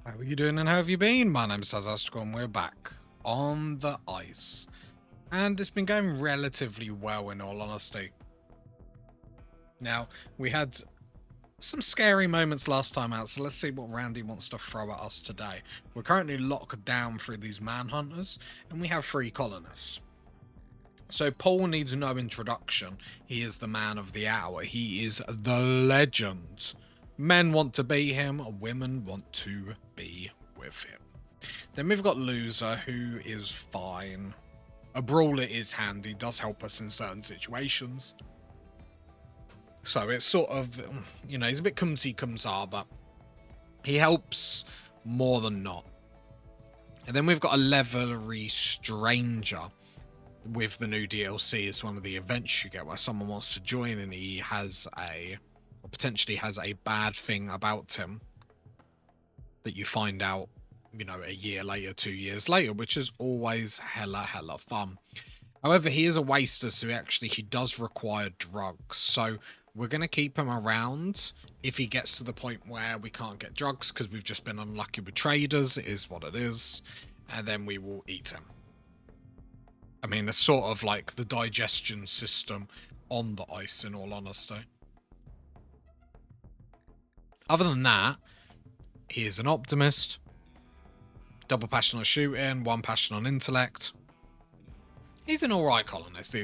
How are you doing and how have you been? My name's Tazastical and we're back on the ice. And it's been going relatively well in all honesty. Now, we had some scary moments last time out, so let's see what Randy wants to throw at us today. We're currently locked down through these manhunters and we have 3 colonists. So Paul needs no introduction. He is the man of the hour. He is the legend. Men want to be him, women want to be with him. Then we've got Loser, who is fine. A brawler is handy, does help us in certain situations. So it's sort of, he's a bit kumsi-kumsar, but he helps more than not. And then we've got a Leathery Stranger with the new DLC. It's one of the events you get where someone wants to join and he has potentially has a bad thing about him that you find out, a year later, 2 years later, which is always hella fun. However, he is a waster, so he does require drugs. So we're going to keep him around if he gets to the point where we can't get drugs because we've just been unlucky with traders. It is what it is. And then we will eat him. I mean, it's sort of like the digestion system on the ice, in all honesty. Other than that, he is an optimist. Double passion on shooting, 1 passion on intellect. He's an alright colonist.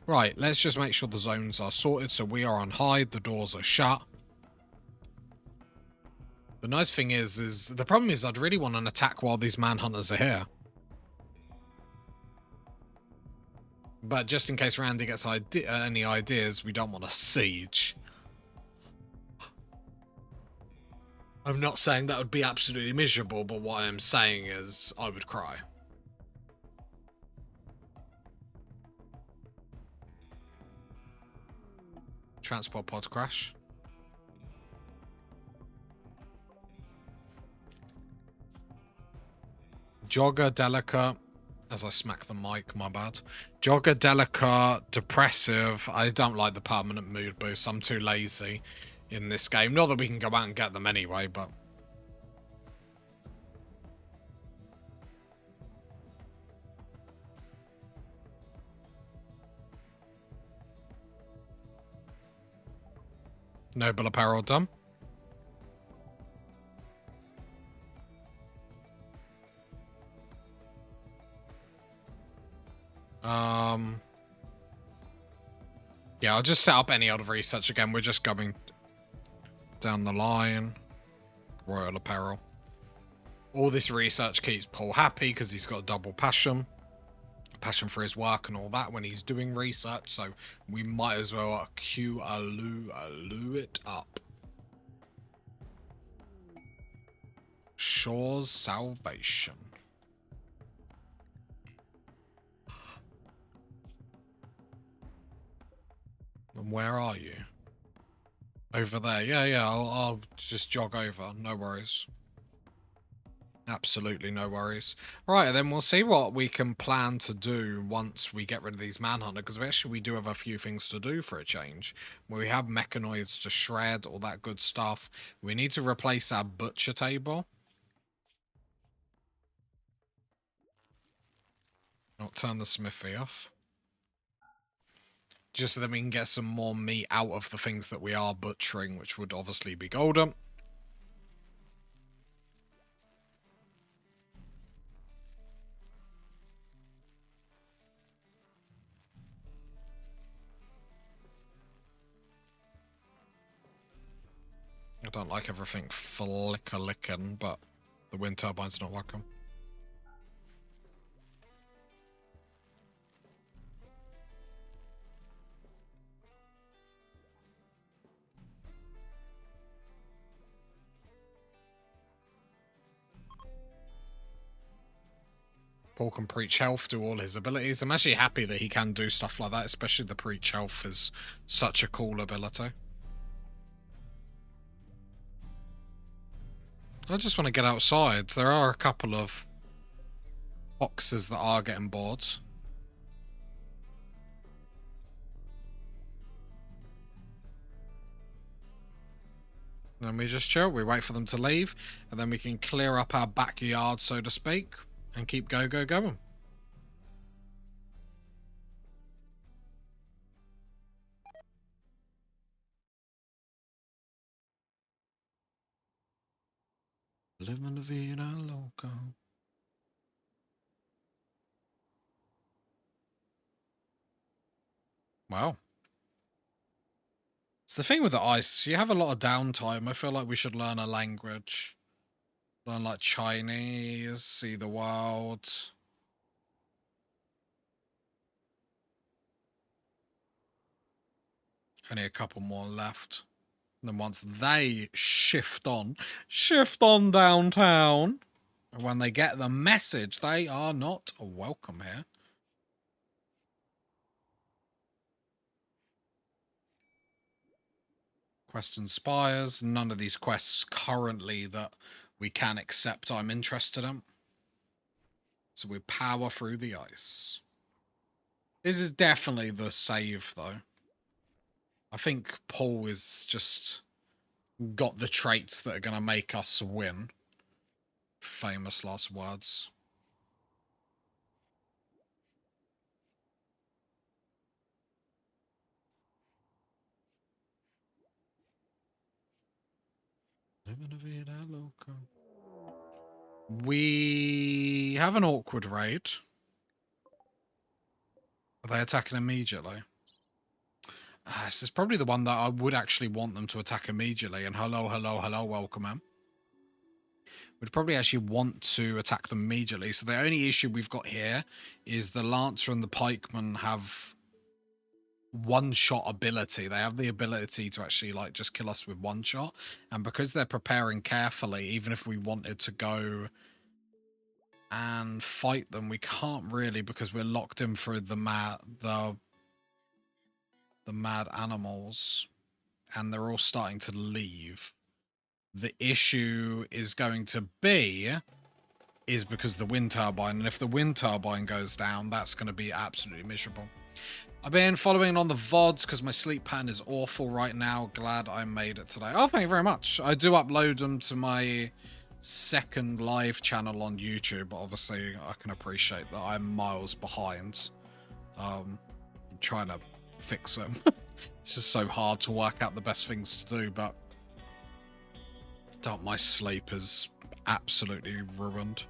Right, let's just make sure the zones are sorted. So we are on hide, the doors are shut. The nice thing is the problem is I'd really want an attack while these manhunters are here. But just in case Randy gets any ideas, we don't want a siege. I'm not saying that would be absolutely miserable, but what I'm saying is I would cry. Transport pod crash. Jogger delicate. As I smack the mic, my bad. Jogger delicate, depressive. I don't like the permanent mood boost. I'm too lazy in this game. Not that we can go out and get them anyway, but... Noble apparel done. Yeah, I'll just set up any other research again. We're just going down the line. Royal apparel. All this research keeps Paul happy because he's got a double passion. Passion for his work and all that when he's doing research. So we might as well queue aloo it up. Shore's salvation. And where are you? Over there. Yeah, I'll just jog over. No worries. Absolutely no worries. Right, then we'll see what we can plan to do once we get rid of these manhunter, because we do have a few things to do for a change. We have mechanoids to shred, all that good stuff. We need to replace our butcher table. I'll turn the smithy off. Just so that we can get some more meat out of the things that we are butchering, which would obviously be golden. I don't like everything flicker-licking, but the wind turbine's not working. Paul can preach health, do all his abilities. I'm actually happy that he can do stuff like that, especially the preach health is such a cool ability. I just want to get outside. There are a couple of boxes that are getting bored. And then we just chill, we wait for them to leave, and then we can clear up our backyard, so to speak, and keep going. Living la vida loca. Wow. It's the thing with the ice, you have a lot of downtime. I feel like we should learn a language. Learn like Chinese, see the world. Only a couple more left. And then once they shift on downtown, and when they get the message, they are not welcome here. Quest inspires. None of these quests currently that we can accept I'm interested in. So we power through the ice. This is definitely the save, though. I think Paul is just got the traits that are going to make us win. Famous last words. We have an awkward raid. Are they attacking immediately? This is probably the one that I would actually want them to attack immediately. And hello, welcome, man. We'd probably actually want to attack them immediately. So the only issue we've got here is the Lancer and the Pikeman have one-shot ability. They have the ability to actually like just kill us with one shot. And because they're preparing carefully, even if we wanted to go and fight them, we can't really because we're locked in through the mad animals, and they're all starting to leave. The issue is going to be because the wind turbine, and if the wind turbine goes down, that's going to be absolutely miserable. I've been following on the VODs because my sleep pattern is awful right now. Glad I made it today. Oh, thank you very much. I do upload them to my second live channel on YouTube, but obviously I can appreciate that I'm miles behind. I'm trying to fix them. It's just so hard to work out the best things to do, but my sleep is absolutely ruined.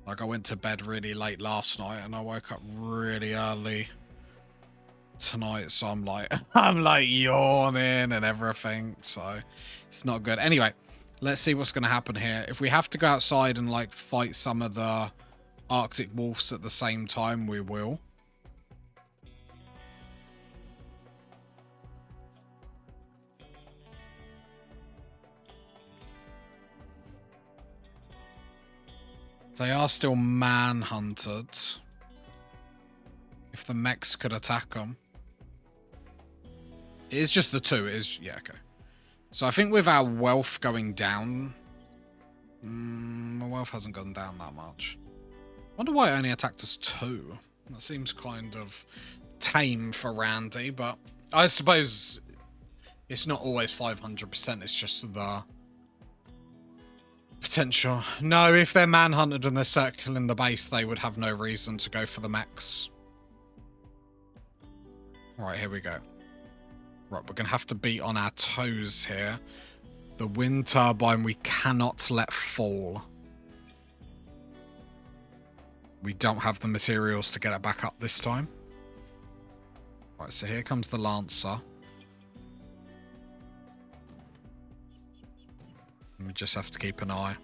Like, I went to bed really late last night and I woke up really early tonight, so I'm like yawning and everything, so it's not good. Anyway, let's see what's going to happen here. If we have to go outside and like fight some of the Arctic wolves at the same time, we will. They are still manhunted. If the mechs could attack them. It is just the two. It is, yeah, okay. So I think with our wealth going down... my wealth hasn't gone down that much. I wonder why it only attacked us 2. That seems kind of tame for Randy, but I suppose it's not always 500%. It's just the potential. No, if they're manhunted and they're circling the base, they would have no reason to go for the mechs. Right, here we go. Right, we're going to have to be on our toes here. The wind turbine we cannot let fall. We don't have the materials to get it back up this time. Right, so here comes the Lancer. We just have to keep an eye.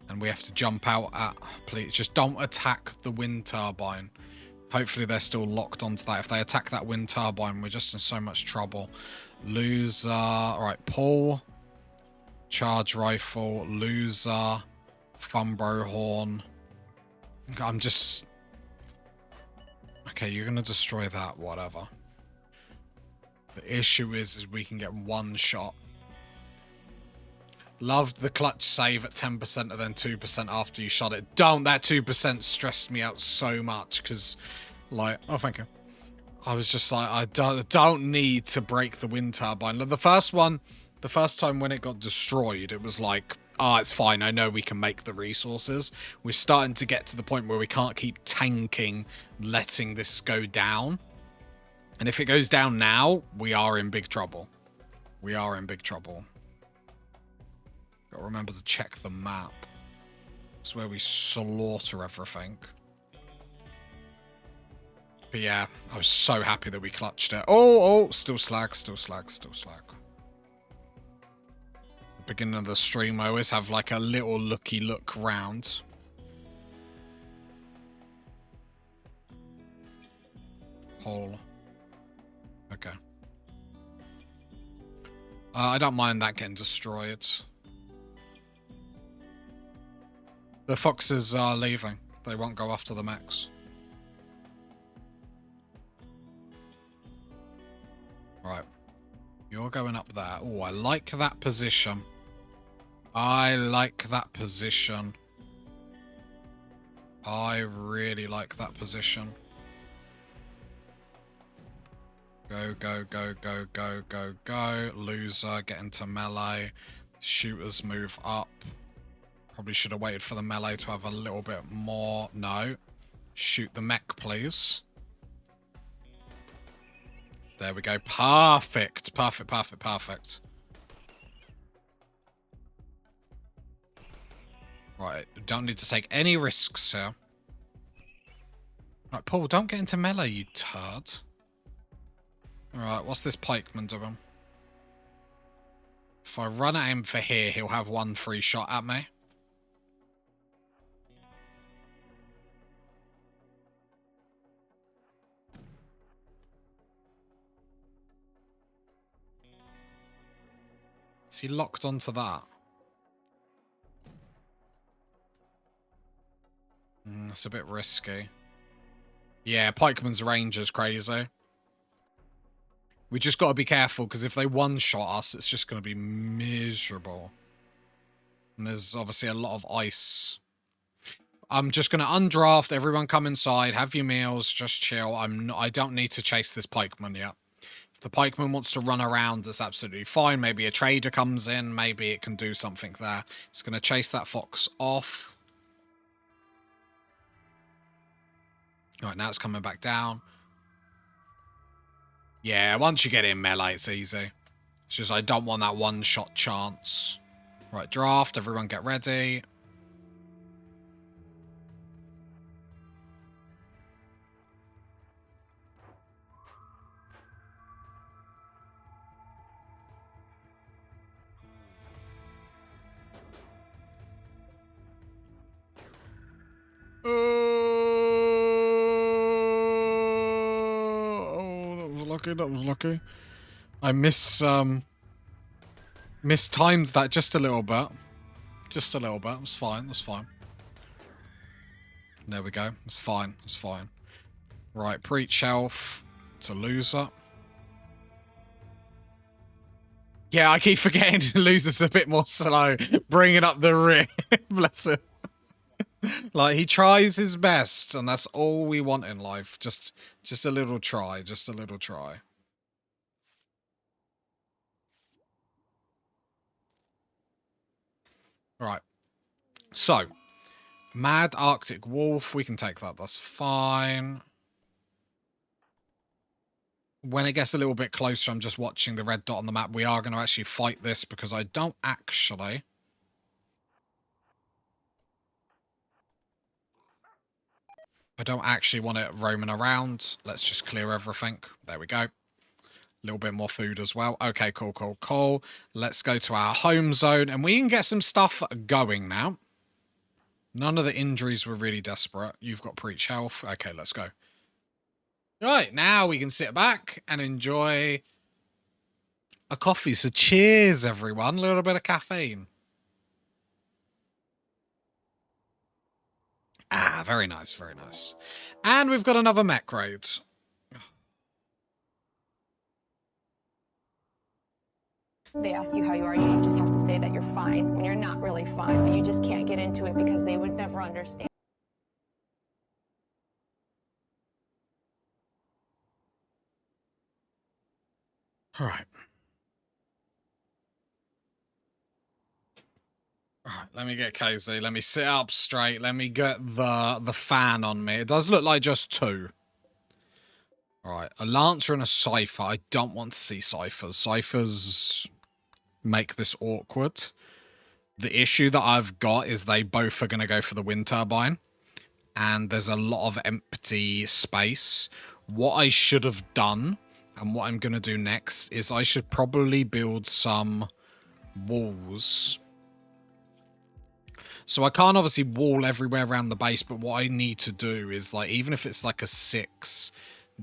And we have to jump out at... Please, just don't attack the wind turbine. Hopefully they're still locked onto that. If they attack that wind turbine, we're just in so much trouble. Loser. Alright, pull. Charge rifle. Loser. Fumbro horn. I'm just... Okay, you're going to destroy that. Whatever. The issue is we can get one shot. Loved the clutch save at 10% and then 2% after you shot it. Don't. That 2% stressed me out so much because, like... Oh, thank you. I was just like, I don't need to break the wind turbine. The first time when it got destroyed, it was like, it's fine, I know we can make the resources. We're starting to get to the point where we can't keep tanking, letting this go down. And if it goes down now, we are in big trouble. We are in big trouble. Gotta remember to check the map. It's where we slaughter everything. But yeah, I was so happy that we clutched it. Oh, still slag. The beginning of the stream, I always have like a little looky look round. Hole. Okay. I don't mind that getting destroyed. The foxes are leaving. They won't go after the mechs. Right. You're going up there. Oh, I like that position. I like that position. I really like that position. Go. Loser, get into melee. Shooters move up. Probably should have waited for the melee to have a little bit more. No. Shoot the mech, please. There we go. Perfect. Perfect. Right. Don't need to take any risks here. Right, Paul, don't get into melee, you turd. Alright, what's this pikeman doing? If I run at him for here, he'll have one free shot at me. Is he locked onto that? It's a bit risky. Yeah, pikeman's range is crazy. We just got to be careful, because if they one-shot us, it's just going to be miserable. And there's obviously a lot of ice. I'm just going to undraft, everyone come inside, have your meals, just chill. I don't need to chase this pikeman yet. If the pikeman wants to run around, that's absolutely fine. Maybe a trader comes in, maybe it can do something there. It's going to chase that fox off. Right, now it's coming back down. Yeah, once you get in melee, it's easy. It's just I don't want that one-shot chance. Right, draft. Everyone get ready. Oh, that was lucky. I mistimed that just a little bit. Just a little bit. It's fine. That's fine. There we go. It's fine. It's fine. Right, preach health to loser. Yeah, I keep forgetting loser's a bit more slow. Bringing up the rear. Bless him. Like, he tries his best, and that's all we want in life. Just a little try. Just a little try. Right. So, Mad Arctic Wolf. We can take that. That's fine. When it gets a little bit closer, I'm just watching the red dot on the map. We are going to actually fight this because I don't actually... want it roaming around. Let's just clear everything. There we go. A little bit more food as well. Okay, cool. Let's go to our home zone, and we can get some stuff going now. None of the injuries were really desperate. You've got preach health. Okay, let's go. Right, now we can sit back and enjoy a coffee. So cheers, everyone. A little bit of caffeine. Ah, very nice, very nice. And we've got another mech raid. They ask you how you are, you just have to say that you're fine when you're not really fine, but you just can't get into it because they would never understand. Alright. Alright, let me get cozy. Let me sit up straight. Let me get the fan on me. It does look like just 2. Alright, a Lancer and a Cypher. I don't want to see Cyphers. Cyphers make this awkward. The issue that I've got is they both are going to go for the wind turbine. And there's a lot of empty space. What I should have done, and what I'm going to do next, is I should probably build some walls. So I can't obviously wall everywhere around the base, but what I need to do is, like, even if it's like a 6,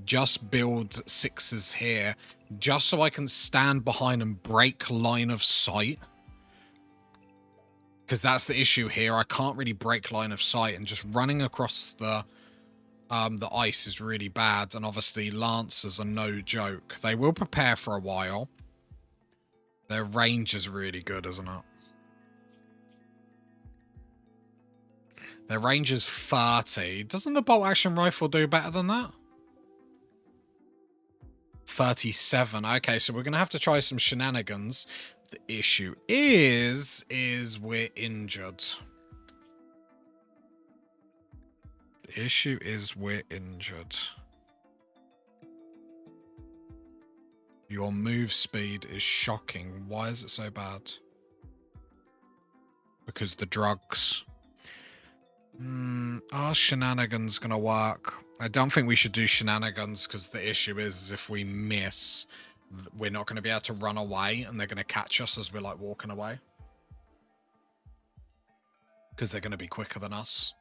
just build 6s here, just so I can stand behind and break line of sight. Because that's the issue here. I can't really break line of sight, and just running across the ice is really bad. And obviously Lancers are no joke. They will prepare for a while. Their range is really good, isn't it? Their range is 30. Doesn't the bolt action rifle do better than that? 37. Okay, so we're going to have to try some shenanigans. The issue is we're injured. The issue is we're injured. Your move speed is shocking. Why is it so bad? Because the drugs. Are shenanigans going to work? I don't think we should do shenanigans, because the issue is if we miss, we're not going to be able to run away, and they're going to catch us as we're like walking away. Because they're going to be quicker than us.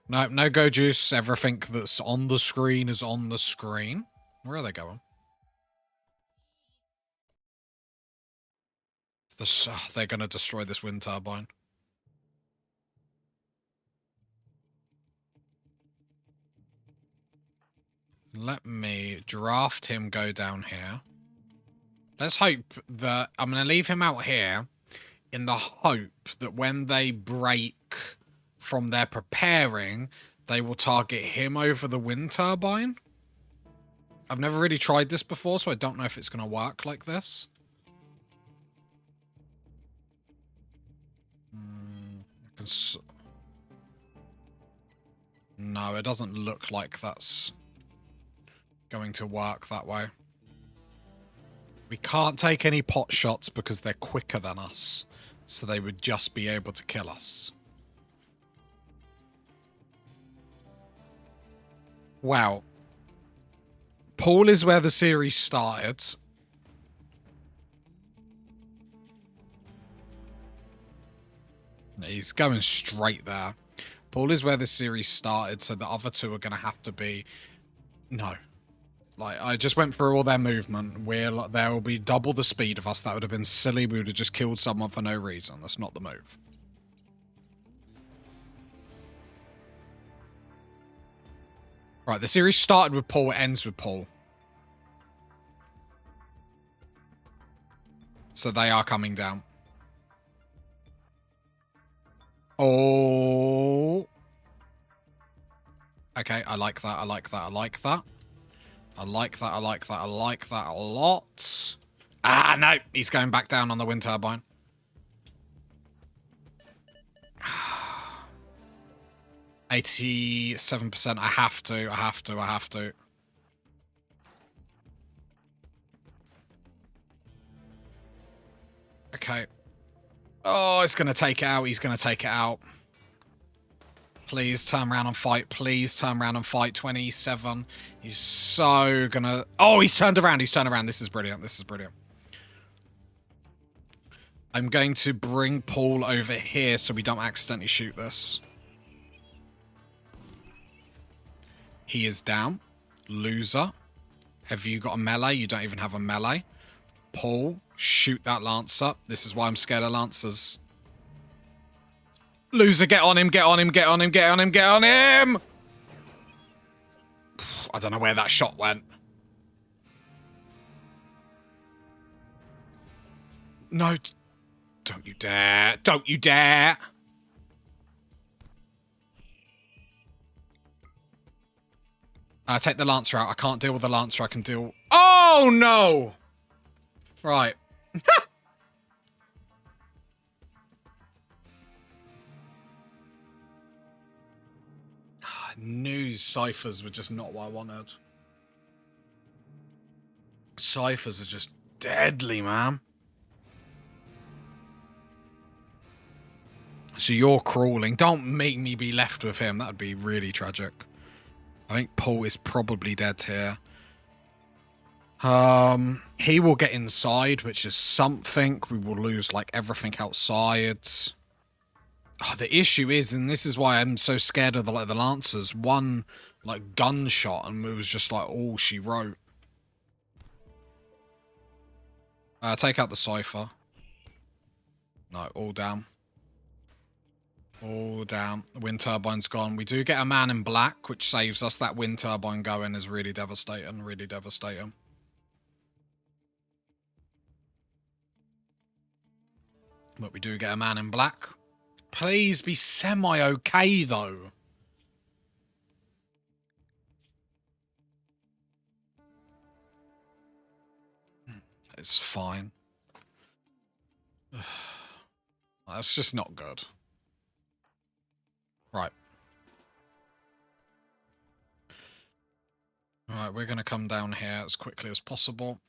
No, no go juice. Everything that's on the screen is on the screen. Where are they going? They're going to destroy this wind turbine. Let me draft him go down here. Let's hope that... I'm going to leave him out here in the hope that when they break from their preparing, they will target him over the wind turbine. I've never really tried this before, so I don't know if it's going to work like this. No, it doesn't look like that's going to work that way. We can't take any pot shots because they're quicker than us, so they would just be able to kill us. Wow. Paul is where the series started. He's going straight there. Paul is where the series started, so the other two are going to have to be... No. Like, I just went through all their movement. There will be double the speed of us. That would have been silly. We would have just killed someone for no reason. That's not the move. Right, the series started with Paul, it ends with Paul. So they are coming down. Oh. Okay, I like that, I like that, I like that. I like that, I like that, I like that a lot. Ah, no! He's going back down on the wind turbine. 87%. I have to. Okay. Oh, it's going to take it out. He's going to take it out. Please turn around and fight. Please turn around and fight. 27. He's so going to... Oh, he's turned around. He's turned around. This is brilliant. This is brilliant. I'm going to bring Paul over here so we don't accidentally shoot this. He is down. Loser. Have you got a melee? You don't even have a melee. Paul, shoot that Lancer. This is why I'm scared of Lancers. Loser, get on him, get on him, get on him, get on him, get on him! I don't know where that shot went. No, don't you dare. Don't you dare! Take the Lancer out. I can't deal with the Lancer. I can deal... Oh, no! Right. I knew ciphers were just not what I wanted. Ciphers are just deadly, man. So you're crawling. Don't make me be left with him. That would be really tragic. I think Paul is probably dead here. He will get inside, which is something. We will lose, like, everything outside. Oh, the issue is, and this is why I'm so scared of the Lancers, one, like, gunshot, and it was just, like, all she wrote. Take out the cipher. No, all down. All down. The wind turbine's gone. We do get a man in black, which saves us. That wind turbine going is really devastating. Really devastating. But we do get a man in black. Please be semi-okay, though. It's fine. That's just not good. Right. Alright, we're going to come down here as quickly as possible.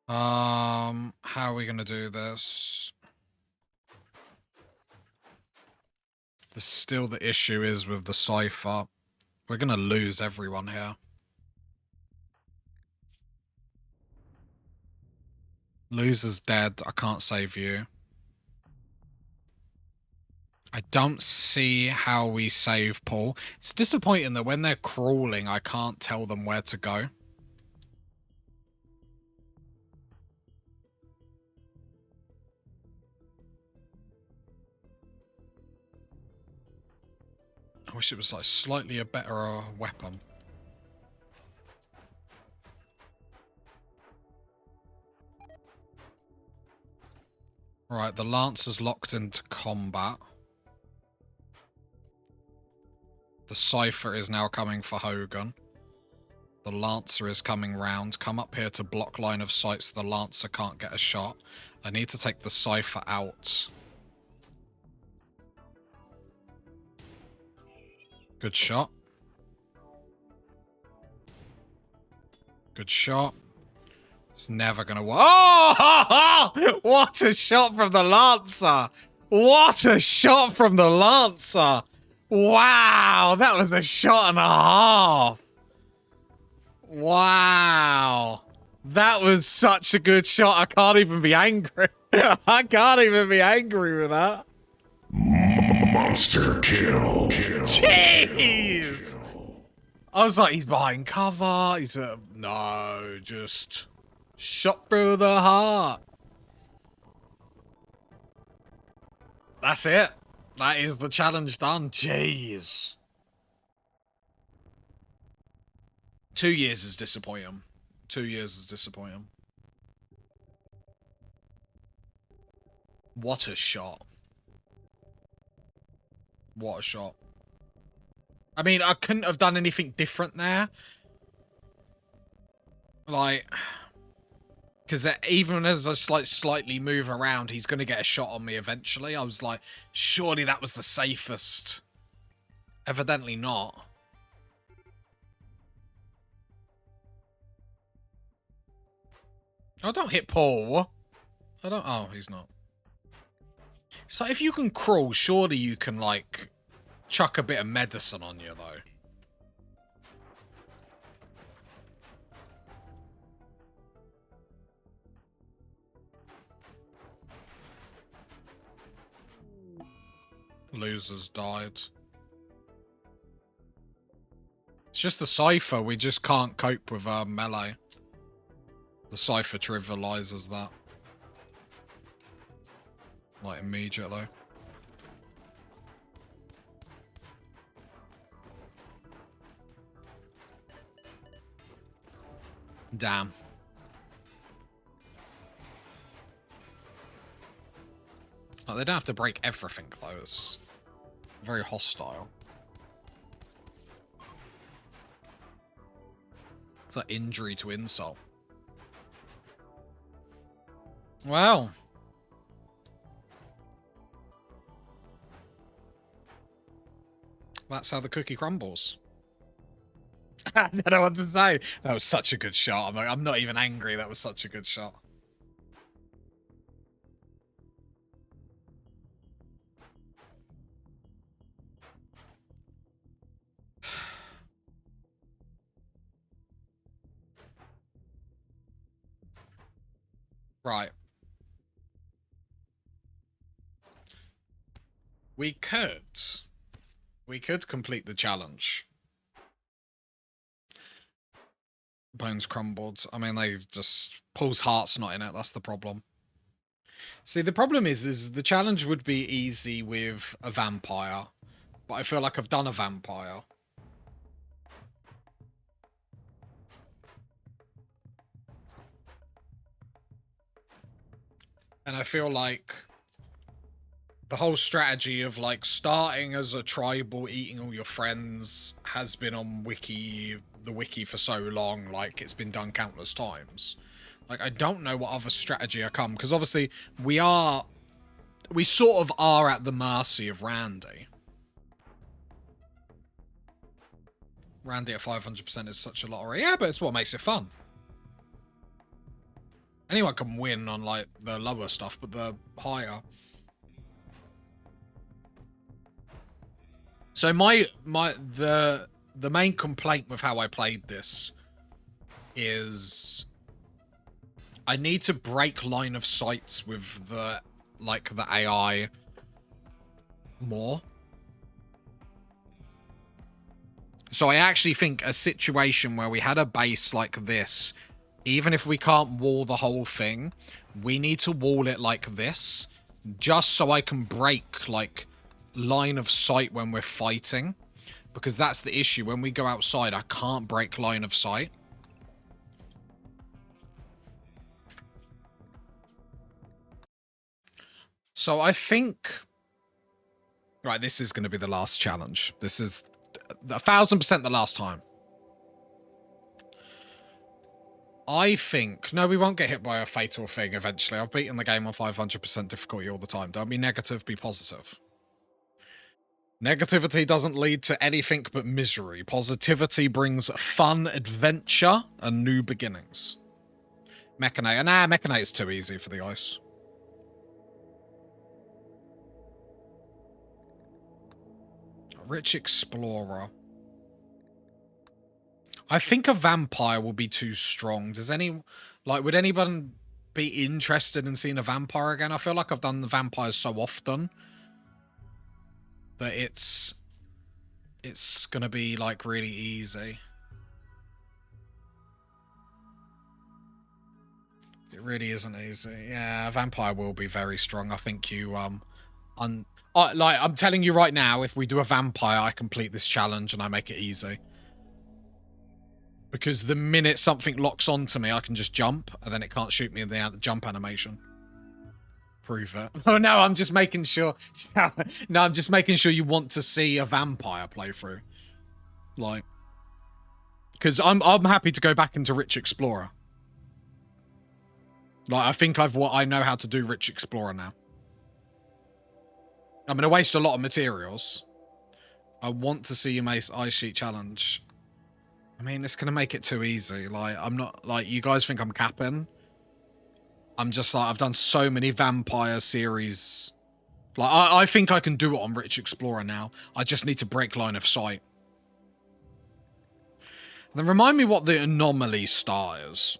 How are we going to do this? Still the issue is with the cipher. We're going to lose everyone here. Loser's dead. I can't save you. I don't see how we save Paul. It's disappointing that when they're crawling, I can't tell them where to go. I wish it was like slightly a better weapon. Right, the Lancer's locked into combat. The Cypher is now coming for Hogan. The Lancer is coming round. Come up here to block line of sight so the Lancer can't get a shot. I need to take the Cypher out. Good shot. Good shot. It's never going to work. Oh! What a shot from the Lancer! What a shot from the Lancer! Wow! That was a shot and a half! Wow! That was such a good shot, I can't even be angry. I can't even be angry with that. Monster kill. Jeez! I was like, he's behind cover. He's no, just shot through the heart. That's it. That is the challenge done. Jeez. 2 years is disappointing. 2 years is disappointing. What a shot. What a shot. I mean, I couldn't have done anything different there. Like, because even as I slightly move around, he's going to get a shot on me eventually. I was like, surely that was the safest. Evidently not. Oh, don't hit Paul. I don't... Oh, he's not. So if you can crawl, surely you can, like, chuck a bit of medicine on you, though. Losers died. It's just the Cypher. We just can't cope with melee. The Cypher trivializes that. Like, immediately. Damn. Oh, they don't have to break everything, though. Very hostile. It's like injury to insult. Wow. That's how the cookie crumbles. I don't know what to say. That was such a good shot. I'm not even angry. That was such a good shot. Right. We could complete the challenge. Bones crumbled. I mean, they just... Paul's heart's not in it. That's the problem. See, the problem is the challenge would be easy with a vampire. But I feel like I've done a vampire. And I feel like the whole strategy of like starting as a tribal, eating all your friends has been on the wiki for so long, like it's been done countless times. Like, I don't know what other strategy I come, because obviously we sort of are at the mercy of Randy. Randy at 500% is such a lottery. Yeah, but it's what makes it fun. Anyone can win on like the lower stuff, but the higher. So the main complaint with how I played this is I need to break line of sights with the AI more. So I actually think a situation where we had a base like this, even if we can't wall the whole thing, we need to wall it like this, just so I can break like line of sight when we're fighting, because that's the issue. When we go outside, I can't break line of sight. So I think, right, this is going to be the last challenge. This is 1000% the last time. I think, no, we won't get hit by a fatal thing eventually. I've beaten the game on 500% difficulty all the time. Don't be negative, be positive. Negativity doesn't lead to anything but misery. Positivity brings fun, adventure, and new beginnings. Mechanate. Nah, Mechanate's too easy for the ice. Rich Explorer. I think a vampire will be too strong. Would anyone be interested in seeing a vampire again? I feel like I've done the vampires so often that it's gonna be like really easy. It really isn't easy. Yeah, a vampire will be very strong. I think you I'm telling you right now, if we do a vampire, I complete this challenge and I make it easy. Because the minute something locks onto me, I can just jump, and then it can't shoot me in the jump animation. Prove it. Oh no, I'm just making sure. No, I'm just making sure you want to see a vampire playthrough. Like, because I'm happy to go back into Rich Explorer. Like, I think I know how to do Rich Explorer now. I'm gonna waste a lot of materials. I want to see you make Ice Sheet Challenge. I mean, it's gonna make it too easy. Like, I'm not, like, you guys think I'm capping. I'm just like, I've done so many vampire series. Like, I think I can do it on Rich Explorer now. I just need to break line of sight. And then remind me what the anomaly star is.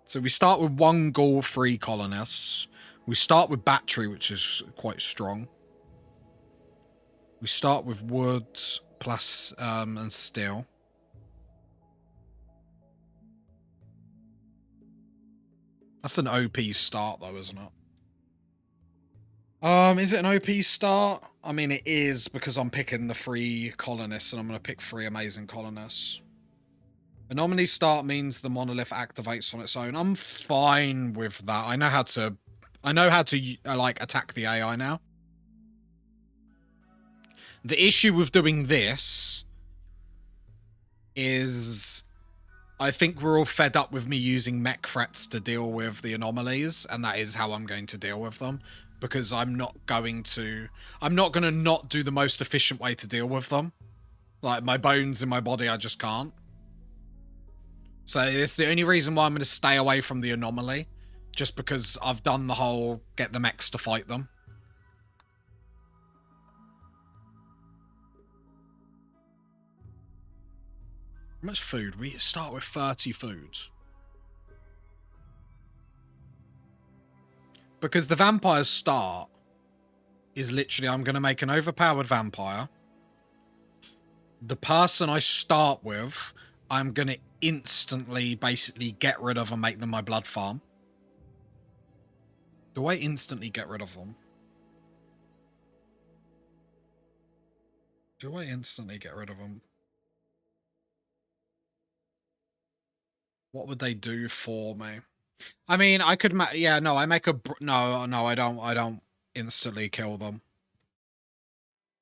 So we start with 1 ghoul, 3 colonists. We start with battery, which is quite strong. We start with wood, plus, and steel. That's an OP start, though, isn't it? Is it an OP start? I mean, it is, because I'm picking the 3 colonists, and I'm going to pick 3 amazing colonists. Anomaly start means the monolith activates on its own. I'm fine with that. I know how to like, attack the AI now. The issue with doing this is I think we're all fed up with me using mech threats to deal with the anomalies, and that is how I'm going to deal with them, because I'm not going to not do the most efficient way to deal with them. Like, my bones in my body, I just can't. So it's the only reason why I'm going to stay away from the anomaly, just because I've done the whole get the mechs to fight them. How much food? We start with 30 foods. Because the vampire's start is literally, I'm going to make an overpowered vampire. The person I start with, I'm going to instantly basically get rid of and make them my blood farm. Do I instantly get rid of them? Do I instantly get rid of them? What would they do for me? I mean, I could yeah, no, I make a no, I don't instantly kill them.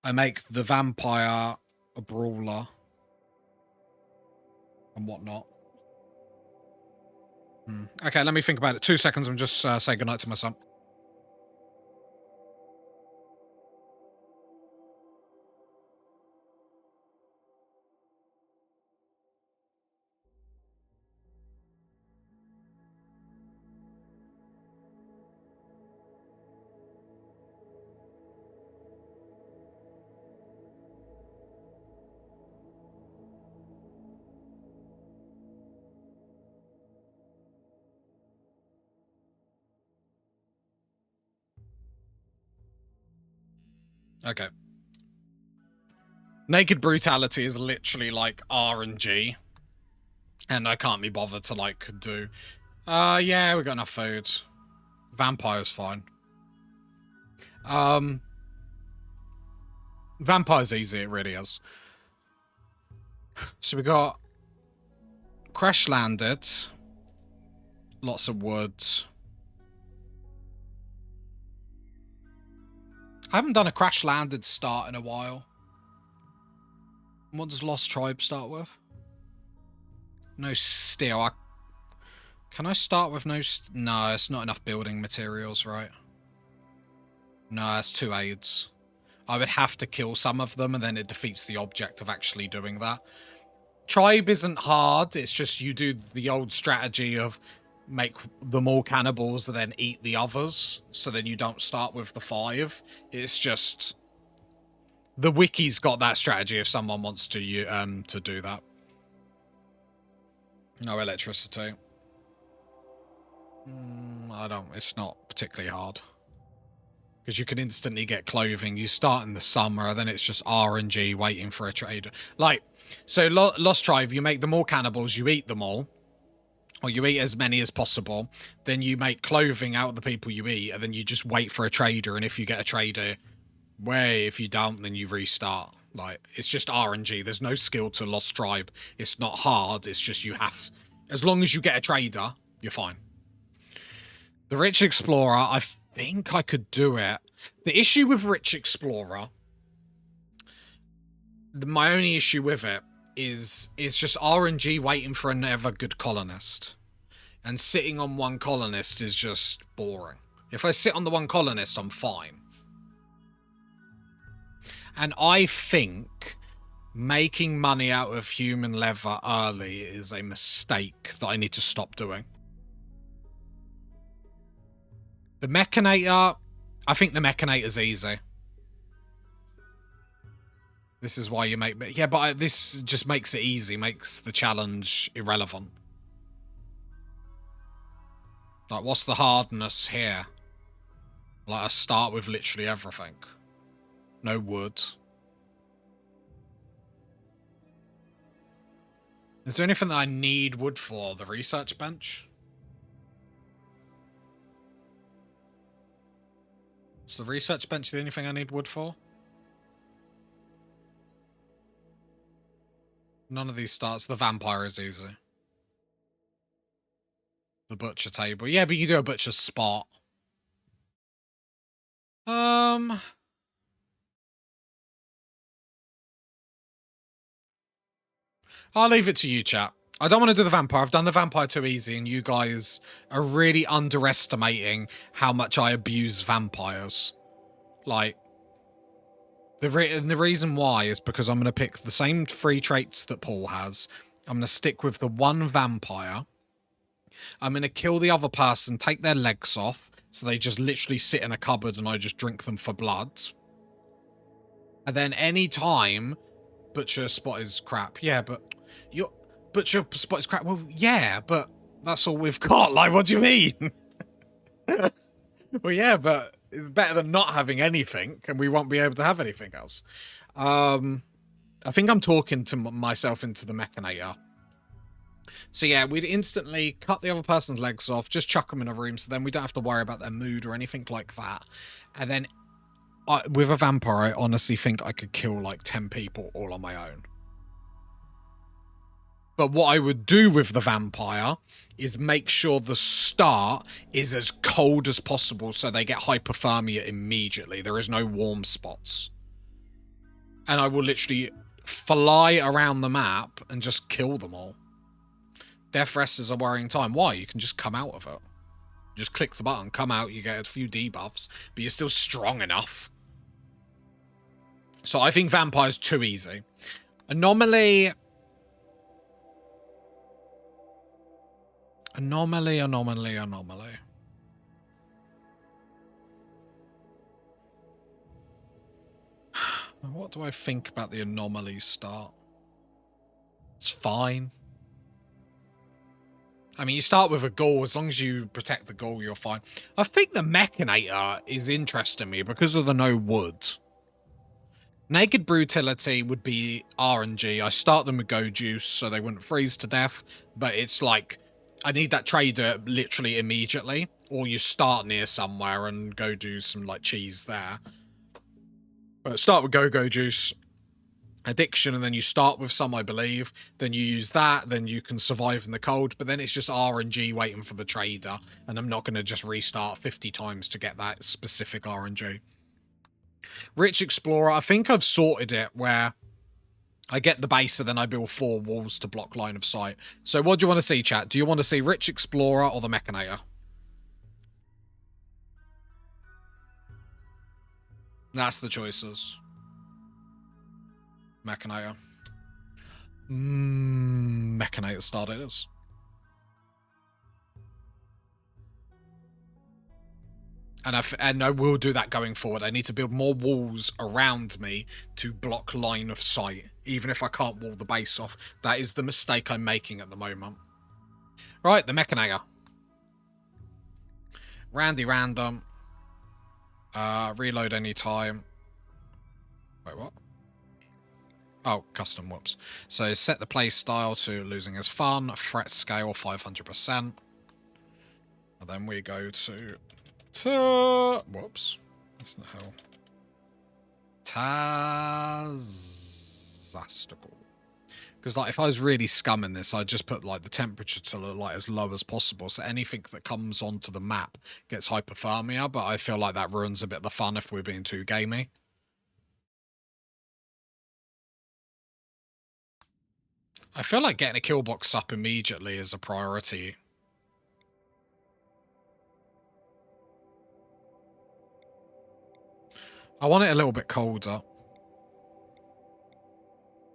I make the vampire a brawler and whatnot. Okay, let me think about it. 2 seconds, I'm just say goodnight to my son. Okay. Naked brutality is literally like RNG. And I can't be bothered to like do. Yeah, we got enough food. Vampire's fine. Vampire's easy, it really is. So we got crash landed. Lots of wood. I haven't done a crash landed start in a while. What does Lost Tribe start with? No steel. Can I start with no... No, it's not enough building materials, right? No, it's 2 aids. I would have to kill some of them, and then it defeats the object of actually doing that. Tribe isn't hard. It's just you do the old strategy of make them all cannibals and then eat the others, so then you don't start with the 5. It's just... The wiki's got that strategy if someone wants to do that. No electricity. It's not particularly hard. Because you can instantly get clothing. You start in the summer, then it's just RNG waiting for a trader. Like, so Lost Tribe, you make them all cannibals, you eat them all. Or you eat as many as possible. Then you make clothing out of the people you eat, and then you just wait for a trader, and if you get a trader, if you don't, then you restart. Like, it's just RNG. There's no skill to Lost Tribe. It's not hard, it's just you have... As long as you get a trader, you're fine. The Rich Explorer, I think I could do it. The issue with Rich Explorer, my only issue with it is it's just RNG waiting for another good colonist. And sitting on one colonist is just boring. If I sit on the one colonist, I'm fine. And I think making money out of human leather early is a mistake that I need to stop doing. The Mechanator, I think the Mechanator's easy. This is why you make... Yeah, but this just makes it easy, makes the challenge irrelevant. Like, what's the hardness here? Like, I start with literally everything. No wood. Is there anything that I need wood for? The research bench? Is the research bench the only thing I need wood for? None of these starts. The vampire is easy. The butcher table. Yeah, but you do a butcher spot. I'll leave it to you, chat. I don't want to do the vampire. I've done the vampire too easy, and you guys are really underestimating how much I abuse vampires. Like, the reason why is because I'm going to pick the same 3 traits that Paul has. I'm going to stick with the one vampire. I'm going to kill the other person, take their legs off, so they just literally sit in a cupboard and I just drink them for blood. And then any time Butcher Spot is crap. Yeah, but your Butcher Spot is crap. Well, yeah, but that's all we've got. Like, what do you mean? Well, yeah, but it's better than not having anything, and we won't be able to have anything else. I think I'm talking to myself into the Mechanator. So yeah, we'd instantly cut the other person's legs off, just chuck them in a room, so then we don't have to worry about their mood or anything like that. And then with a vampire, I honestly think I could kill like 10 people all on my own. But what I would do with the vampire is make sure the start is as cold as possible so they get hypothermia immediately. There is no warm spots. And I will literally fly around the map and just kill them all. Death rest is a worrying time. Why? You can just come out of it. Just click the button, come out, you get a few debuffs, but you're still strong enough. So I think vampire's too easy. Anomaly. Anomaly. What do I think about the anomaly start? It's fine. I mean, you start with a ghoul. As long as you protect the ghoul, you're fine. I think the Mechanator is interesting me because of the no wood. Naked Brutality would be RNG. I start them with Go Juice so they wouldn't freeze to death. But it's like, I need that trader literally immediately. Or you start near somewhere and go do some like cheese there. But start with Go Juice. Addiction, and then you start with some, I believe. Then you use that, then you can survive in the cold. But then it's just RNG waiting for the trader. And I'm not going to just restart 50 times to get that specific RNG. Rich Explorer, I think I've sorted it where I get the base and then I build 4 walls to block line of sight. So what do you want to see, chat? Do you want to see Rich Explorer or the Mechanator? That's the choices. Mechanator. Mechanator Stardaters. And I will do that going forward. I need to build more walls around me to block line of sight, even if I can't wall the base off. That is the mistake I'm making at the moment. Right, the Mechanator. Random. Reload anytime. Wait, what? Oh, custom, whoops. So set the play style to losing is fun, threat scale 500%. And then we go to whoops. That's not how. Tazastical. Because like if I was really scumming this, I'd just put like the temperature to like as low as possible, so anything that comes onto the map gets hypothermia, but I feel like that ruins a bit of the fun if we're being too gamey. I feel like getting a kill box up immediately is a priority. I want it a little bit colder.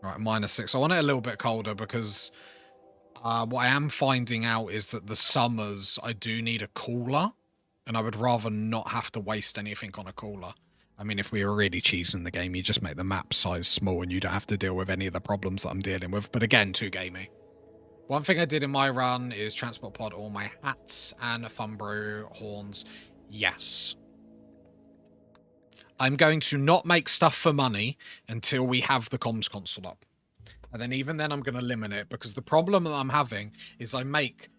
Right, -6. I want it a little bit colder because what I am finding out is that the summers I do need a cooler, and I would rather not have to waste anything on a cooler. I mean, if we were really cheesing the game, you just make the map size small and you don't have to deal with any of the problems that I'm dealing with. But again, too gamey. One thing I did in my run is transport pod all my hats and Thumbro horns. Yes. I'm going to not make stuff for money until we have the comms console up. And then even then I'm going to limit it, because the problem that I'm having is I make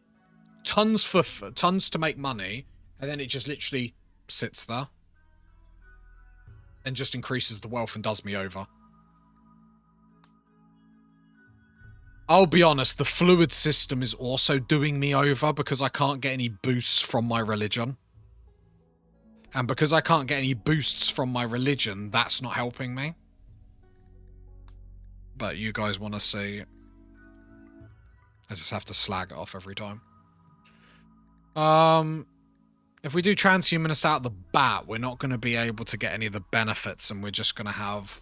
tons to make money, and then it just literally sits there and just increases the wealth and does me over. I'll be honest, the fluid system is also doing me over because I can't get any boosts from my religion. And because I can't get any boosts from my religion, that's not helping me. But you guys want to see I just have to slag it off every time. If we do transhumanist out the bat, we're not going to be able to get any of the benefits, and we're just going to have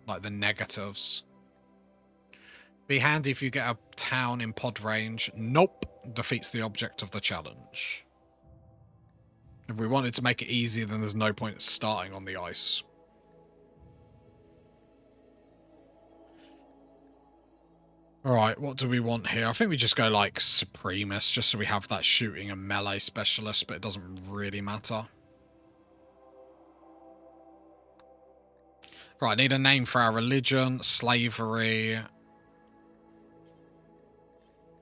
like the negatives. Be handy if you get a town in pod range. Nope. Defeats the object of the challenge. If we wanted to make it easier, then there's no point starting on the ice. Alright, what do we want here? I think we just go like Supremist, just so we have that shooting and melee specialist, but it doesn't really matter. Right, I need a name for our religion. Slavery.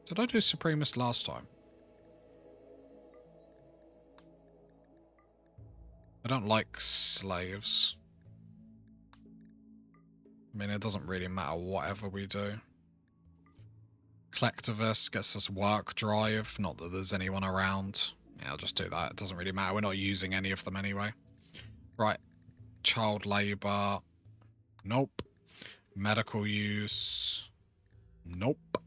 Did I do Supremist last time? I don't like slaves. I mean, it doesn't really matter whatever we do. Collectivist gets us work drive. Not that there's anyone around. Yeah, I'll just do that. It doesn't really matter. We're not using any of them anyway. Right. Child labour. Nope. Medical use. Nope.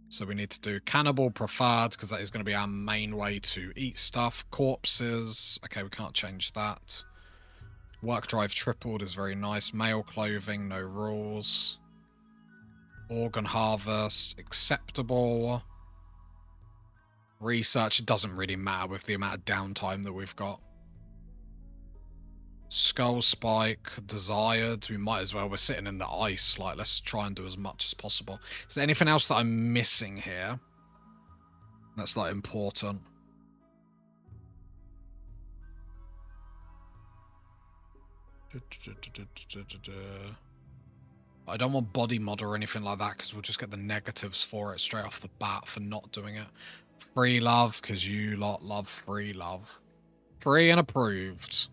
So we need to do cannibal preferred, because that is going to be our main way to eat stuff. Corpses. Okay, we can't change that. Work drive tripled is very nice. Male clothing, no rules. Organ harvest, acceptable. Research, it doesn't really matter with the amount of downtime that we've got. Skull spike, desired. We might as well. We're sitting in the ice. Like, let's try and do as much as possible. Is there anything else that I'm missing here that's like important? I don't want body mod or anything like that, because we'll just get the negatives for it straight off the bat for not doing it. Free love, because you lot love free love. Free and approved.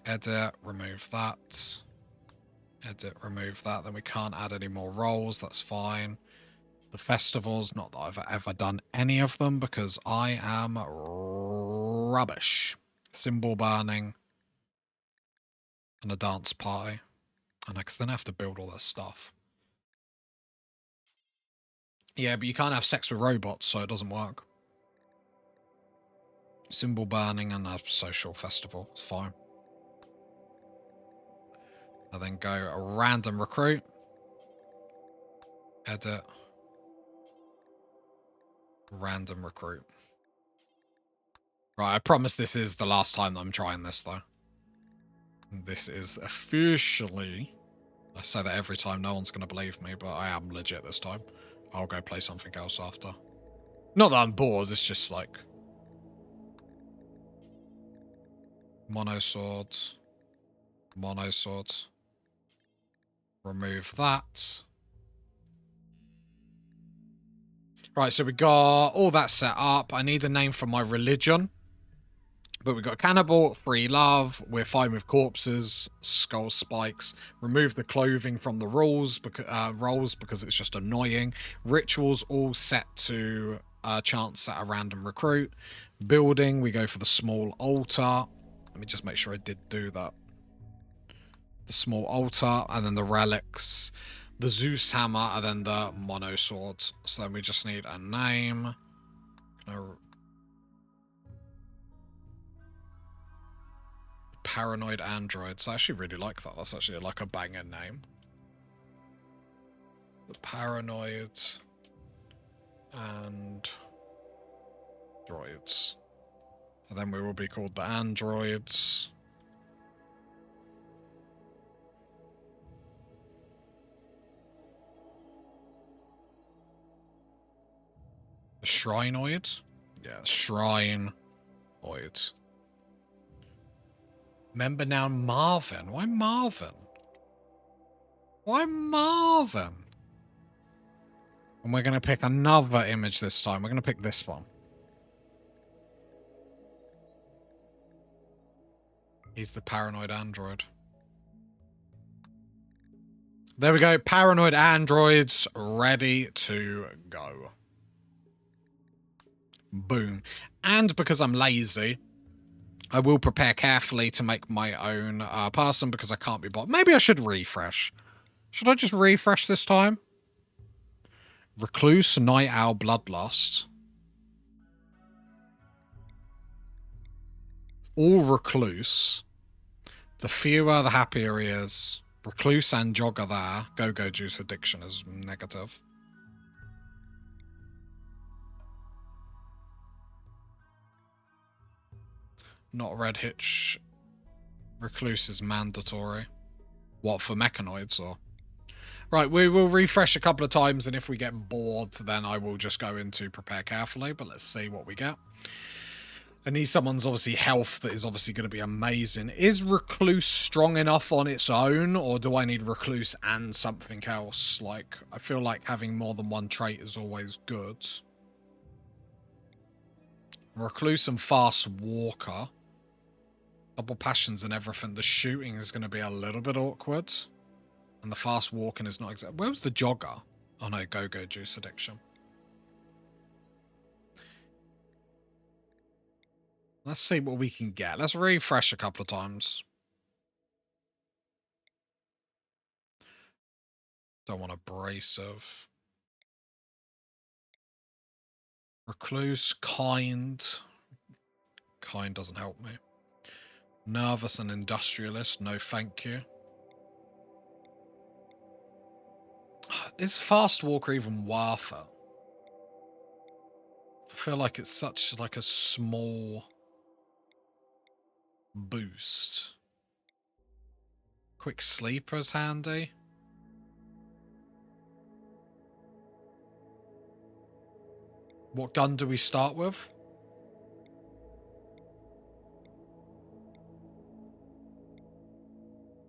Edit, remove that. Edit, remove that. Then we can't add any more roles, that's fine. The festivals, not that I've ever done any of them, because I am rubbish. Symbol burning. And a dance party. And then I have to build all this stuff. Yeah, but you can't have sex with robots, so it doesn't work. Symbol burning and a social festival. It's fine. And then go a random recruit. Edit. Random recruit. Right, I promise this is the last time that I'm trying this, though. This is officially... I say that every time, no one's going to believe me, but I am legit this time. I'll go play something else after. Not that I'm bored, it's just like... Monosword. Monosword. Remove that. Right, so we got all that set up. I need a name for my religion. But we've got cannibal, free love, we're fine with corpses, skull spikes, remove the clothing from the roles because it's just annoying. Rituals all set to chance at a random recruit. Building, we go for the small altar. Let me just make sure I did do that. The small altar, and then the relics, the Zeus hammer, and then the mono sword. So then we just need a name. Paranoid androids. I actually really like that. That's actually like a banger name. The paranoid and droids. And then we will be called the androids. The shrinoid? Yeah, shrinoid. Remember now Marvin. Why Marvin? Why Marvin? And we're going to pick another image this time. We're going to pick this one. He's the paranoid android. There we go. Paranoid androids ready to go. Boom. And because I'm lazy, I will prepare carefully to make my own person because I can't be bothered. Maybe I should refresh. Should I just refresh this time? Recluse, Night Owl, Bloodlust. All Recluse. The fewer, the happier he is. Recluse and Jogger there. Go-Go Juice Addiction is negative. Not Red Hitch. Recluse is mandatory. What, for mechanoids or? Right, we will refresh a couple of times, and if we get bored, then I will just go into prepare carefully, but let's see what we get. I need someone's obviously health that is obviously going to be amazing. Is Recluse strong enough on its own, or do I need Recluse and something else? Like, I feel like having more than one trait is always good. Recluse and Fast Walker. Double passions and everything. The shooting is going to be a little bit awkward. And the fast walking is not exactly... Where was the Jogger? Oh no, Go-Go Juice Addiction. Let's see what we can get. Let's refresh a couple of times. Don't want abrasive. Recluse, kind. Kind doesn't help me. Nervous and industrialist, no thank you. Is Fast Walker even worth it? I feel like it's such like a small boost. Quick Sleeper's handy. What gun do we start with?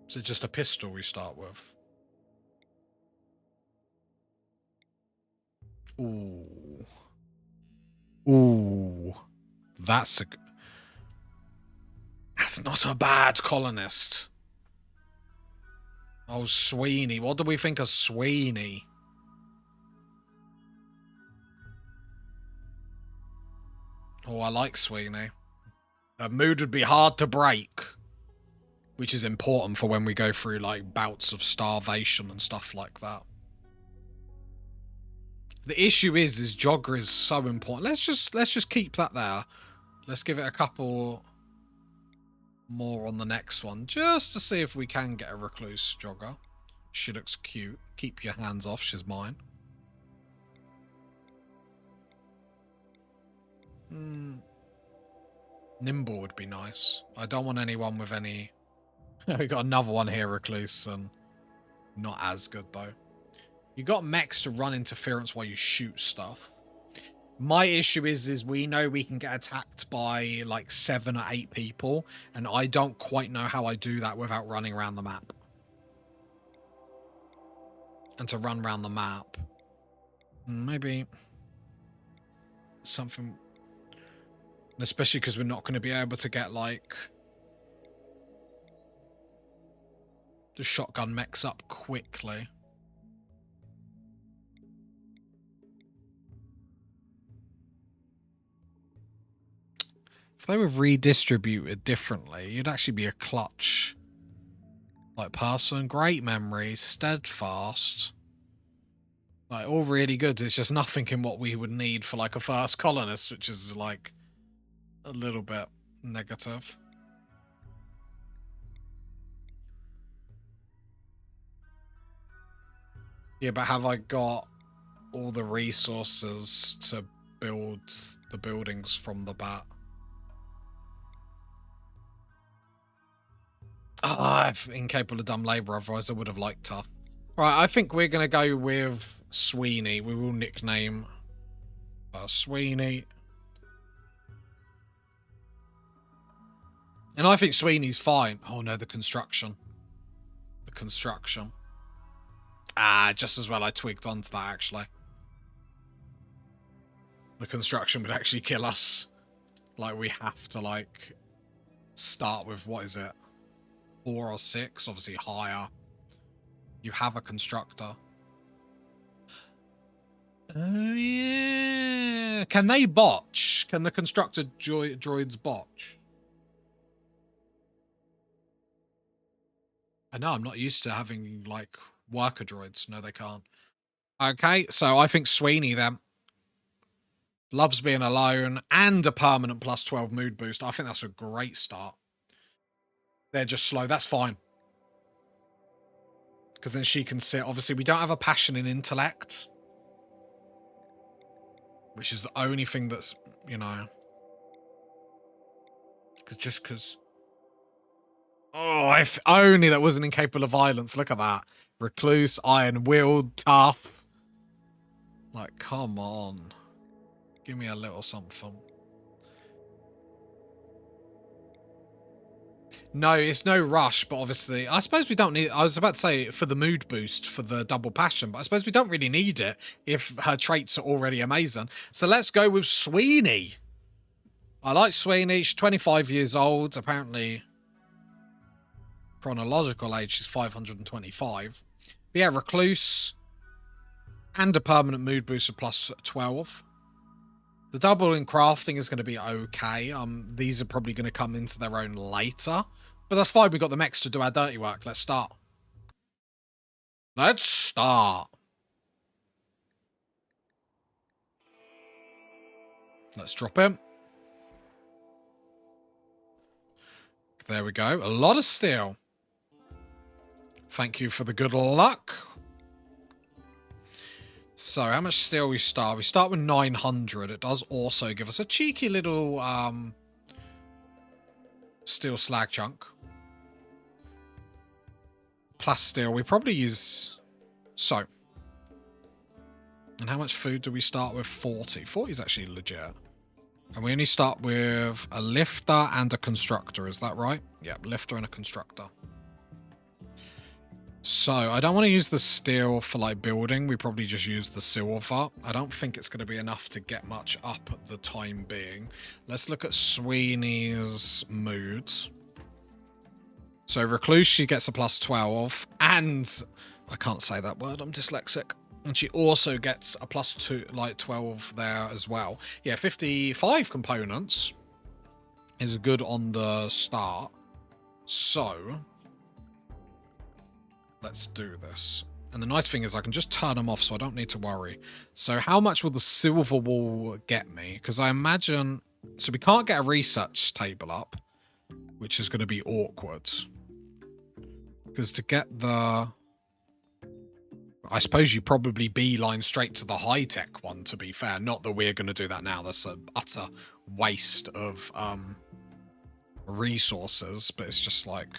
Is it just a pistol we start with? Ooh. Ooh. That's not a bad colonist. Oh, Sweeney. What do we think of Sweeney? Oh, I like Sweeney. That mood would be hard to break. Which is important for when we go through, like, bouts of starvation and stuff like that. The issue is Jogger is so important. Let's just keep that there. Let's give it a couple more on the next one, just to see if we can get a Recluse Jogger. She looks cute. Keep your hands off, she's mine. Nimble would be nice. I don't want anyone with any... We got another one here, Recluse, and not as good though. You got mechs to run interference while you shoot stuff. My issue is we know we can get attacked by like 7 or 8 people, and I don't quite know how I do that without running around the map. And to run around the map, maybe something, especially because we're not going to be able to get like the shotgun mechs up quickly. If they were redistributed differently, you'd actually be a clutch. Like person, great memory, steadfast. Like all really good. It's just nothing in what we would need for like a first colonist, which is like a little bit negative. Yeah, but have I got all the resources to build the buildings from the bat? I'm incapable of dumb labour, otherwise I would have liked tough. Right, I think we're going to go with Sweeney. We will nickname Sweeney. And I think Sweeney's fine. Oh no, the construction. The construction. Ah, just as well I twigged onto that, actually. The construction would actually kill us. Like, we have to, like, start with, what is it? 4 or 6, obviously higher. You have a constructor. Oh, yeah. Can they botch? Can the constructor droids botch? I know, I'm not used to having, like, Worker droids. No, they can't. Okay, so I think Sweeney then. Loves being alone and a permanent plus 12 mood boost. I think that's a great start. They're just slow. That's fine. Because then she can sit. Obviously, we don't have a passion in intellect. Which is the only thing that's, you know... Because... Oh, if only that wasn't incapable of violence. Look at that. Recluse, iron-willed, tough. Like, come on. Give me a little something. No, it's no rush, but obviously, I suppose we don't need... I was about to say for the mood boost, for the double passion, but I suppose we don't really need it if her traits are already amazing. So let's go with Sweeney. I like Sweeney. She's 25 years old. Apparently, chronological age is 525. But yeah, Recluse and a permanent mood boost of plus 12. The double in crafting is going to be okay. These are probably going to come into their own later. But that's fine. We've got the mechs to do our dirty work. Let's start. Let's start. Let's drop him. There we go. A lot of steel. Thank you for the good luck. So, how much steel we start? We start with 900. It does also give us a cheeky little steel slag chunk. Plus steel. We probably use... So. And how much food do we start with? 40. 40 is actually legit. And we only start with a lifter and a constructor. Is that right? Yep, lifter and a constructor. So, I don't want to use the steel for, like, building. We probably just use the silver. I don't think it's going to be enough to get much up at the time being. Let's look at Sweeney's moods. So, Recluse, she gets a plus 12. And, I can't say that word, I'm dyslexic. And she also gets a plus 2, like, 12 there as well. Yeah, 55 components is good on the start. So... let's do this. And the nice thing is I can just turn them off so I don't need to worry. So how much will the silver wall get me? Because I imagine... so we can't get a research table up, which is going to be awkward. Because to get the... I suppose you probably beeline straight to the high-tech one, to be fair. Not that we're going to do that now. That's an utter waste of resources. But it's just like...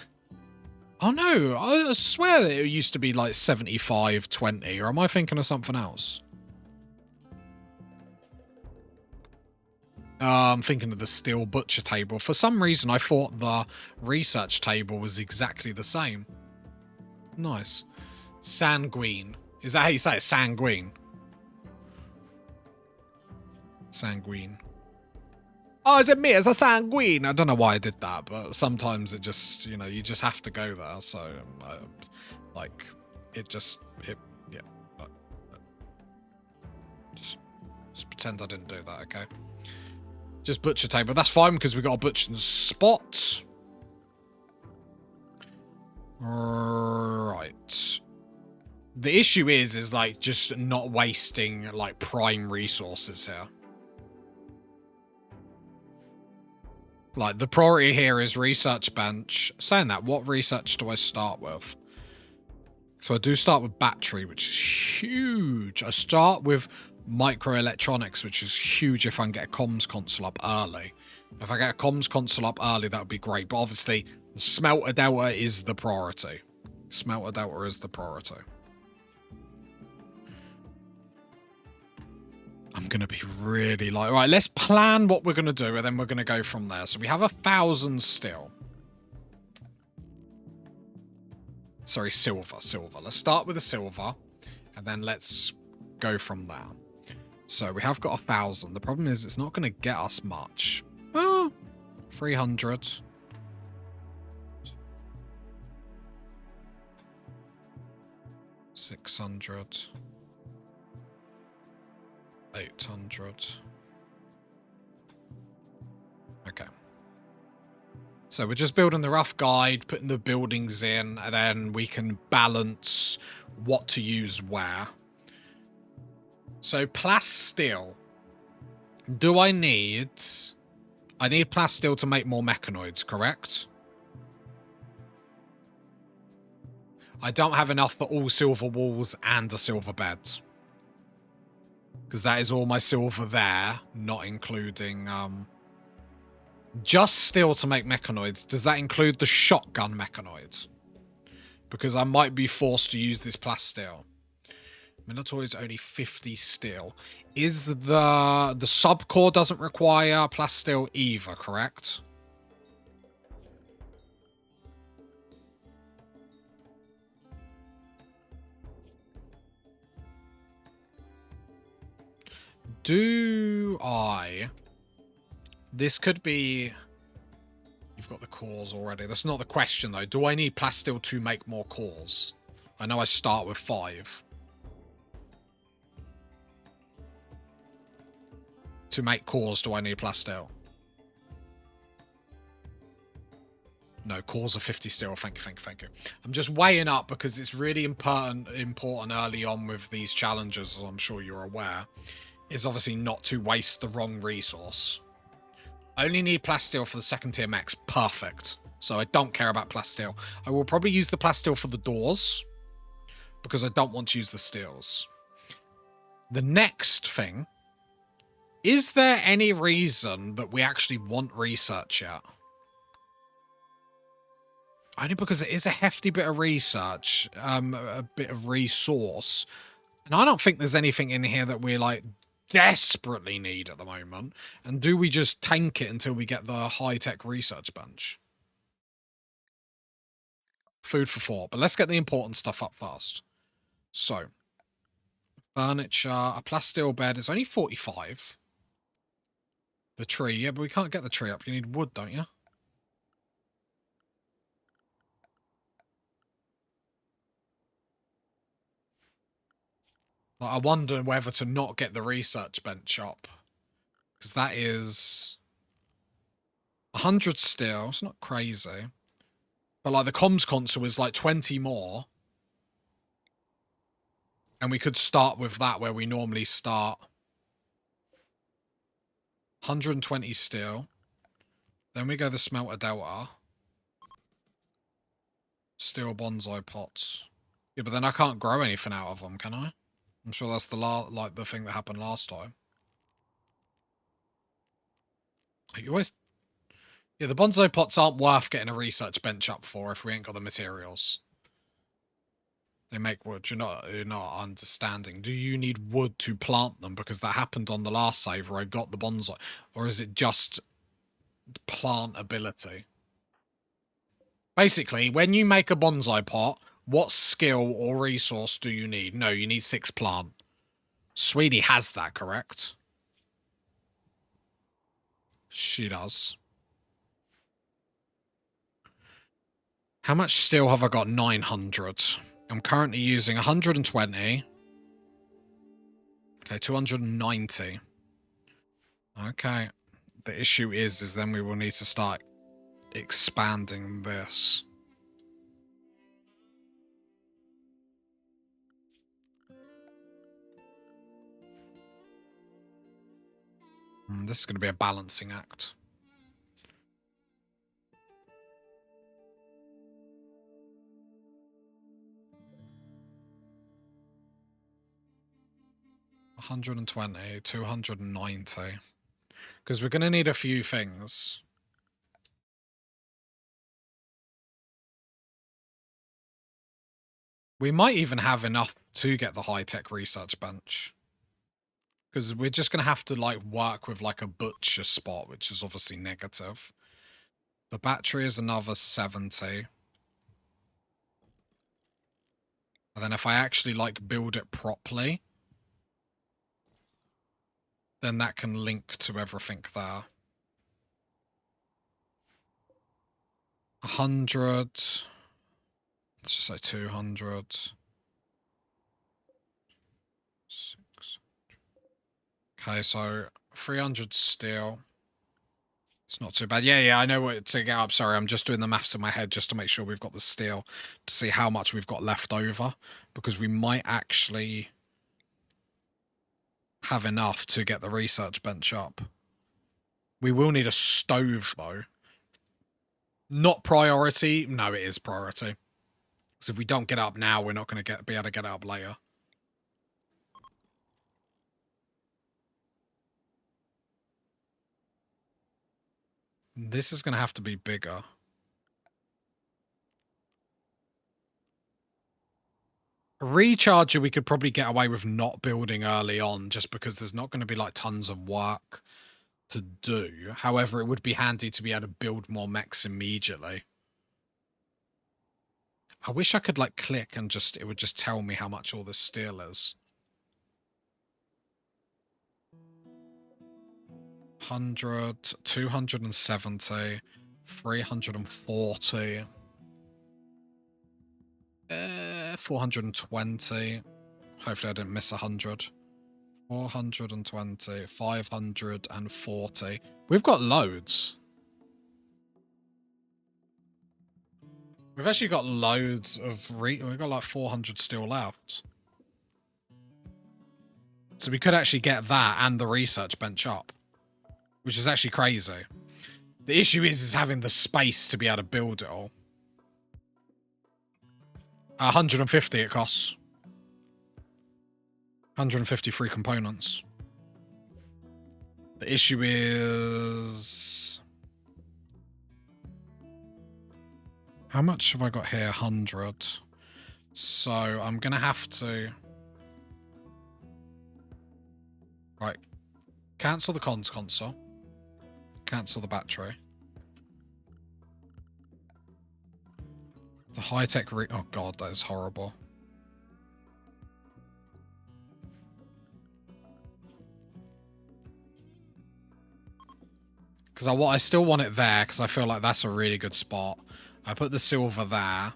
oh no, I swear that it used to be like 75-20, or am I thinking of something else? I'm thinking of the steel butcher table. For some reason, I thought the research table was exactly the same. Nice. Sanguine. Is that how you say it? Sanguine. Sanguine. Oh, is it me? It's a sanguine. I don't know why I did that, but sometimes it just, you know, you just have to go there. So, like, yeah. Just pretend I didn't do that, okay? Just butcher table. That's fine because we got a butcher spot. Right. The issue is like just not wasting like prime resources here. Like, the priority here is research bench. Saying that, what research do I start with? So I do start with battery, which is huge. I start with microelectronics, which is huge if I can get a comms console up early. If I get a comms console up early, that would be great. But obviously, Smelter Delta is the priority. Smelter Delta is the priority. I'm going to be really like... right, let's plan what we're going to do, and then we're going to go from there. So we have 1,000 still. Sorry, silver. Let's start with the silver, and then let's go from there. So we have got 1,000. The problem is it's not going to get us much. 300. 600. 800. Okay. So we're just building the rough guide, putting the buildings in, and then we can balance what to use where. So plasteel. Do I need... I need plasteel to make more mechanoids, correct? I don't have enough for all silver walls and a silver bed. Because that is all my silver there, not including... just steel to make mechanoids. Does that include the shotgun mechanoids? Because I might be forced to use this plasteel. Minotaur is only 50 steel. Is the subcore doesn't require plasteel either, correct? Do I... This could be... You've got the cores already. That's not the question, though. Do I need plasteel to make more cores? I know I start with 5. To make cores, do I need plasteel? No, cores are 50 steel. Thank you, thank you, thank you. I'm just weighing up because it's really important early on with these challenges, as I'm sure you're aware, is obviously not to waste the wrong resource. I only need plasteel for the second tier mechs. Perfect. So I don't care about plasteel. I will probably use the plasteel for the doors because I don't want to use the steels. The next thing, is there any reason that we actually want research yet? Only because it is a hefty bit of research, a bit of resource. And I don't think there's anything in here that we're like desperately need at the moment. And do we just tank it until we get the high-tech research bench? Food for thought. But let's get the important stuff up first. So, furniture, a plasteel bed is only 45. The tree, yeah, but we can't get the tree up. You need wood, don't you? Like, I wonder whether to not get the research bench up. Because that is 100 still. It's not crazy. But like the comms console is like 20 more. And we could start with that where we normally start. 120 steel. Then we go the smelter delta. Steel bonsai pots. Yeah, but then I can't grow anything out of them, can I? I'm sure that's the thing that happened last time. You always... Yeah, the bonsai pots aren't worth getting a research bench up for if we ain't got the materials. They make wood. You're not understanding. Do you need wood to plant them? Because that happened on the last save where I got the bonsai. Or is it just plant ability? Basically, when you make a bonsai pot, what skill or resource do you need? No, you need 6 plant. Sweetie has that, correct? She does. How much steel have I got? 900. I'm currently using 120. Okay, 290. Okay. The issue is then we will need to start expanding this. This is going to be a balancing act. $120, 290. Because we're going to need a few things. We might even have enough to get the high-tech research bench. Because we're just going to have to, like, work with, like, a butcher spot, which is obviously negative. The battery is another 70. And then if I actually, like, build it properly, then that can link to everything there. 100. Let's just say 200. 600. Okay, so 300 steel. It's not too bad. Yeah, I know what to get up. Sorry, I'm just doing the maths in my head just to make sure we've got the steel to see how much we've got left over, because we might actually have enough to get the research bench up. We will need a stove, though. Not priority. No, it is priority. Because if we don't get up now, we're not going to be able to get it up later. This is going to have to be bigger. A recharger we could probably get away with not building early on, just because there's not going to be like tons of work to do. However, it would be handy to be able to build more mechs immediately. I wish I could like click and it would just tell me how much all this steel is. 100, 270, 340, 420. Hopefully I didn't miss 100. 420, 540. We've got loads. We've actually got loads of we've got like 400 still left. So we could actually get that and the research bench up, which is actually crazy. The issue is having the space to be able to build it all. 150 it costs. 153 components. The issue is... How much have I got here? 100. So I'm going to have to... Right. Cancel the comms console. Cancel the battery. The high-tech oh god, that is horrible. Because I still want it there, because I feel like that's a really good spot. I put the silver there.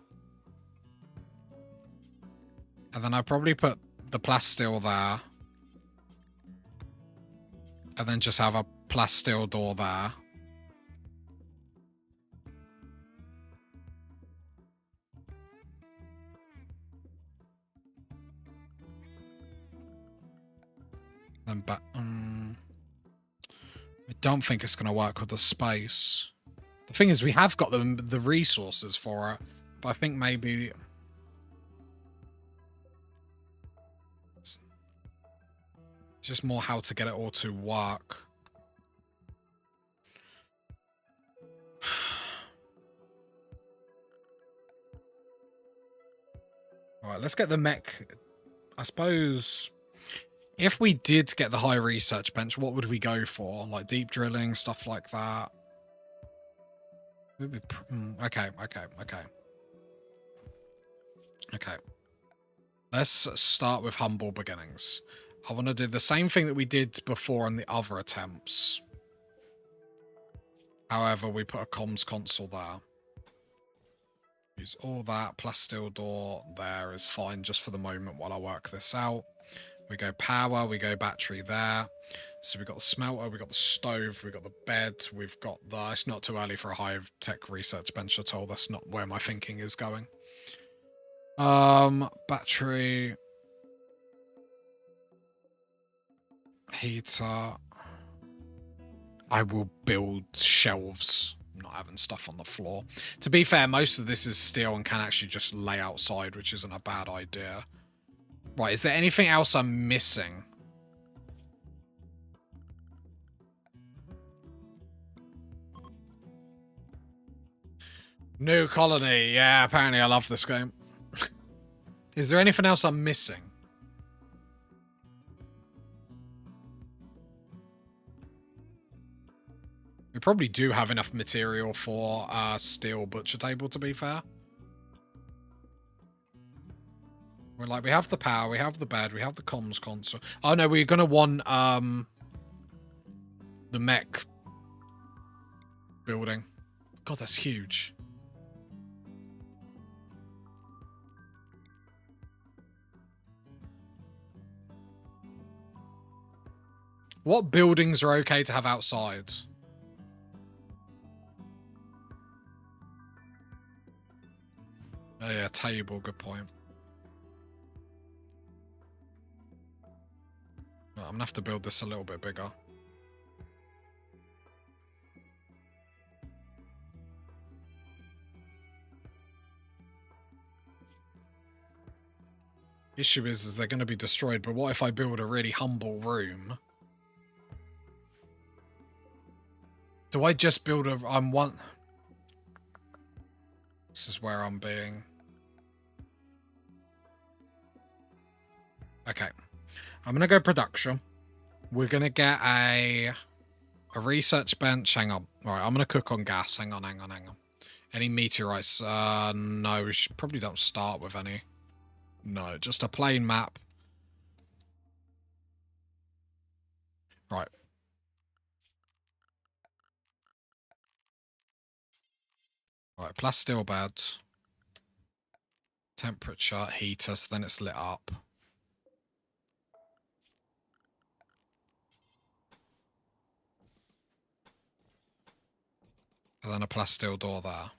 And then I probably put the plasteel there. And then just have a plasteel door there. Then back... I don't think it's going to work with the space. The thing is, we have got the resources for it, but I think maybe... It's just more how to get it all to work. Alright, let's get the mech. I suppose... If we did get the high research bench, what would we go for? Like deep drilling, stuff like that? Okay. Okay. Let's start with humble beginnings. I want to do the same thing that we did before in the other attempts. However, we put a comms console there. Use all that. Plasteel door there is fine just for the moment while I work this out. We go power, we go battery there. So we've got the smelter, we've got the stove, we've got the bed, we've got the... It's not too early for a high-tech research bench at all. That's not where my thinking is going. Battery... Heater... I will build shelves. I'm not having stuff on the floor. To be fair, most of this is steel and can actually just lay outside, which isn't a bad idea. Right, is there anything else I'm missing? New colony. Yeah, apparently I love this game. Is there anything else I'm missing? We probably do have enough material for a steel butcher table, to be fair. We're like, we have the power, we have the bed, we have the comms console. Oh no, we're gonna want the mech building. God, that's huge. What buildings are okay to have outside? Oh yeah, table, good point. Right, I'm gonna have to build this a little bit bigger. Issue is they're going to be destroyed, but what if I build a really humble room? Do I just build a... This is where I'm being... Okay. I'm going to go production. We're going to get a research bench. Hang on. All right, I'm going to cook on gas. Hang on. Any meteorites? No, we probably don't start with any. No, just a plain map. Right. Right, plasteel bed. Temperature, heater, so then it's lit up. And then a plasteel door there.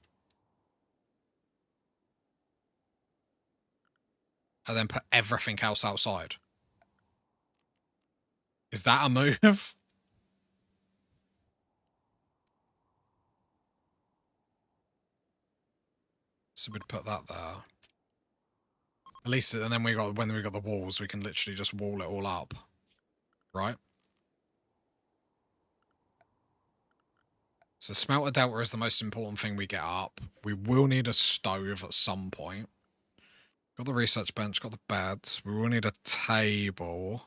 And then put everything else outside. Is that a move? So we'd put that there. At least, and then when we got the walls, we can literally just wall it all up. Right? So smelter delta is the most important thing we get up. We will need a stove at some point. Got the research bench, got the beds. We will need a table.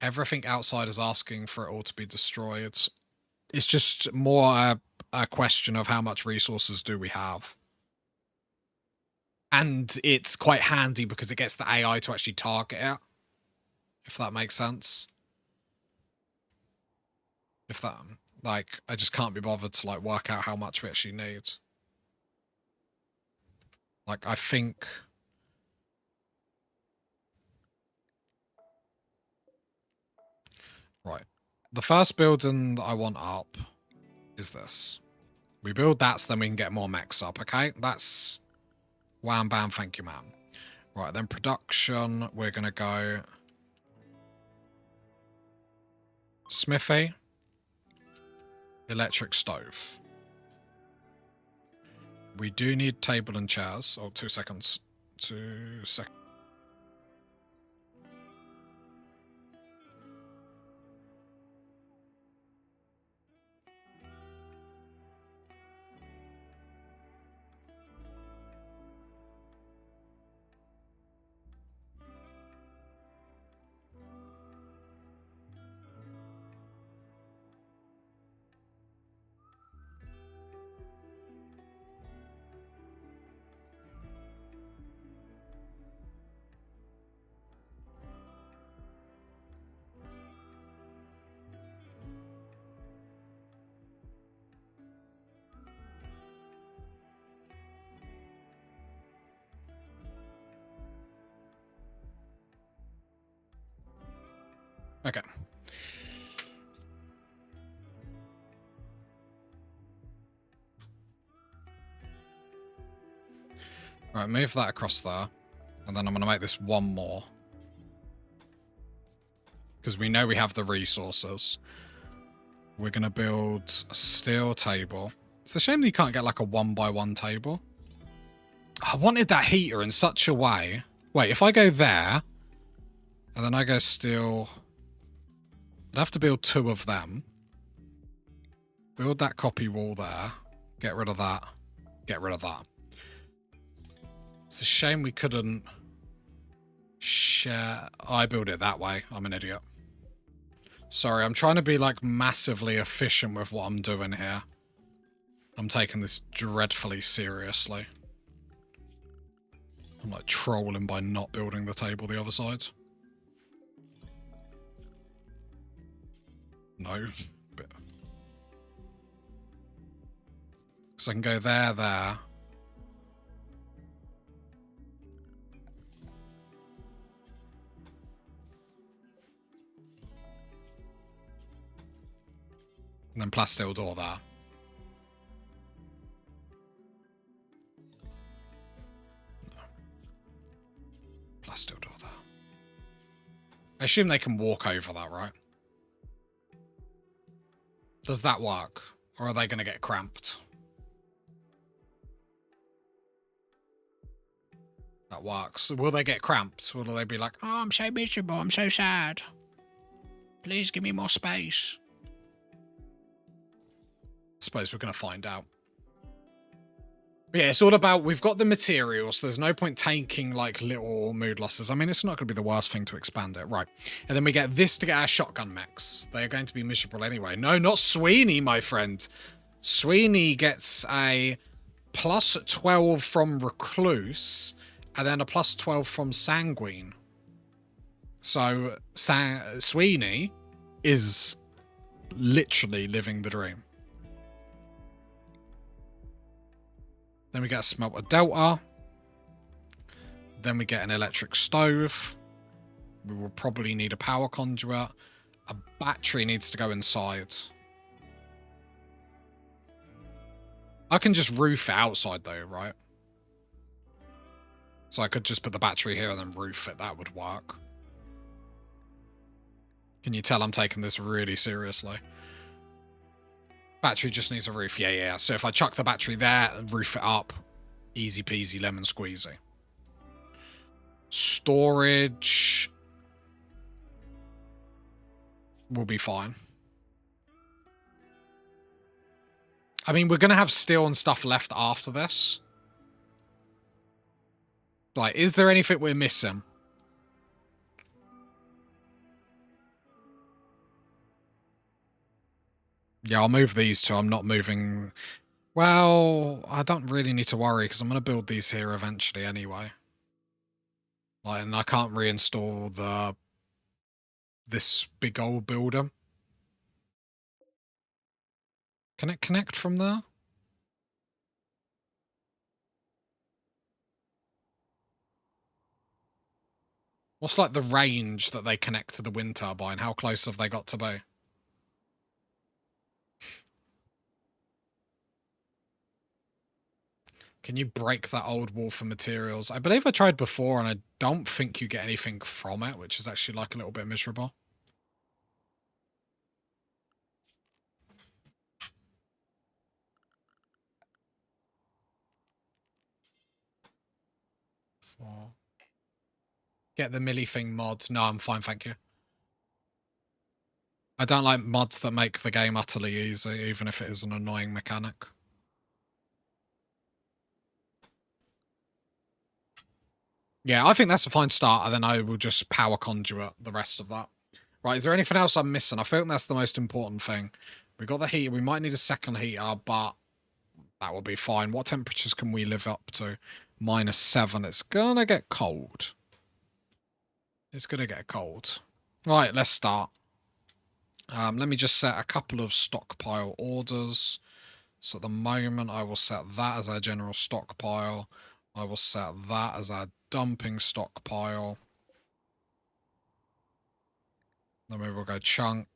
Everything outside is asking for it all to be destroyed. It's just more a question of how much resources do we have. And it's quite handy because it gets the AI to actually target it. If that makes sense. If that, like, I just can't be bothered to, like, work out how much we actually need. Like, I think... Right. The first building that I want up is this. We build that so then we can get more mechs up, okay? That's... Wham bam, thank you, man. Right, then production, we're going to go... Smithy. Electric stove. We do need table and chairs. Oh, 2 seconds. 2 seconds. Okay. Right, move that across there. And then I'm going to make this one more. Because we know we have the resources. We're going to build a steel table. It's a shame that you can't get like a 1x1 table. I wanted that heater in such a way. Wait, if I go there, and then I go steel... I'd have to build 2 of them. Build that copy wall there. Get rid of that. Get rid of that. It's a shame we couldn't share... I build it that way. I'm an idiot. Sorry, I'm trying to be like massively efficient with what I'm doing here. I'm taking this dreadfully seriously. I'm like trolling by not building the table the other side. No. So I can go there, there. And then plasteel door there. I still do that? I assume they can walk over that, right? Does that work? Or are they going to get cramped? That works. Will they get cramped? Will they be like, oh, I'm so miserable, I'm so sad. Please give me more space. I suppose we're going to find out. But yeah, it's all about, we've got the materials, so there's no point taking like little mood losses. I mean, it's not going to be the worst thing to expand it, right? And then we get this to get our shotgun mechs. They are going to be miserable anyway. No, not Sweeney, my friend. Sweeney gets a plus 12 from Recluse, and then a plus 12 from Sanguine. So Sweeney is literally living the dream. Then we get a Smelter Delta. Then we get an electric stove. We will probably need a power conduit. A battery needs to go inside. I can just roof it outside though, right? So I could just put the battery here and then roof it. That would work. Can you tell I'm taking this really seriously? Battery just needs a roof. Yeah. So if I chuck the battery there and roof it up, easy peasy lemon squeezy. Storage will be fine. I mean, we're going to have steel and stuff left after this. Like, is there anything we're missing? Yeah, I'll move these two. I'm not moving... Well, I don't really need to worry because I'm going to build these here eventually anyway. Like, and I can't reinstall this big old builder. Can it connect from there? What's like the range that they connect to the wind turbine? How close have they got to be? Can you break that old wall for materials? I believe I tried before and I don't think you get anything from it, which is actually like a little bit miserable. Get the Millie thing mod. No, I'm fine, thank you. I don't like mods that make the game utterly easy, even if it is an annoying mechanic. Yeah, I think that's a fine start, and then I will just power conduit the rest of that. Right, is there anything else I'm missing? I think that's the most important thing. We got the heater. We might need a second heater, but that will be fine. What temperatures can we live up to? -7. It's gonna get cold. It's gonna get cold. Right, let's start. Let me just set a couple of stockpile orders. So at the moment, I will set that as our general stockpile. I will set that as our dumping stockpile. Then we will go chunk,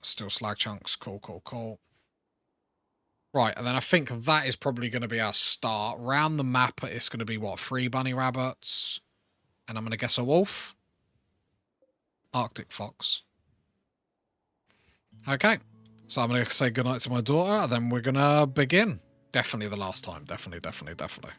steel slag chunks, cool. Right, and then I think that is probably going to be our start. Round the map, it's going to be, what, 3 bunny rabbits? And I'm going to guess a wolf? Arctic fox. Okay, so I'm going to say goodnight to my daughter, and then we're going to begin. Definitely the last time. Definitely.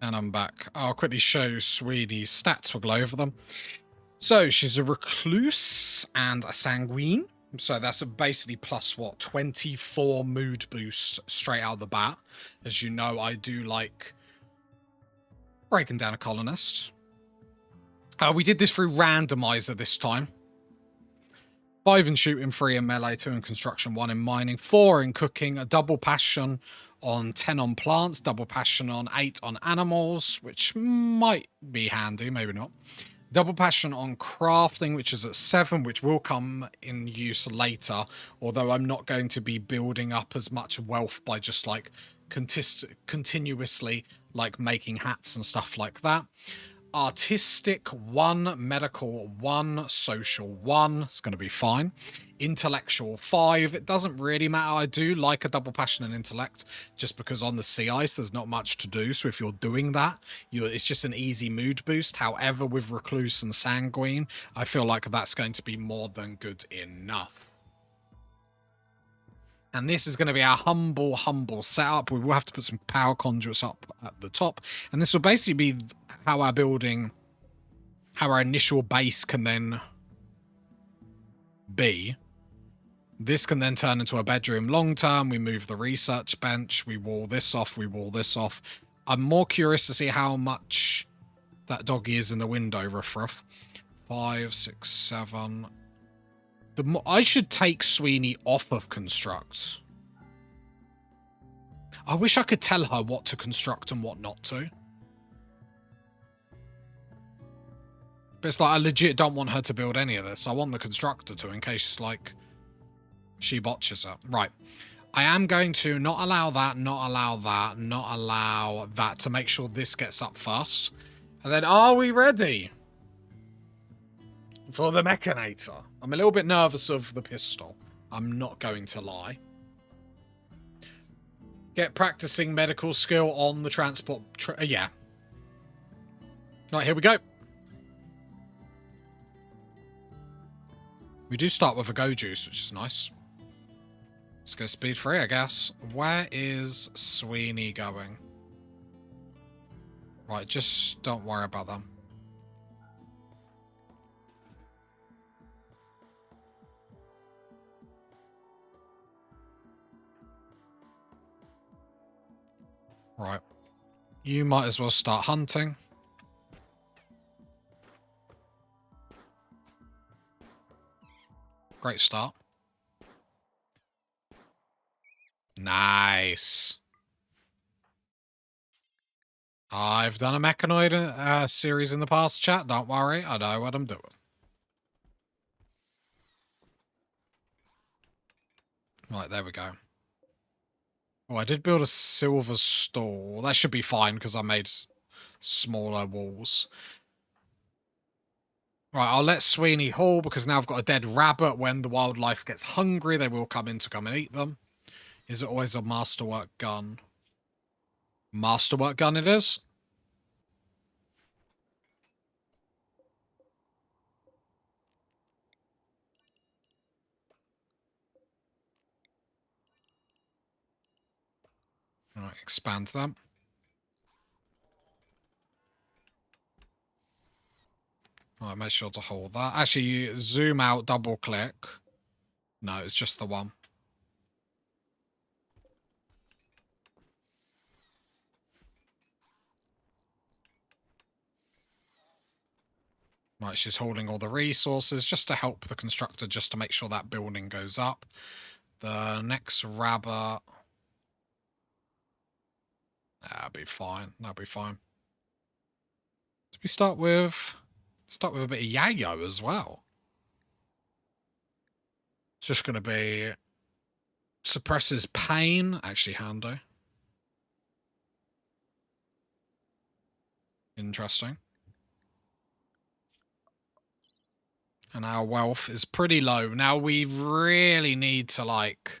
And I'm back. I'll quickly show Sweeney's stats. We'll go over them. So she's a recluse and a sanguine. So that's basically plus what? 24 mood boost straight out of the bat. As you know, I do like breaking down a colonist. We did this through randomizer this time. 5 in shooting, 3 in melee, 2 in construction, 1 in mining, 4 in cooking, a double passion on 10 on plants, double passion on 8 on animals, which might be handy, maybe not. Double passion on crafting, which is at 7, which will come in use later, although I'm not going to be building up as much wealth by just like continuously like making hats and stuff like that. Artistic 1, medical 1, social 1. It's going to be fine. Intellectual 5. It doesn't really matter. I do like a double passion and intellect just because on the sea ice there's not much to do. So if you're doing that, it's just an easy mood boost. However, with recluse and sanguine, I feel like that's going to be more than good enough. And this is going to be our humble setup. We will have to put some power conduits up at the top. And this will basically be how our initial base can then be. This can then turn into a bedroom long term. We move the research bench. We wall this off. We wall this off. I'm more curious to see how much that doggy is in the window, Ruff Ruff. 5, 6, 7... I should take Sweeney off of construct. I wish I could tell her what to construct and what not to. But it's like, I legit don't want her to build any of this. I want the constructor to, in case, like, she botches it. Right. I am going to not allow that, not allow that, not allow that to make sure this gets up first. And then, are we ready for the mechanator? I'm a little bit nervous of the pistol. I'm not going to lie. Get practicing medical skill on the transport. Yeah. Right, here we go. We do start with a go juice, which is nice. Let's go speed 3, I guess. Where is Sweeney going? Right, just don't worry about them. Right. You might as well start hunting. Great start. Nice. I've done a mechanoid series in the past, chat. Don't worry. I know what I'm doing. Right, there we go. Oh, I did build a silver stall. That should be fine because I made smaller walls. Right, I'll let Sweeney haul because now I've got a dead rabbit. When the wildlife gets hungry, they will come in to come and eat them. Is it always a masterwork gun? Masterwork gun it is? Right, expand them. Right, make sure to hold that. Actually, you zoom out, double click. No, it's just the one. Right, she's holding all the resources just to help the constructor, just to make sure that building goes up. The next rabbit... That'll be fine. That'll be fine. So we start with a bit of yayo as well. It's just going to be suppresses pain. Actually handy. Interesting. And our wealth is pretty low. Now we really need to like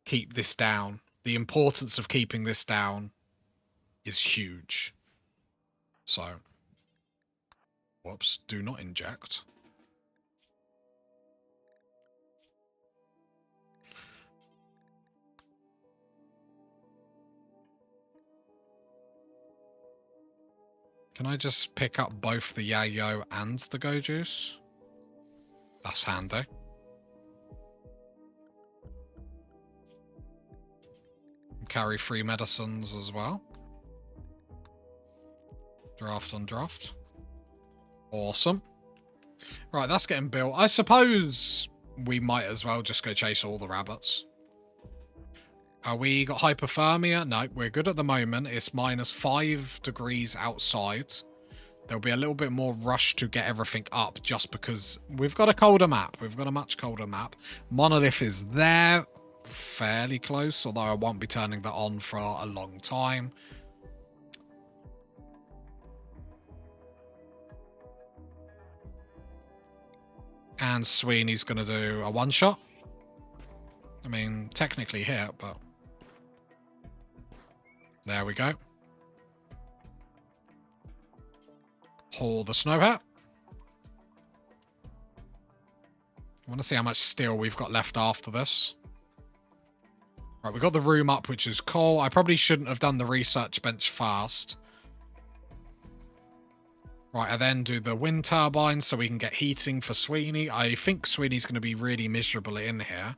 keep this down. The importance of keeping this down is huge. So, whoops, do not inject. Can I just pick up both the yayo and the go juice? That's handy. Carry 3 medicines as well. Draft on draft. Awesome. Right, that's getting built. I suppose we might as well just go chase all the rabbits. We got hypothermia? No, we're good at the moment. It's -5 degrees outside. There'll be a little bit more rush to get everything up just because we've got a colder map. We've got a much colder map. Monolith is there, fairly close, although I won't be turning that on for a long time. And Sweeney's going to do a one-shot. I mean, technically hit, but... There we go. Pull the snow hat. I want to see how much steel we've got left after this. Right, we got the room up, which is cool. I probably shouldn't have done the research bench fast. Right, I then do the wind turbine so we can get heating for Sweeney. I think Sweeney's going to be really miserable in here.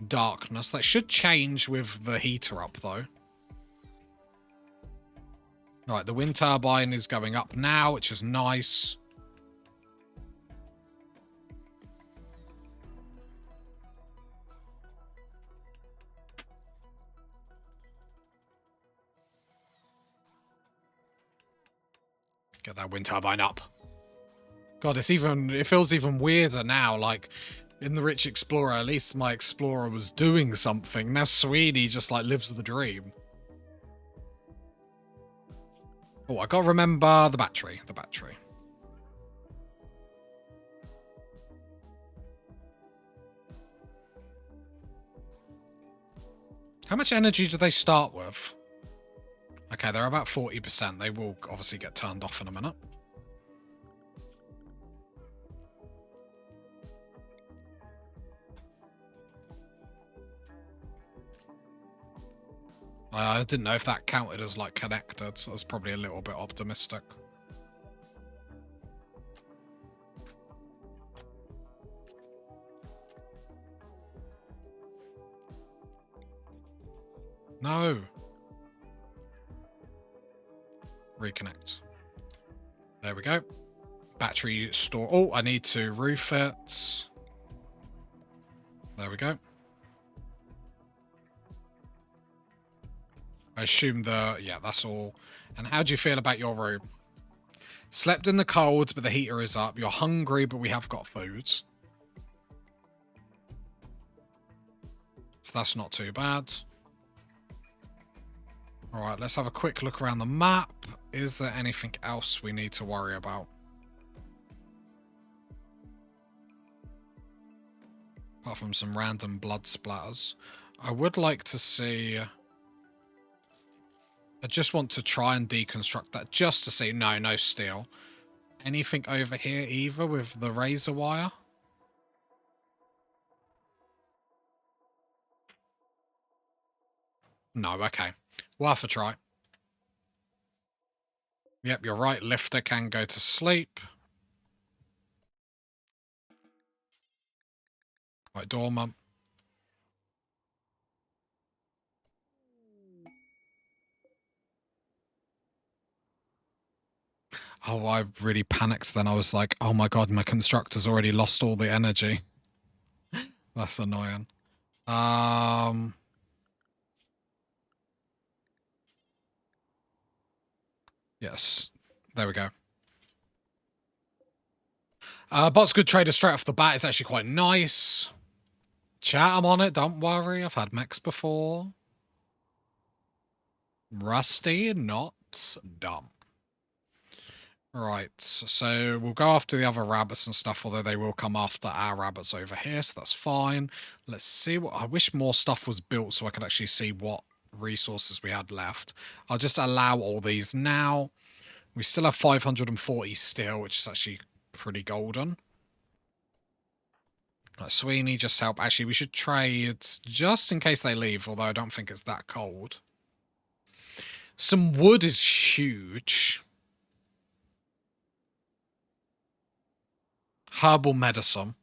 Darkness. That should change with the heater up, though. Right, the wind turbine is going up now, which is nice. Get that wind turbine up. God, it feels even weirder now. Like, in the Rich Explorer, at least my Explorer was doing something. Now Sweeney just, like, lives the dream. Oh, I gotta remember the battery. The battery. How much energy do they start with? Okay, they're about 40%. They will obviously get turned off in a minute. I didn't know if that counted as, like, connected, so that's probably a little bit optimistic. No. Reconnect. There we go. Battery store. Oh, I need to roof it. There we go. I assume yeah, that's all. And how do you feel about your room? Slept in the cold, but the heater is up. You're hungry, but we have got food. So that's not too bad. All right, let's have a quick look around the map. Is there anything else we need to worry about? Apart from some random blood splatters. I would like to see... I just want to try and deconstruct that just to see. No steel. Anything over here either with the razor wire? No, okay. We'll have to try. Yep, you're right. Lifter can go to sleep. Right, dormant. Oh, I really panicked then. I was like, oh my god, my constructor's already lost all the energy. That's annoying. Yes. There we go. Bot's good trader straight off the bat. It's actually quite nice. Chat, I'm on it. Don't worry. I've had mechs before. Rusty, not dumb. Right, so we'll go after the other rabbits and stuff, although they will come after our rabbits over here, so that's fine. Let's see what... I wish more stuff was built so I could actually see what resources we had left. I'll just allow all these now. We still have 540 steel, which is actually pretty golden. Right, Sweeney, just help. Actually, we should trade just in case they leave, although I don't think it's that cold. Some wood is huge. Herbal medicine.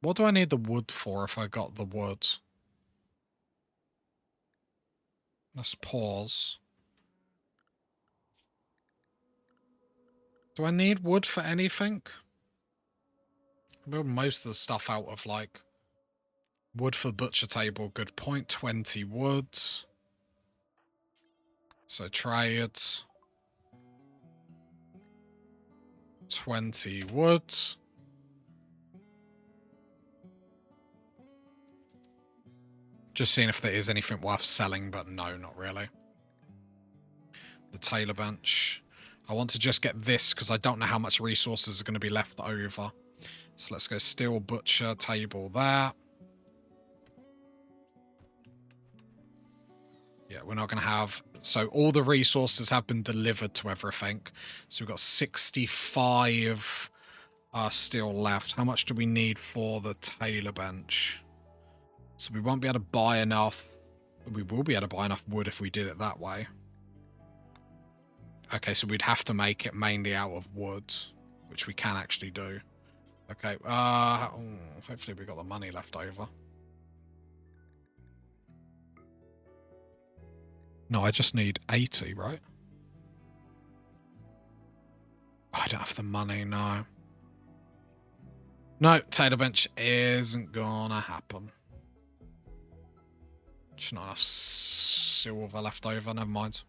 What do I need the wood for if I got the wood? Let's pause. Do I need wood for anything? Build most of the stuff out of, like, wood for butcher table. Good point. 20 wood. So try it. 20 wood. Just seeing if there is anything worth selling, but no, not really. The tailor bench. I want to just get this because I don't know how much resources are going to be left over. So let's go steel butcher table there. Yeah, we're not going to have... So all the resources have been delivered to everything. So we've got 65 steel left. How much do we need for the tailor bench? So we won't be able to buy enough... We will be able to buy enough wood if we did it that way. Okay, so we'd have to make it mainly out of wood, which we can actually do. Okay, hopefully we got the money left over. No, I just need 80, right? Oh, I don't have the money, no. No, tailor bench isn't gonna happen. Just not enough silver left over, never mind.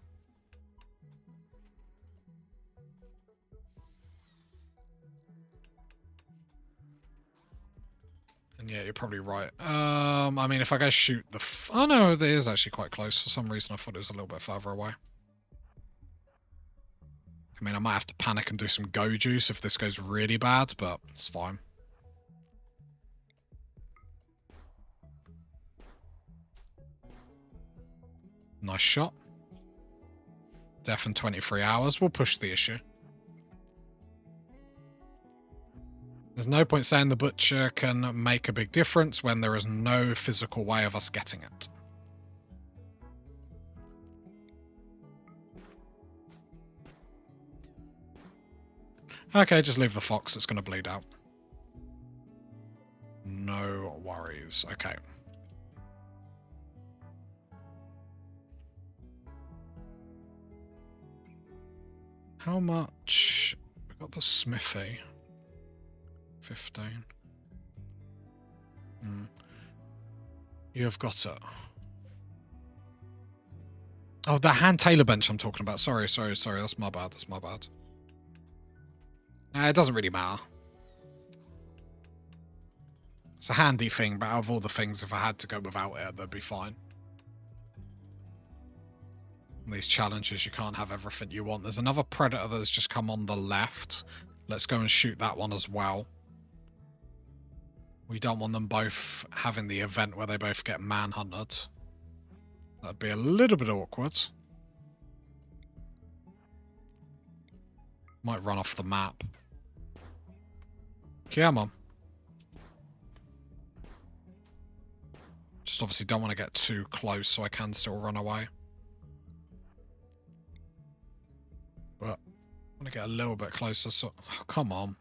And yeah, you're probably right. I mean, if I go shoot the... oh no, it is actually quite close. For some reason, I thought it was a little bit further away. I mean, I might have to panic and do some go juice if this goes really bad, but it's fine. Nice shot. Death in 23 hours. We'll push the issue. There's no point saying the butcher can make a big difference when there is no physical way of us getting it. Okay, just leave the fox. It's going to bleed out. No worries. Okay. How much? We got the smithy. 15. You've got it. Oh, the hand tailor bench I'm talking about. Sorry. That's my bad. It doesn't really matter. It's a handy thing, but out of all the things, if I had to go without it, they'd be fine. And these challenges, you can't have everything you want. There's another predator that's just come on the left. Let's go and shoot that one as well. We don't want them both having the event where they both get manhunted. That'd be a little bit awkward. Might run off the map. Come on. Just obviously don't want to get too close so I can still run away. But I want to get a little bit closer, so... oh, come on.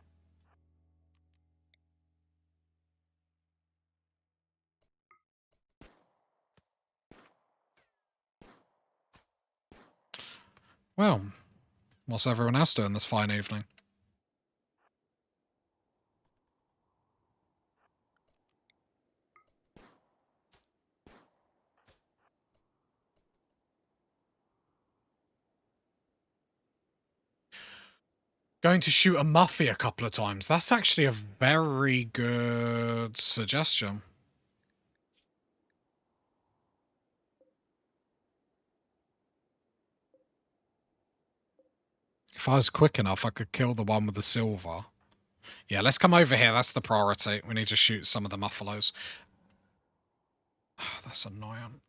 Well, what's everyone else doing this fine evening? Going to shoot a muffy a couple of times. That's actually a very good suggestion. If I was quick enough, I could kill the one with the silver. Yeah, let's come over here. That's the priority. We need to shoot some of the muffalos. Oh, that's annoying.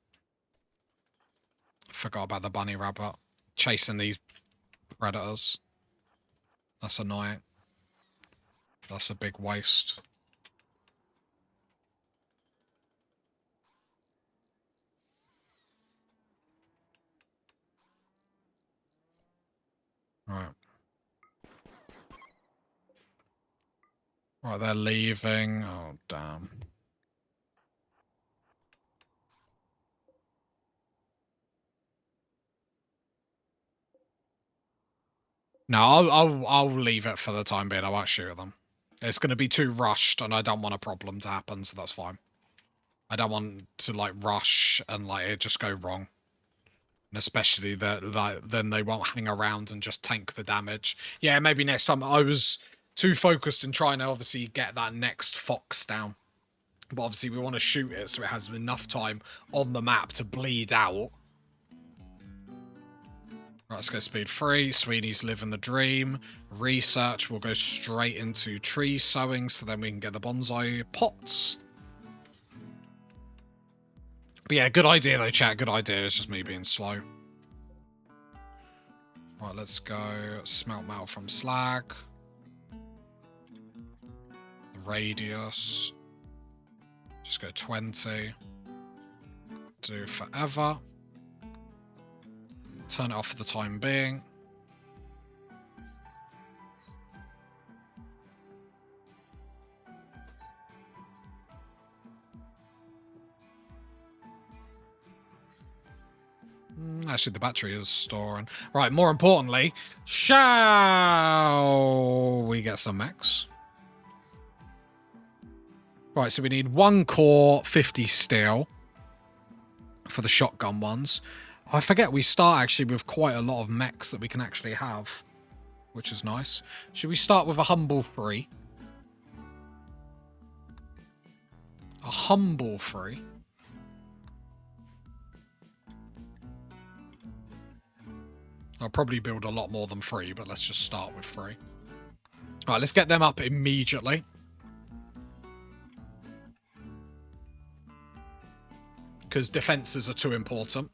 I forgot about the bunny rabbit. Chasing these predators. That's annoying. That's a big waste. Right. Right, they're leaving. Oh, damn. No, I'll leave it for the time being. I won't shoot them. It's going to be too rushed, and I don't want a problem to happen, so that's fine. I don't want to, like, rush and, like, it just go wrong. And especially that, like, then they won't hang around and just tank the damage. Yeah, maybe next time. I was too focused in trying to, obviously, get that next fox down. But obviously, we want to shoot it so it has enough time on the map to bleed out. Right, let's go speed 3. Sweeney's living the dream. Research, we'll go straight into tree sowing so then we can get the bonsai pots. But yeah, good idea though, chat. Good idea. It's just me being slow. Right, let's go smelt metal from slag. The radius. Just go 20. Do forever. Turn it off for the time being. Actually, the battery is storing. Right, more importantly, shall we get some mechs? Right, so we need 1 core, 50 steel for the shotgun ones. I forget we start actually with quite a lot of mechs that we can actually have, which is nice. Should we start with a humble 3? A humble 3? I'll probably build a lot more than 3, but let's just start with 3. Alright, let's get them up immediately. Because defenses are too important.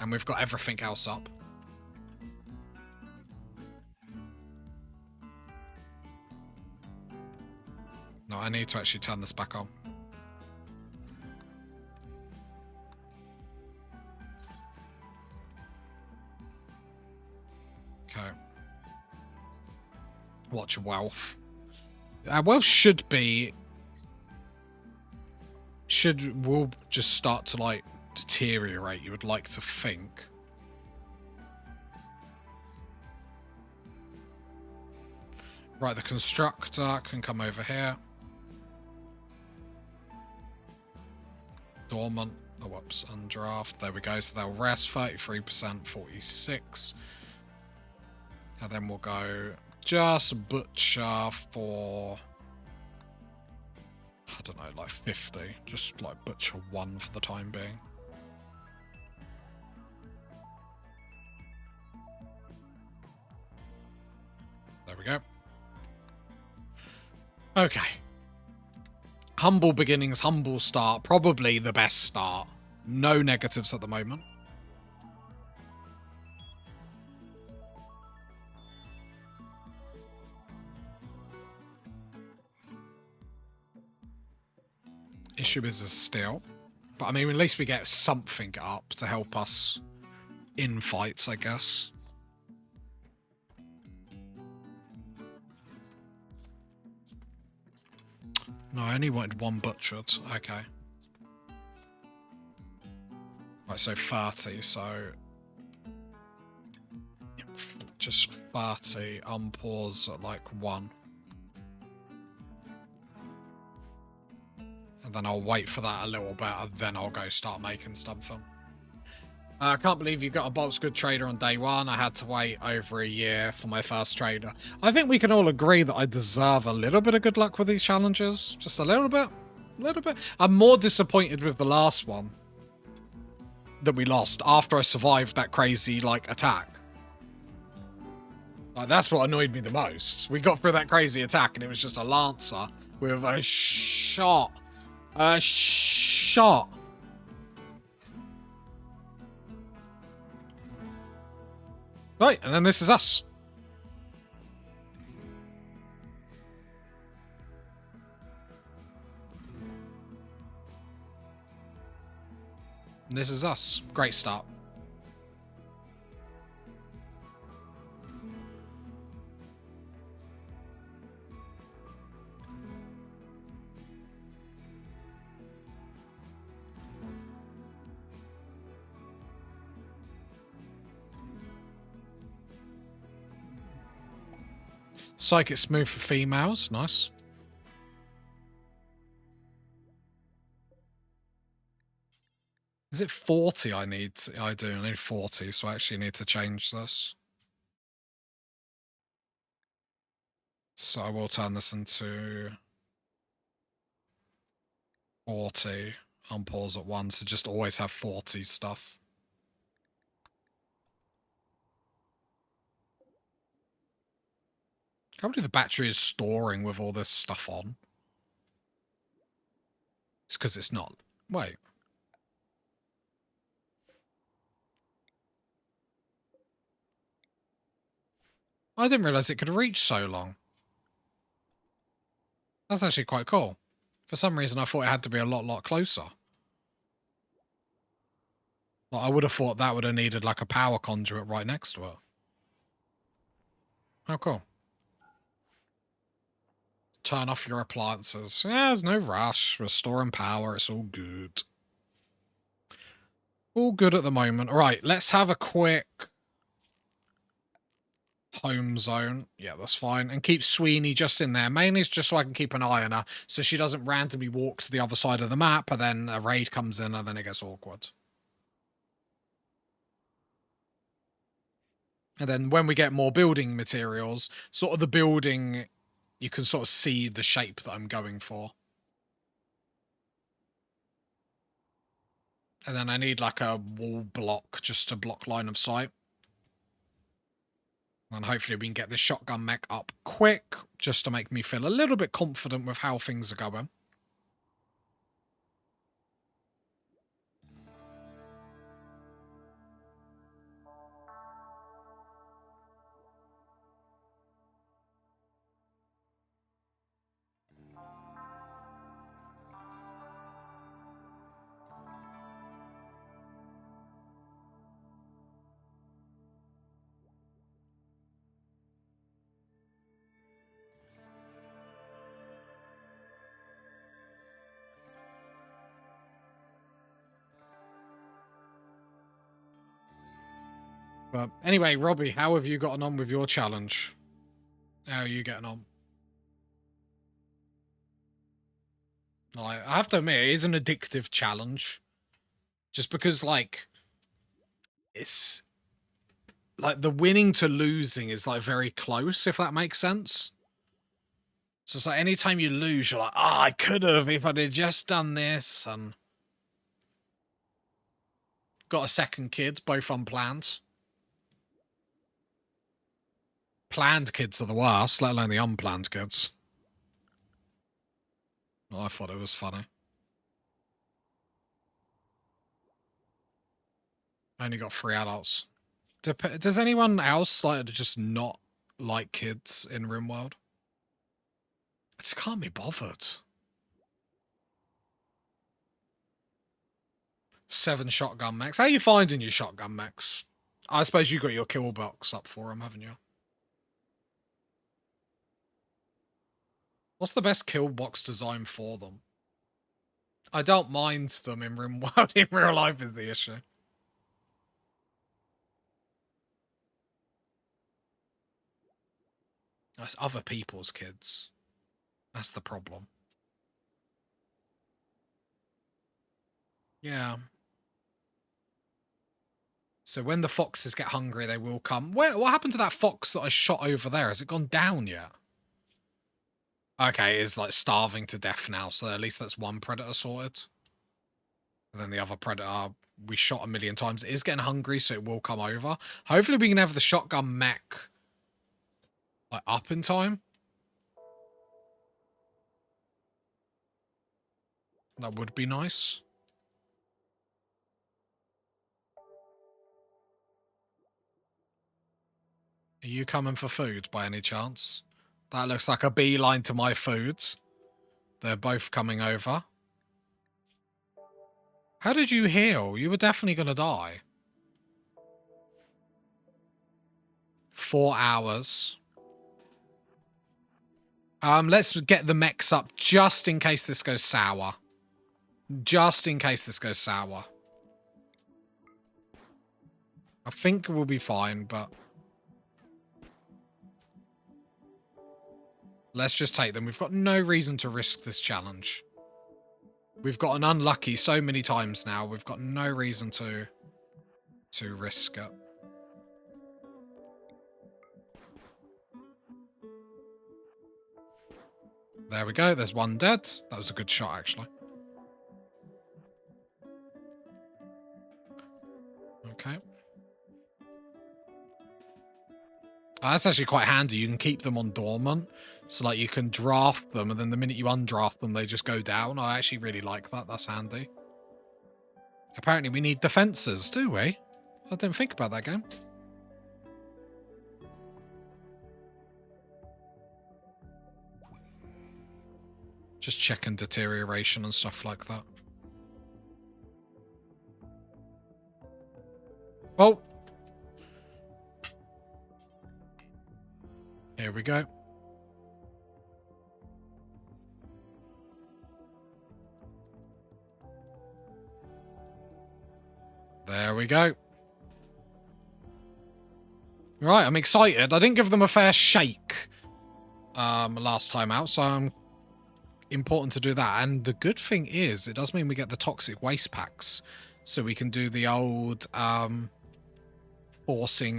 And we've got everything else up. No, I need to actually turn this back on. Okay. Watch wealth. Wealth should be... will just start to, like, deteriorate, you would like to think. Right, the constructor can come over here. Dormant. Oh, whoops, undraft. There we go. So they'll rest 33%, 46. And then we'll go just butcher for... I don't know, like 50. Just like butcher 1 for the time being. There we go. Okay. Humble beginnings, humble start. Probably the best start. No negatives at the moment. Issue is still. But I mean, at least we get something up to help us in fights, I guess. No, I only wanted 1 butchered. Okay. Right, so 30, so... just 30, unpause at like 1. And then I'll wait for that a little bit, and then I'll go start making something. I can't believe you got a Bolt's Good trader on day 1. I had to wait over a year for my first trader. I think we can all agree that I deserve a little bit of good luck with these challenges. Just a little bit. A little bit. I'm more disappointed with the last one that we lost after I survived that crazy, like, attack. Like, that's what annoyed me the most. We got through that crazy attack and it was just a Lancer with a shot. A shot. Right, and then this is us. And this is us. Great start. Psychic smooth for females. Nice. Is it 40 I need? I do. I need 40, so I actually need to change this. So I will turn this into 40 on pause at once to just always have 40 stuff. How many the battery is storing with all this stuff on? It's because it's not. Wait. I didn't realize it could reach so long. That's actually quite cool. For some reason, I thought it had to be a lot closer. Like, I would have thought that would have needed like a power conduit right next to it. How cool. Turn off your appliances. Yeah, there's no rush. We're storing power. It's all good. All good at the moment. All right, let's have a quick home zone. Yeah, that's fine. And keep Sweeney just in there. Mainly it's just so I can keep an eye on her, so she doesn't randomly walk to the other side of the map, and then a raid comes in, and then it gets awkward. And then when we get more building materials, sort of the building, you can sort of see the shape that I'm going for. And then I need like a wall block just to block line of sight. And hopefully we can get this shotgun mech up quick, just to make me feel a little bit confident with how things are going. But anyway, Robbie, how have you gotten on with your challenge? How are you getting on? I have to admit, it is an addictive challenge. Just because, like, it's... like, the winning to losing is, like, very close, if that makes sense. So it's like, anytime you lose, you're like, ah, I could have if I'd have just done this, and... got a second kid, both unplanned. Planned kids are the worst, let alone the unplanned kids. Oh, I thought it was funny. I only got 3 adults. Does anyone else like just not like kids in Rimworld? I just can't be bothered. 7 shotgun mechs. How are you finding your shotgun mechs? I suppose you got your kill box up for them, haven't you? What's the best kill box design for them? I don't mind them in Rimworld. In real life is the issue. That's other people's kids. That's the problem. Yeah. So when the foxes get hungry, they will come. What happened to that fox that I shot over there? Has it gone down yet? Okay, it's like starving to death now, so at least that's one predator sorted. And then the other predator we shot a million times. It is getting hungry, so it will come over. Hopefully we can have the shotgun mech like up in time. That would be nice. Are you coming for food by any chance? That looks like a beeline to my food. They're both coming over. How did you heal? You were definitely going to die. 4 hours. Let's get the mechs up just in case this goes sour. Just in case this goes sour. I think we'll be fine, but... Let's just take them. We've got no reason to risk this challenge. We've gotten unlucky so many times now. We've got no reason to risk it. There we go. There's one dead. That was a good shot, actually. Okay. That's actually quite handy. You can keep them on dormant. So, like, you can draft them, and then the minute you undraft them, they just go down. I actually really like that. That's handy. Apparently, we need defenses, do we? I didn't think about that game. Just checking deterioration and stuff like that. Oh! Here we go. There we go. Right, I'm excited. I didn't give them a fair shake last time out, so I'm important to do that. And the good thing is, it does mean we get the toxic waste packs, so we can do the old forcing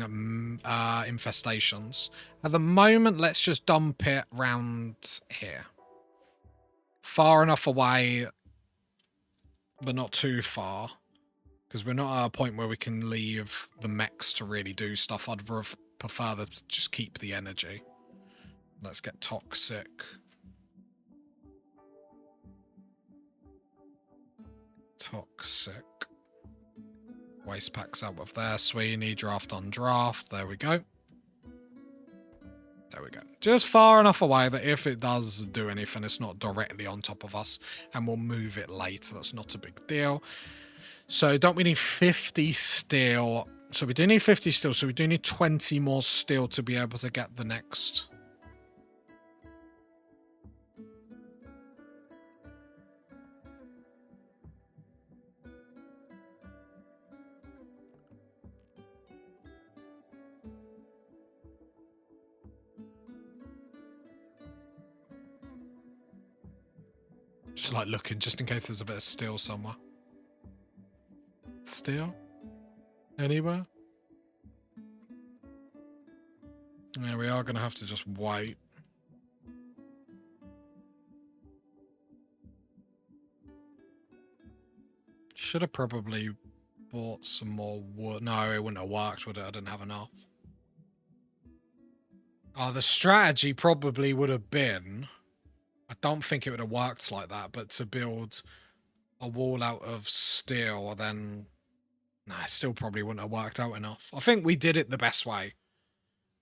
infestations. At the moment, let's just dump it round here. Far enough away, but not too far. Because we're not at a point where we can leave the mechs to really do stuff. I'd prefer to just keep the energy. Let's get toxic. Toxic. Waste packs out of there. Sweeney, draft on draft. There we go. There we go. Just far enough away that if it does do anything, it's not directly on top of us. And we'll move it later. That's not a big deal. So don't we need 50 steel? So we do need 50 steel. So we do need 20 more steel to be able to get the next. Just like looking, just in case there's a bit of steel somewhere. Steel? Anywhere? Yeah, we are going to have to just wait. Should have probably bought some more wood. No, it wouldn't have worked, would it? I didn't have enough. Oh, the strategy probably would have been... I don't think it would have worked like that, but to build a wall out of steel, then... Nah, it still probably wouldn't have worked out enough. I think we did it the best way.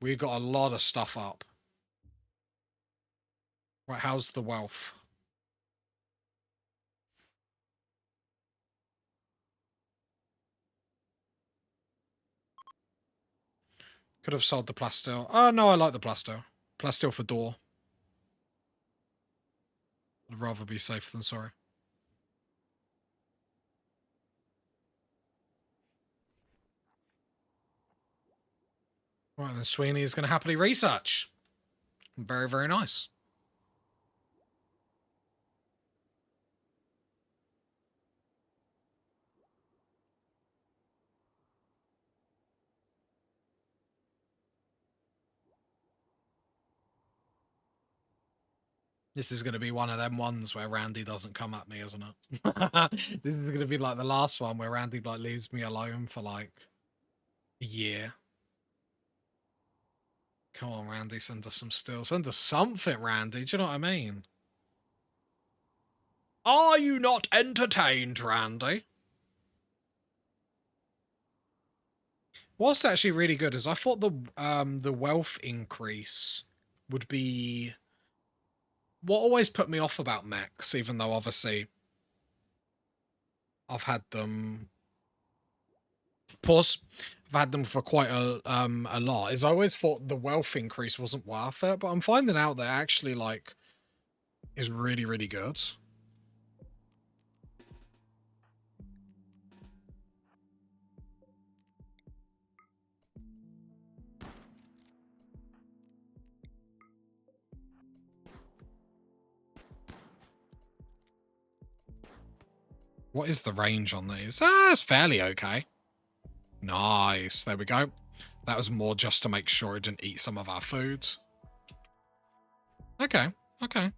We got a lot of stuff up. Right, how's the wealth? Could have sold the plasteel. Oh, no, I like the plasteel. Plasteel for door. I'd rather be safe than sorry. Right, then Sweeney is going to happily research. Very, very nice. This is going to be one of them ones where Randy doesn't come at me, isn't it? This is going to be like the last one where Randy like leaves me alone for like a year. Come on, Randy, send us some steel. Send us something, Randy. Do you know what I mean? Are you not entertained, Randy? What's actually really good is I thought the wealth increase would be what always put me off about mechs, even though obviously I've had them. Pause. I've had them for quite a lot. Is I always thought the wealth increase wasn't worth it, but I'm finding out that actually like is really, really good. What is the range on these? Ah, it's fairly okay. Nice. There we go. That was more just to make sure it didn't eat some of our food. Okay. Okay.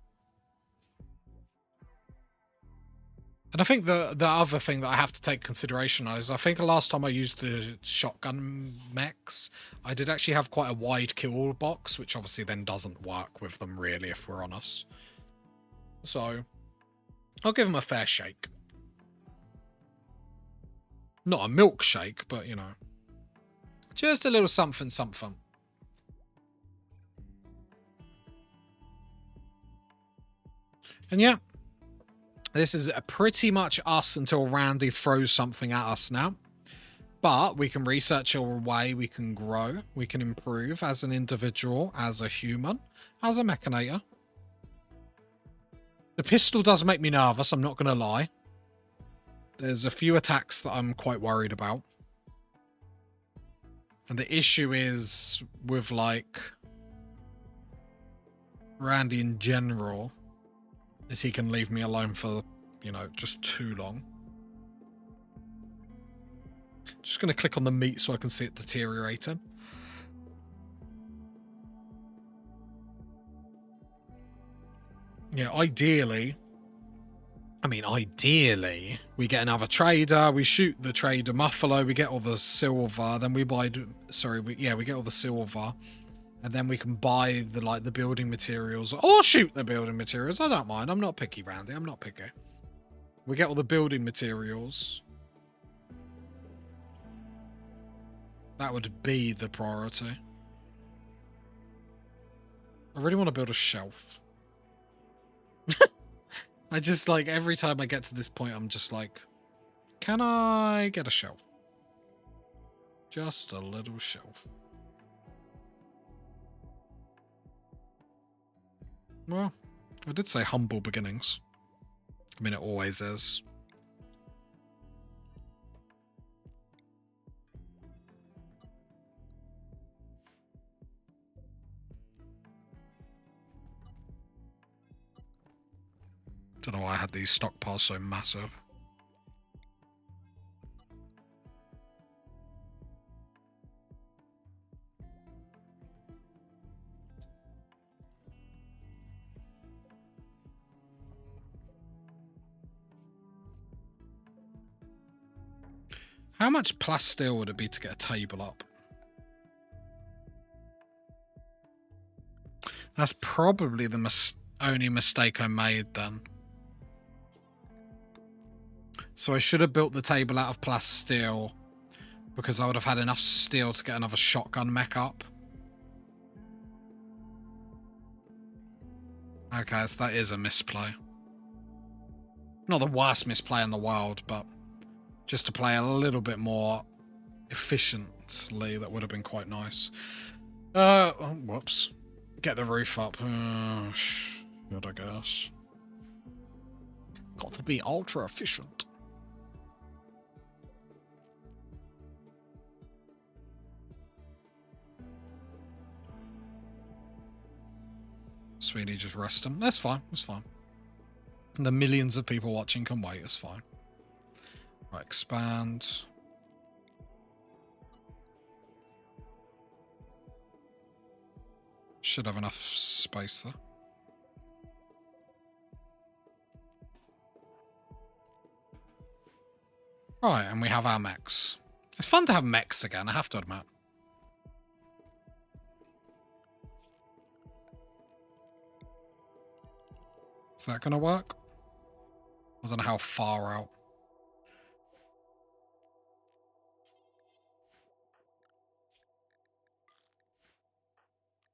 And I think the other thing that I have to take consideration is I think the last time I used the shotgun mechs, I did actually have quite a wide kill box, which obviously then doesn't work with them really, if we're honest. So I'll give them a fair shake. Not a milkshake, but you know, just a little something something. And yeah, this is pretty much us until Randy throws something at us now. But we can research our way, we can grow, we can improve as an individual, as a human, as a mechanator. The pistol does make me nervous, I'm not going to lie. There's a few attacks that I'm quite worried about. And the issue is with, like, Randy in general, is he can leave me alone for, you know, just too long. Just going to click on the meat so I can see it deteriorating. Yeah, ideally, we get another trader, we shoot the trader Muffalo, we get all the silver, then we buy, we get all the silver, and then we can buy the building materials, or shoot the building materials. I don't mind, I'm not picky, Randy, I'm not picky. We get all the building materials. That would be the priority. I really want to build a shelf. I just, like, every time I get to this point, I'm just like, can I get a shelf? Just a little shelf. Well, I did say humble beginnings. I mean, it always is. Don't know why I had these stockpiles so massive. How much plasteel would it be to get a table up? That's probably the only mistake I made then. So I should have built the table out of plasteel because I would have had enough steel to get another shotgun mech up. Okay, so that is a misplay. Not the worst misplay in the world, but just to play a little bit more efficiently, that would have been quite nice. Oh, whoops. Get the roof up. Good, I guess. Got to be ultra efficient. Sweetie, just rest them. That's fine. That's fine. The millions of people watching can wait. It's fine. Right, expand. Should have enough space there. Right, and we have our mechs. It's fun to have mechs again, I have to admit. Is that going to work? I don't know how far out.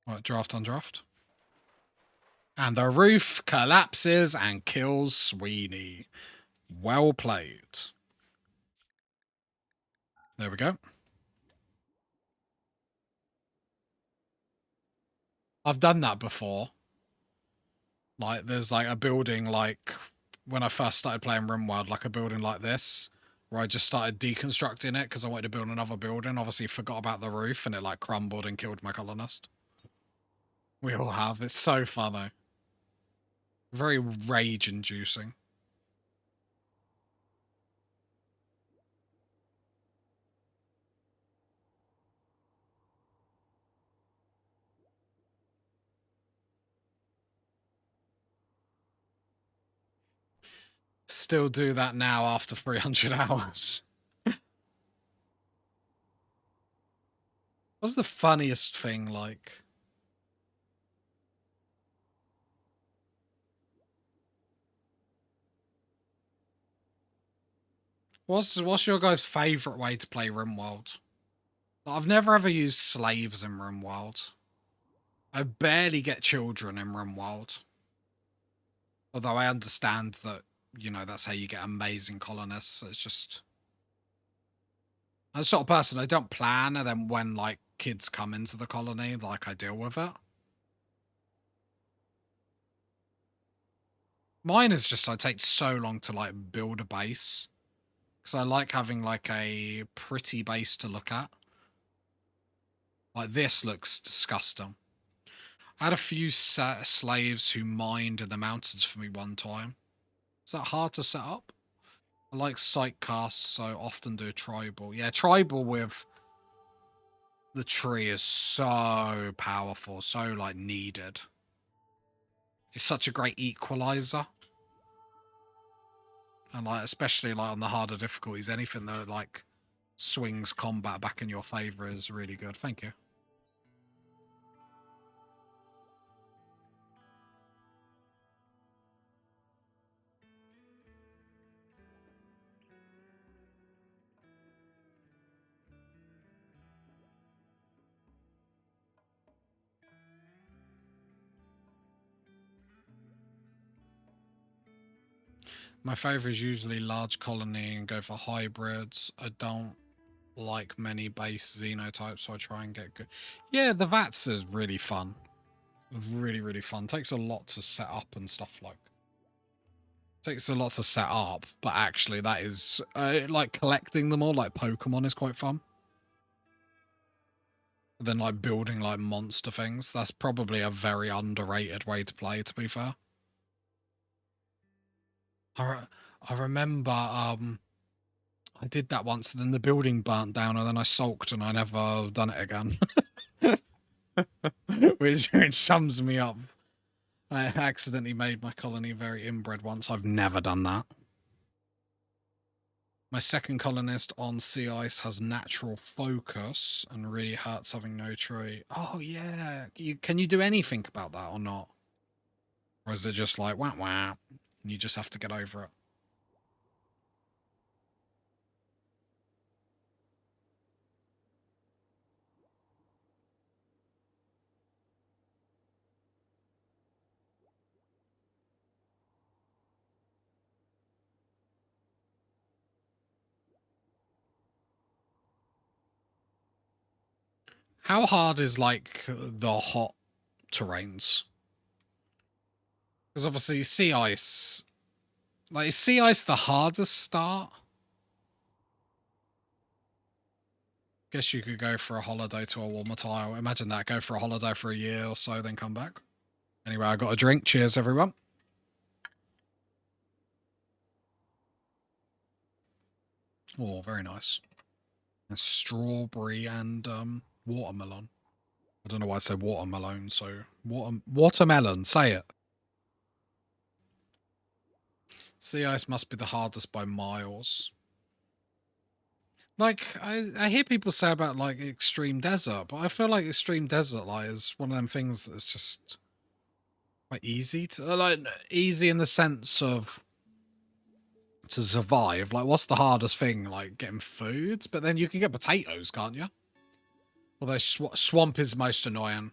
Right, draft on draft. And the roof collapses and kills Sweeney. Well played. There we go. I've done that before. Like, there's like a building, like, when I first started playing Rimworld, like a building like this, where I just started deconstructing it because I wanted to build another building. Obviously, forgot about the roof and it, like, crumbled and killed my colonist. We all have. It's so funny. Very rage-inducing. still do that now after 300 hours. What's the funniest thing like? What's your guys' favourite way to play Rimworld? I've never ever used slaves in Rimworld. I barely get children in Rimworld. Although I understand that, you know, that's how you get amazing colonists. It's just... I'm the sort of person, I don't plan, and then when, like, kids come into the colony, like, I deal with it. Mine is just, I take so long to, like, build a base. Because I like having, like, a pretty base to look at. Like, this looks disgusting. I had a few slaves who mined in the mountains for me one time. Is that hard to set up? I like sight casts, so often do tribal. Yeah, tribal with the tree is so powerful, so, like, needed. It's such a great equalizer. And, like, especially, like, on the harder difficulties, anything that, like, swings combat back in your favor is really good. Thank you. My favourite is usually large colony and go for hybrids. I don't like many base xenotypes, so I try and get good. Yeah, the VATS is really fun. Really, really fun. Takes a lot to set up and stuff like. Takes a lot to set up, but actually that is, like, collecting them all, like Pokemon, is quite fun. Then, like, building, like, monster things. That's probably a very underrated way to play, to be fair. I remember, I did that once, and then the building burnt down, and then I sulked, and I never done it again. which sums me up. I accidentally made my colony very inbred once. I've never done that. My second colonist on sea ice has natural focus and really hurts having no tree. Oh, yeah. Can you do anything about that or not? Or is it just like, wah, wah, and you just have to get over it? How hard is, like, the hot terrains? Because obviously sea ice... Like, is sea ice the hardest start? Guess you could go for a holiday to a warmer tile. Imagine that. Go for a holiday for a year or so, then come back. Anyway, I got a drink. Cheers, everyone. Oh, very nice. A strawberry and watermelon. I don't know why I said watermelon, so... Watermelon, say it. Sea ice must be the hardest by miles. Like, I hear people say about, like, extreme desert, but I feel like extreme desert, like, is one of them things that's just quite easy to, like, easy in the sense of to survive. Like, what's the hardest thing? Like, getting food? But then you can get potatoes, can't you? Although swamp is most annoying.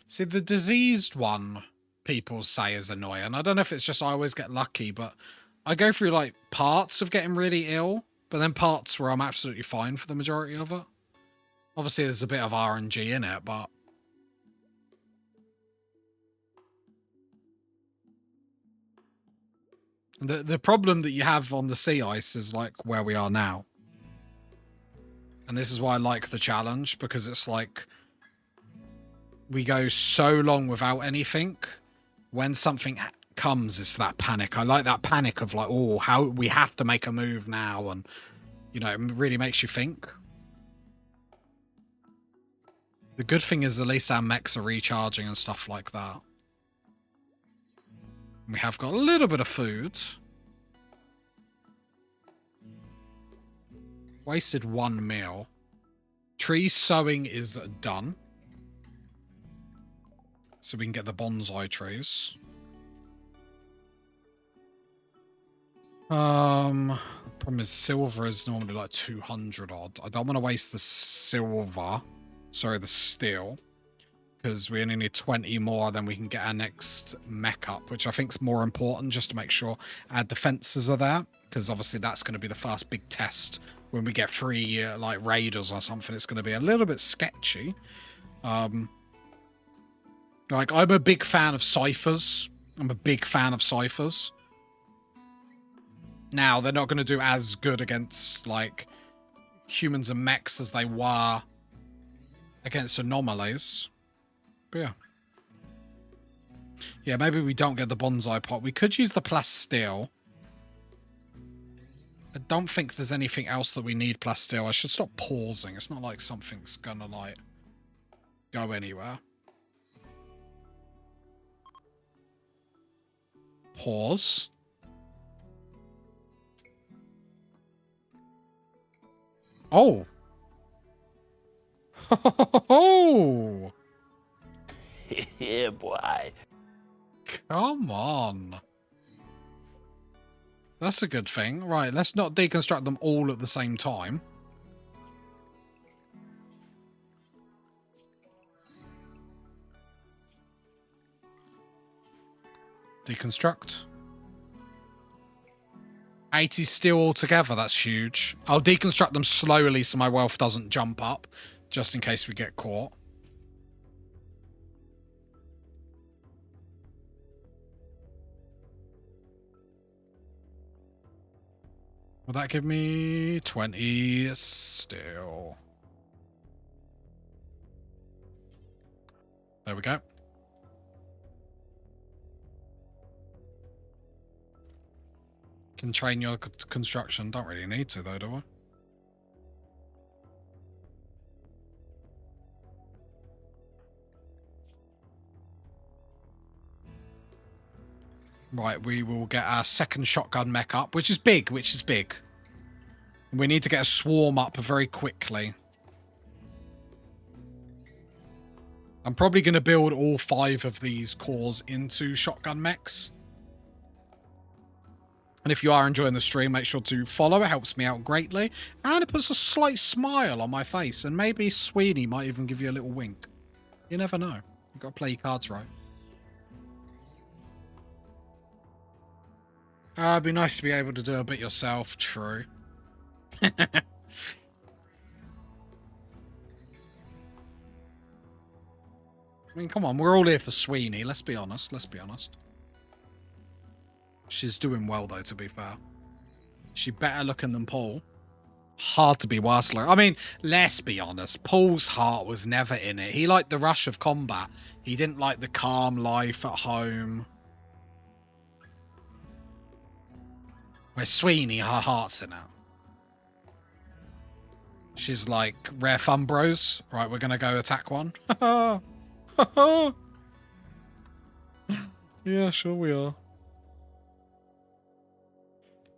See, the diseased one, people say is annoying. I don't know if it's just I always get lucky, but I go through, like, parts of getting really ill, but then parts where I'm absolutely fine for the majority of it. Obviously, there's a bit of RNG in it, but... The problem that you have on the sea ice is, like, where we are now. And this is why I like the challenge, because it's like... We go so long without anything. When something comes, it's that panic. I like that panic of, like, oh, how we have to make a move now, and, you know, it really makes you think. The good thing is at least our mechs are recharging and stuff like that. We have got a little bit of food. Wasted 1 meal. Tree sowing is done. So we can get the bonsai trees. Problem is silver is normally like 200 odd. I don't want to waste the silver. Sorry, the steel. Because we only need 20 more, then we can get our next mech up, which I think is more important just to make sure our defenses are there. Because obviously that's going to be the first big test. When we get 3 like raiders or something, it's going to be a little bit sketchy. Like, I'm a big fan of ciphers. Now, they're not going to do as good against, like, humans and mechs as they were against anomalies. But yeah. Yeah, maybe we don't get the bonsai pot. We could use the plasteel. I don't think there's anything else that we need plasteel. I should stop pausing. It's not like something's going to, like, go anywhere. Pause. Oh. Oh. Yeah, boy. Come on. That's a good thing. Right, let's not deconstruct them all at the same time. Deconstruct. 80 steel altogether, that's huge. I'll deconstruct them slowly so my wealth doesn't jump up, just in case we get caught. Will that give me 20 steel? There we go. Can train your construction. Don't really need to, though, do I? Right, we will get our second shotgun mech up, which is big, We need to get a swarm up very quickly. I'm probably going to build all 5 of these cores into shotgun mechs. And if you are enjoying the stream, make sure to follow. It helps me out greatly. And it puts a slight smile on my face. And maybe Sweeney might even give you a little wink. You never know. You've got to play your cards right. It'd be nice to be able to do a bit yourself. True. I mean, come on. We're all here for Sweeney. Let's be honest. She's doing well, though, to be fair. She better looking than Paul. Hard to be worse. I mean, let's be honest. Paul's heart was never in it. He liked the rush of combat. He didn't like the calm life at home. Where Sweeney, her heart's in it. She's like, rare fun, bros. Right, we're going to go attack one. Yeah, sure we are.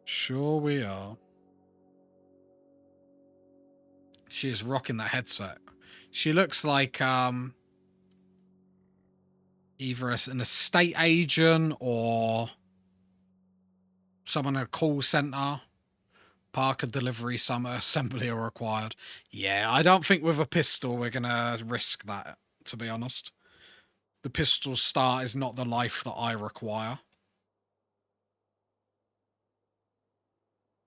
Sure we are. She is rocking that headset. She looks like either an estate agent or someone at a call center. Parker delivery summer assembly are required. Yeah, I don't think with a pistol we're gonna risk that, to be honest. The pistol start is not the life that I require.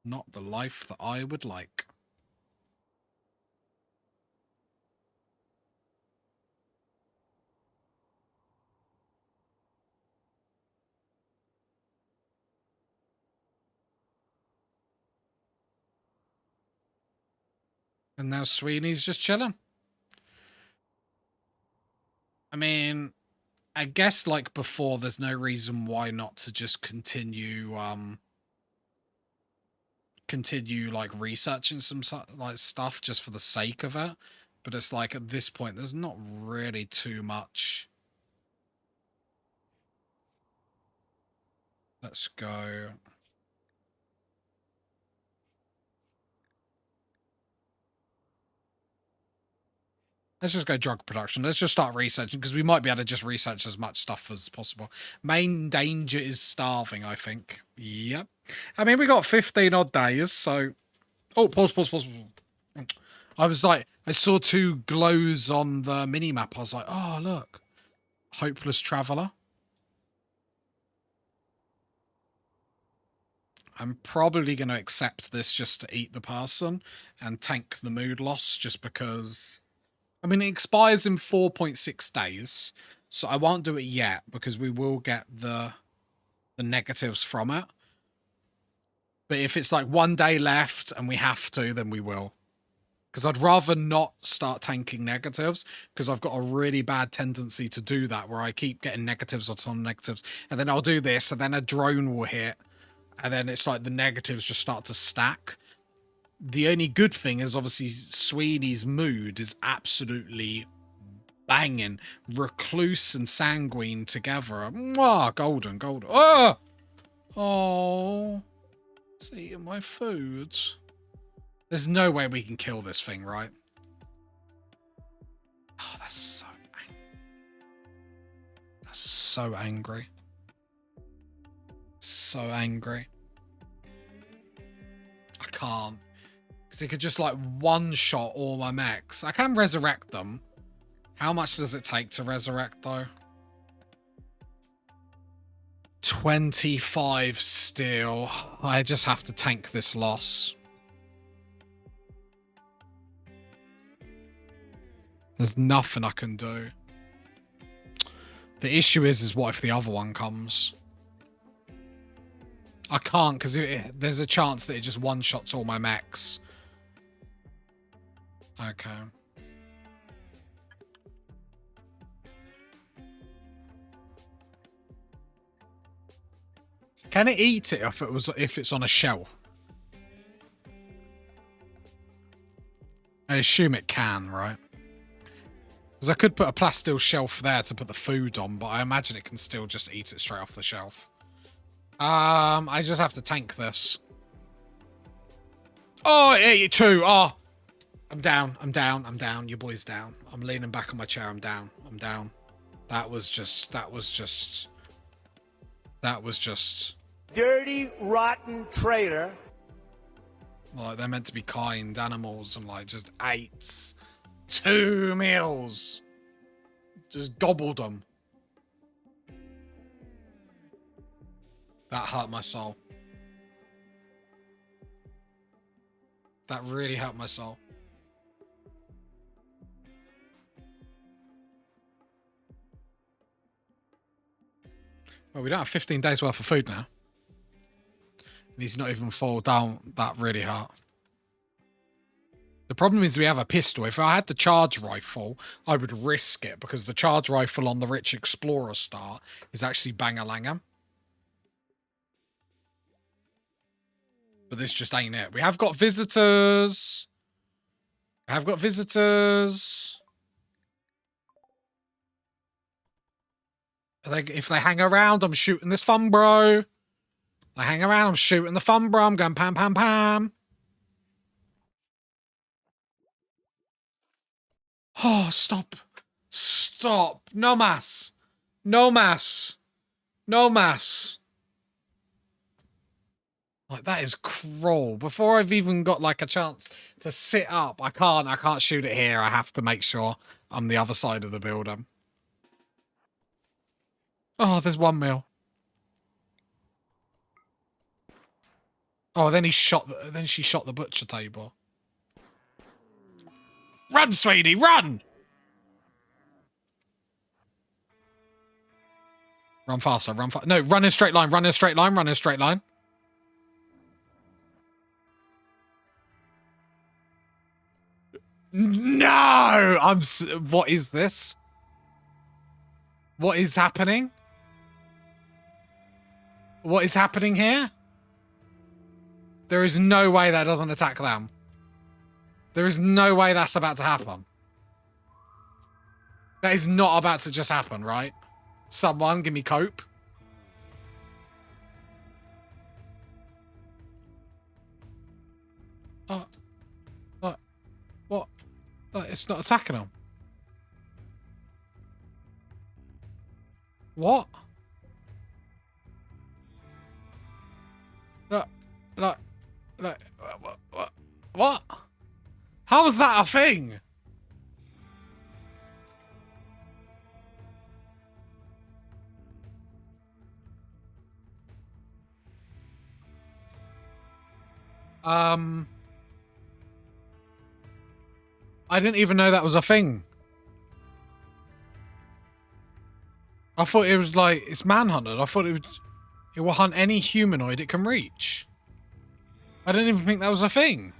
Not the life that I would like. And now Sweeney's just chilling. I mean, I guess like before, there's no reason why not to just continue like researching some like stuff just for the sake of it. But it's like at this point, there's not really too much Let's go. Let's just go drug production. Let's just start researching, because we might be able to just research as much stuff as possible. Main danger is starving, I think. Yep. I mean, we got 15 odd days, so... Oh, pause. I was like, I saw 2 glows on the mini-map. I was like, oh, look. Hopeless traveller. I'm probably going to accept this just to eat the person and tank the mood loss, just because... I mean, it expires in 4.6 days, so I won't do it yet because we will get the negatives from it. But if it's like 1 day left and we have to, then we will. Because I'd rather not start tanking negatives, because I've got a really bad tendency to do that, where I keep getting negatives on negatives, and then I'll do this, and then a drone will hit, and then it's like the negatives just start to stack. The only good thing is obviously Sweeney's mood is absolutely banging. Recluse and Sanguine together. Mwah, golden. Oh! Oh. It's eating my food. There's no way we can kill this thing, right? Oh, that's so angry. That's so angry. So angry. I can't. Because it could just like one-shot all my mechs. I can resurrect them. How much does it take to resurrect though? 25 steel. I just have to tank this loss. There's nothing I can do. The issue is what if the other one comes? I can't, because there's a chance that it just one-shots all my mechs. Okay. Can it eat it if it's on a shelf? I assume it can, right? Because I could put a plasteel shelf there to put the food on, but I imagine it can still just eat it straight off the shelf. I just have to tank this. Oh, it ate you too. Oh. I'm down. Your boy's down. I'm leaning back on my chair. I'm down. That was just... Dirty, rotten traitor. Like, they're meant to be kind animals and, like, just ate 2 meals. Just gobbled them. That hurt my soul. That really hurt my soul. Well, we don't have 15 days worth of food now. And he's not even fall down. That really hurt. The problem is we have a pistol. If I had the charge rifle, I would risk it, because the charge rifle on the Rich Explorer start is actually bang-a-langer. But this just ain't it. We have got visitors. If they hang around, I'm shooting this fun, bro. They hang around, I'm shooting the fun, bro. I'm going pam, pam, pam. Oh, stop. Stop. No mass. Like, that is cruel. Before I've even got, like, a chance to sit up, I can't shoot it here. I have to make sure I'm the other side of the building. Oh, there's 1 meal. Oh, then she shot the butcher table. Run, sweetie, run! Run faster, No, run in a straight line, run in a straight line. No! What is this? What is happening? What is happening here? There is no way that doesn't attack them. There is no way that's about to happen. That is not about to just happen, right? Someone give me cope. What? It's not attacking him. What? Look, look, look, what? How is that a thing? I didn't even know that was a thing. I thought it was like, it's manhunted. I thought it will hunt any humanoid it can reach. I didn't even think that was a thing.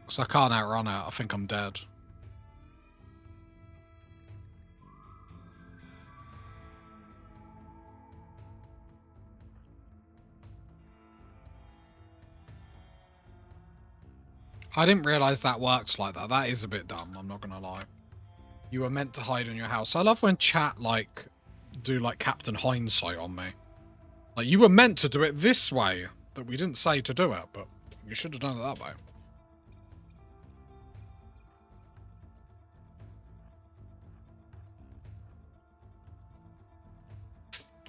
So I can't outrun it. I think I'm dead. I didn't realise that works like that. That is a bit dumb, I'm not gonna lie. You were meant to hide in your house. I love when chat, like, do, like, Captain Hindsight on me. Like, you were meant to do it this way, that we didn't say to do it, but you should have done it that way.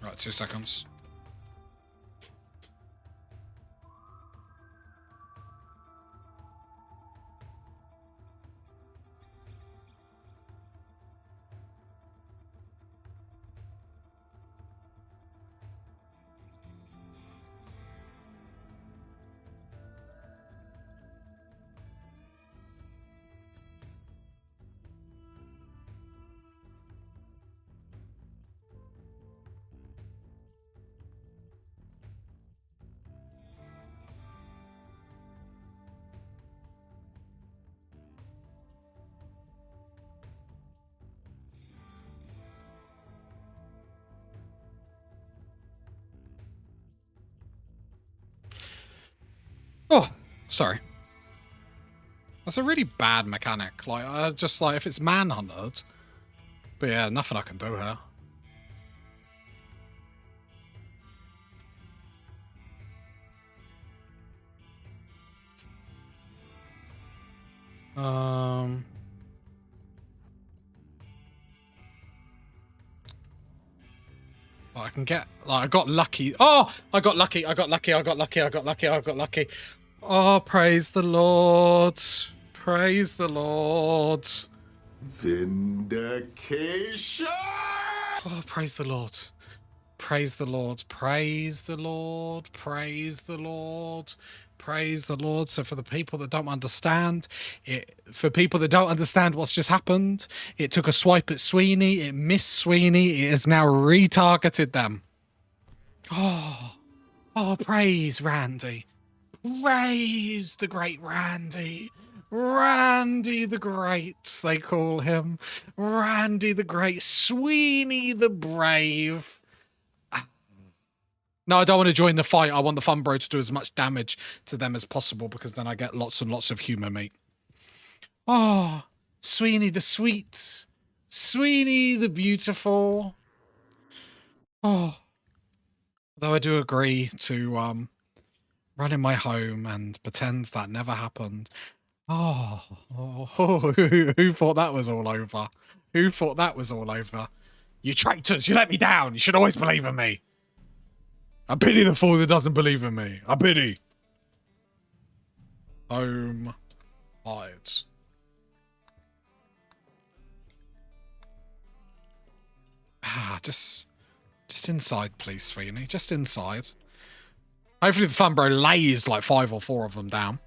Right, 2 seconds. Oh, sorry. That's a really bad mechanic. Like, I just, like, if it's manhunted. But yeah, nothing I can do here. Well, I can get, like, I got lucky. Oh, I got lucky. I got lucky. I got lucky. I got lucky. I got lucky. Oh, praise the Lord. Praise the Lord. Vindication! Oh, praise the Lord. Praise the Lord. Praise the Lord. Praise the Lord. Praise the Lord. So for the people that don't understand, for people that don't understand what's just happened, it took a swipe at Sweeney, it missed Sweeney, it has now retargeted them. Oh, praise Randy. Praise the great Randy. Randy the Great, they call him. Randy the Great. Sweeney the Brave. No, I don't want to join the fight. I want the fun bro to do as much damage to them as possible because then I get lots and lots of humour meat. Oh, Sweeney the Sweet. Sweeney the Beautiful. Oh. Though I do agree to run in my home and pretend that never happened. Oh, who thought that was all over? Who thought that was all over? You traitors, you let me down. You should always believe in me. I pity the fool that doesn't believe in me. I pity. Home. Hide. Just inside, please, Sweeney. Just inside. Hopefully the fun bro lays like 5 or 4 of them down.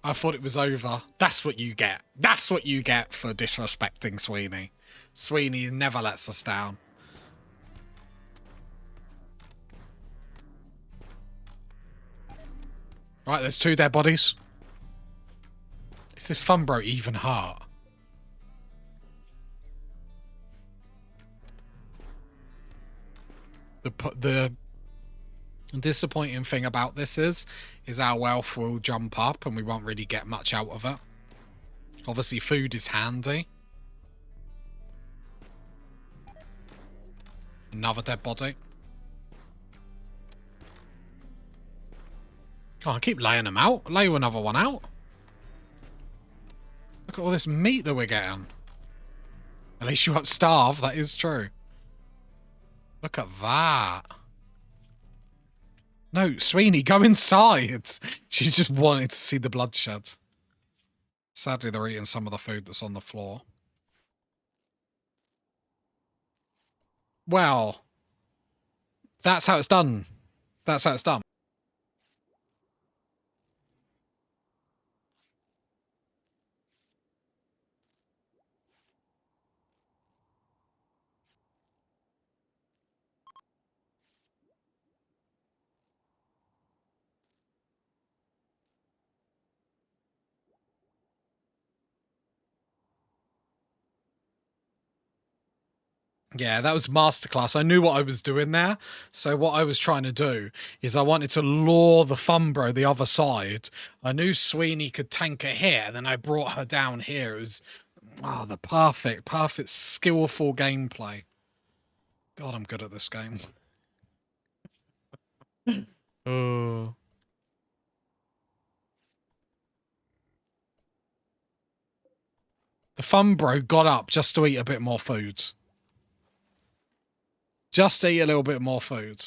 I thought it was over. That's what you get. That's what you get for disrespecting Sweeney. Sweeney never lets us down. Right, there's 2 dead bodies. Is this fun bro even hurt? The disappointing thing about this is our wealth will jump up and we won't really get much out of it. Obviously, food is handy. Another dead body. Oh, I keep laying them out. Lay another one out. Look at all this meat that we're getting. At least you won't starve. That is true. Look at that. No, Sweeney, go inside. She just wanted to see the bloodshed. Sadly, they're eating some of the food that's on the floor. Well, that's how it's done. That's how it's done. Yeah, that was masterclass. I knew what I was doing there. So what I was trying to do is I wanted to lure the Fumbro the other side. I knew Sweeney could tank her here, then I brought her down here. It was the perfect, skillful gameplay. God, I'm good at this game. Oh. The Fumbro got up just to eat a bit more food. Just to eat a little bit more food.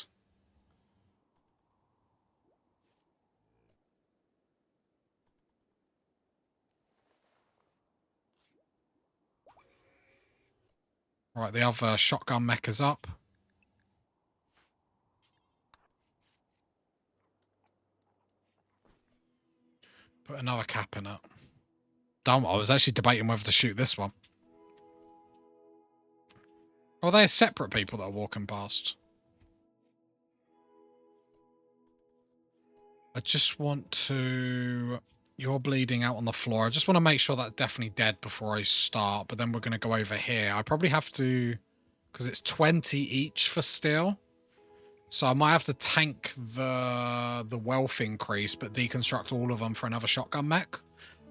Right, the other shotgun mech is up. Put another cap in it. Dumb, I was actually debating whether to shoot this one. Or are they separate people that are walking past? I just want to... You're bleeding out on the floor. I just want to make sure that's definitely dead before I start. But then we're going to go over here. I probably have to... Because it's 20 each for steel. So I might have to tank the wealth increase, but deconstruct all of them for another shotgun mech.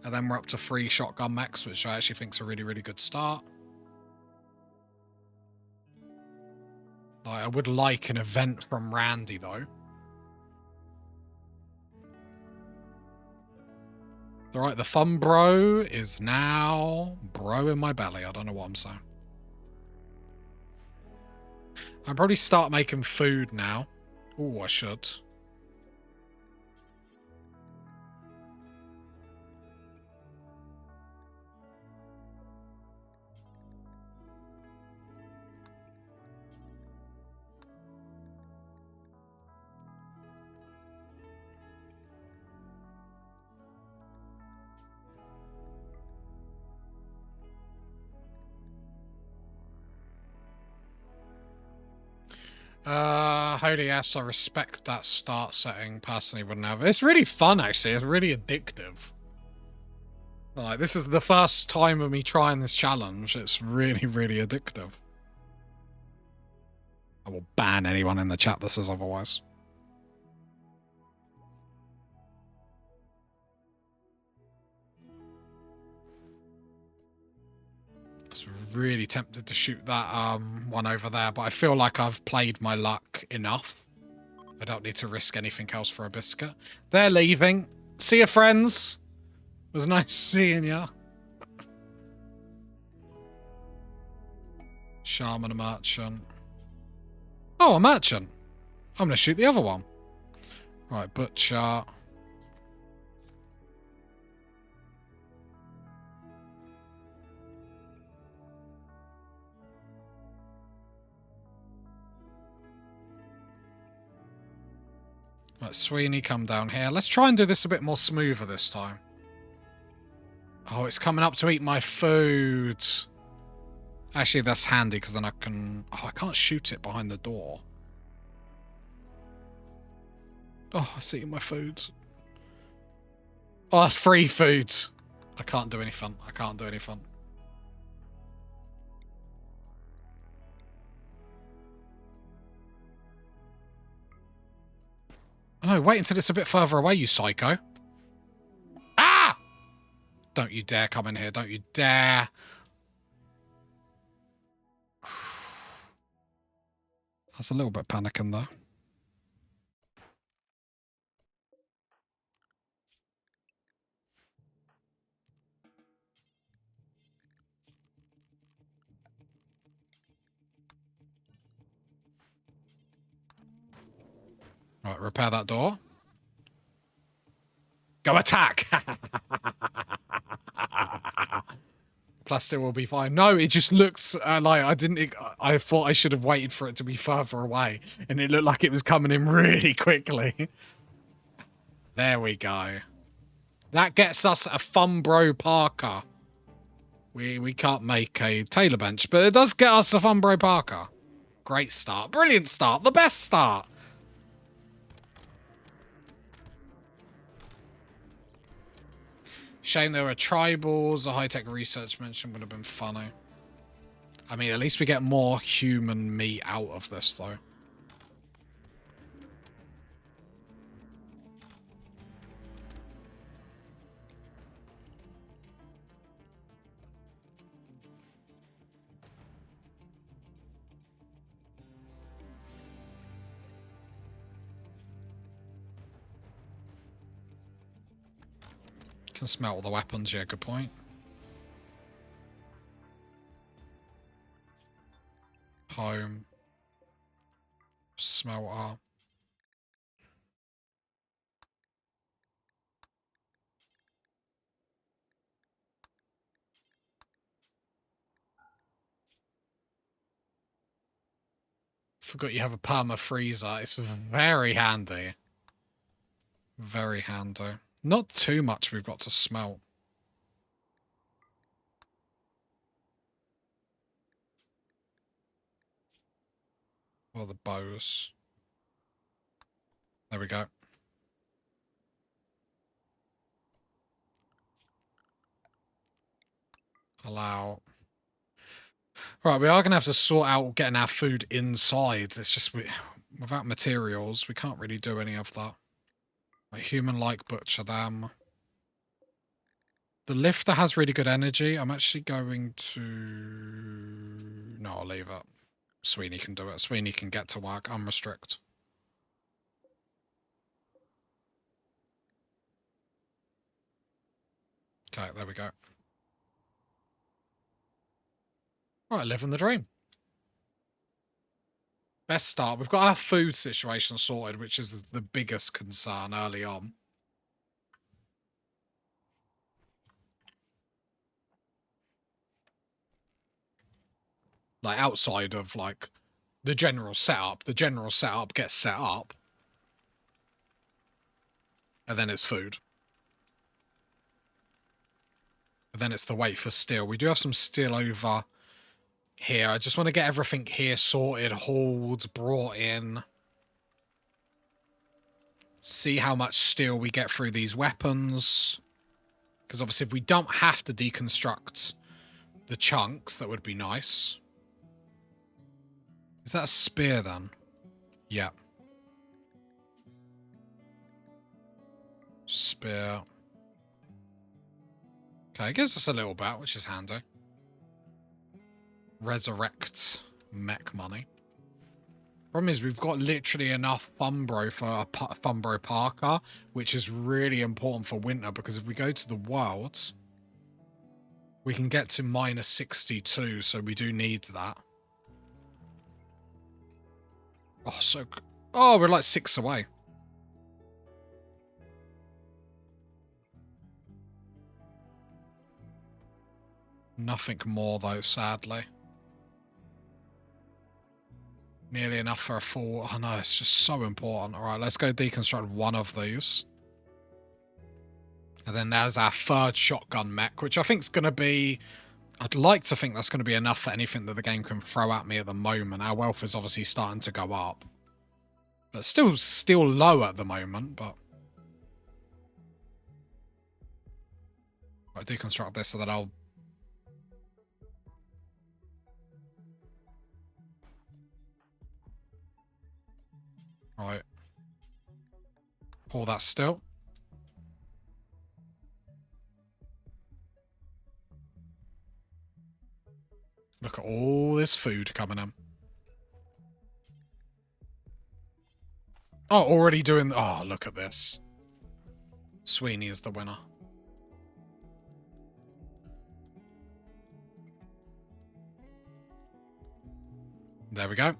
And then we're up to 3 shotgun mechs, which I actually think is a really, really good start. Like, I would like an event from Randy, though. Alright, the fun bro is now bro in my belly. I don't know what I'm saying. I'll probably start making food now. Oh, I should. Holy yes, I respect that start setting. Personally, wouldn't have. It's really fun, actually. It's really addictive. Like, this is the first time of me trying this challenge. It's really, really addictive. I will ban anyone in the chat that says otherwise. Really tempted to shoot that one over there, but I feel like I've played my luck enough. I don't need to risk anything else for a biscuit. They're leaving. See you, friends. It was nice seeing ya. Shaman, a merchant. Oh, a merchant. I'm going to shoot the other one. Right, butcher. Right, Sweeney, come down here. Let's try and do this a bit more smoother this time. Oh, it's coming up to eat my food. Actually, that's handy because then I can... Oh, I can't shoot it behind the door. Oh, it's eating my food. Oh, that's free food. I can't do any fun. I can't do any fun. Oh, no, wait until it's a bit further away, you psycho. Ah! Don't you dare come in here. Don't you dare. That's a little bit panicking there. Right, repair that door. Go attack! Plastic will be fine. No, it just looks like I thought I should have waited for it to be further away, and it looked like it was coming in really quickly. There we go. That gets us a Fumbro Parker. We can't make a Taylor bench, but it does get us a Fumbro Parker. Great start. Brilliant start. The best start. Shame there were tribals. A high-tech research mention would have been funny. I mean, at least we get more human meat out of this, though. Can smell all the weapons, yeah, good point. Home. Smelter. Forgot you have a perma freezer. It's very handy. Very handy. Not too much we've got to smelt. Or the bows. There we go. Allow. Right, we are going to have to sort out getting our food inside. It's just without materials, we can't really do any of that. Like human-like butcher them. The lifter has really good energy. I'm actually going to... No, I'll leave it. Sweeney can do it. Sweeney can get to work. Unrestrict. Okay, there we go. All right, living the dream. Best start. We've got our food situation sorted, which is the biggest concern early on. Like outside of like the general setup gets set up. And then it's food. And then it's the wait for steel. We do have some steel over here. I just want to get everything here sorted, hauled, brought in. See how much steel we get through these weapons. Because obviously if we don't have to deconstruct the chunks, that would be nice. Is that a spear then? Yeah. Spear. Okay, it gives us a little bit, which is handy. Resurrect mech money. Problem is, we've got literally enough Fumbro for a Fumbro Parker, which is really important for winter, because if we go to the world, we can get to -62, so we do need that. Oh, so... Oh, we're like 6 away. Nothing more, though, sadly. Nearly enough for a full... Oh, no, it's just so important. All right, let's go deconstruct one of these. And then there's our third shotgun mech, which I think is going to be... I'd like to think that's going to be enough for anything that the game can throw at me at the moment. Our wealth is obviously starting to go up. But still low at the moment, but... I'll deconstruct this so that I'll... Right. Pull that still. all this food coming in. Oh, already doing... Oh, look at this. Sweeney is the winner. There we go.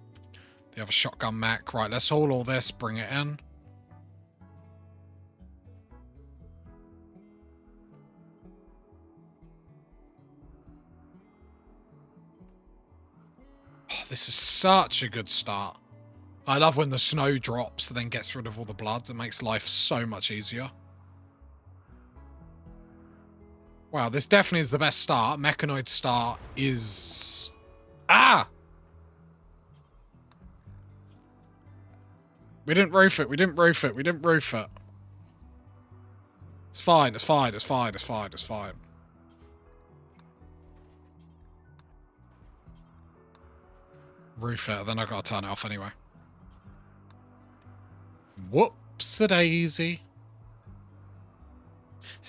The other shotgun mech. Right, let's haul all this, bring it in. Oh, this is such a good start. I love when the snow drops and then gets rid of all the blood. It makes life so much easier. Wow, this definitely is the best start. Mechanoid start is... Ah! We didn't roof it. We didn't roof it. We didn't roof it. It's fine. It's fine. It's fine. It's fine. It's fine. Roof it. Then I gotta turn it off anyway. Whoops-a-daisy.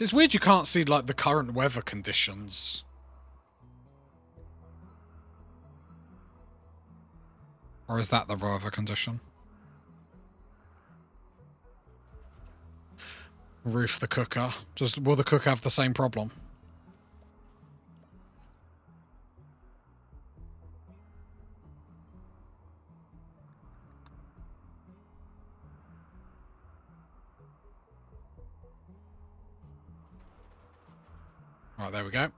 It's weird you can't see, like, the current weather conditions. Or is that the weather condition? Roof the cooker. Will the cooker have the same problem? Right, there we go.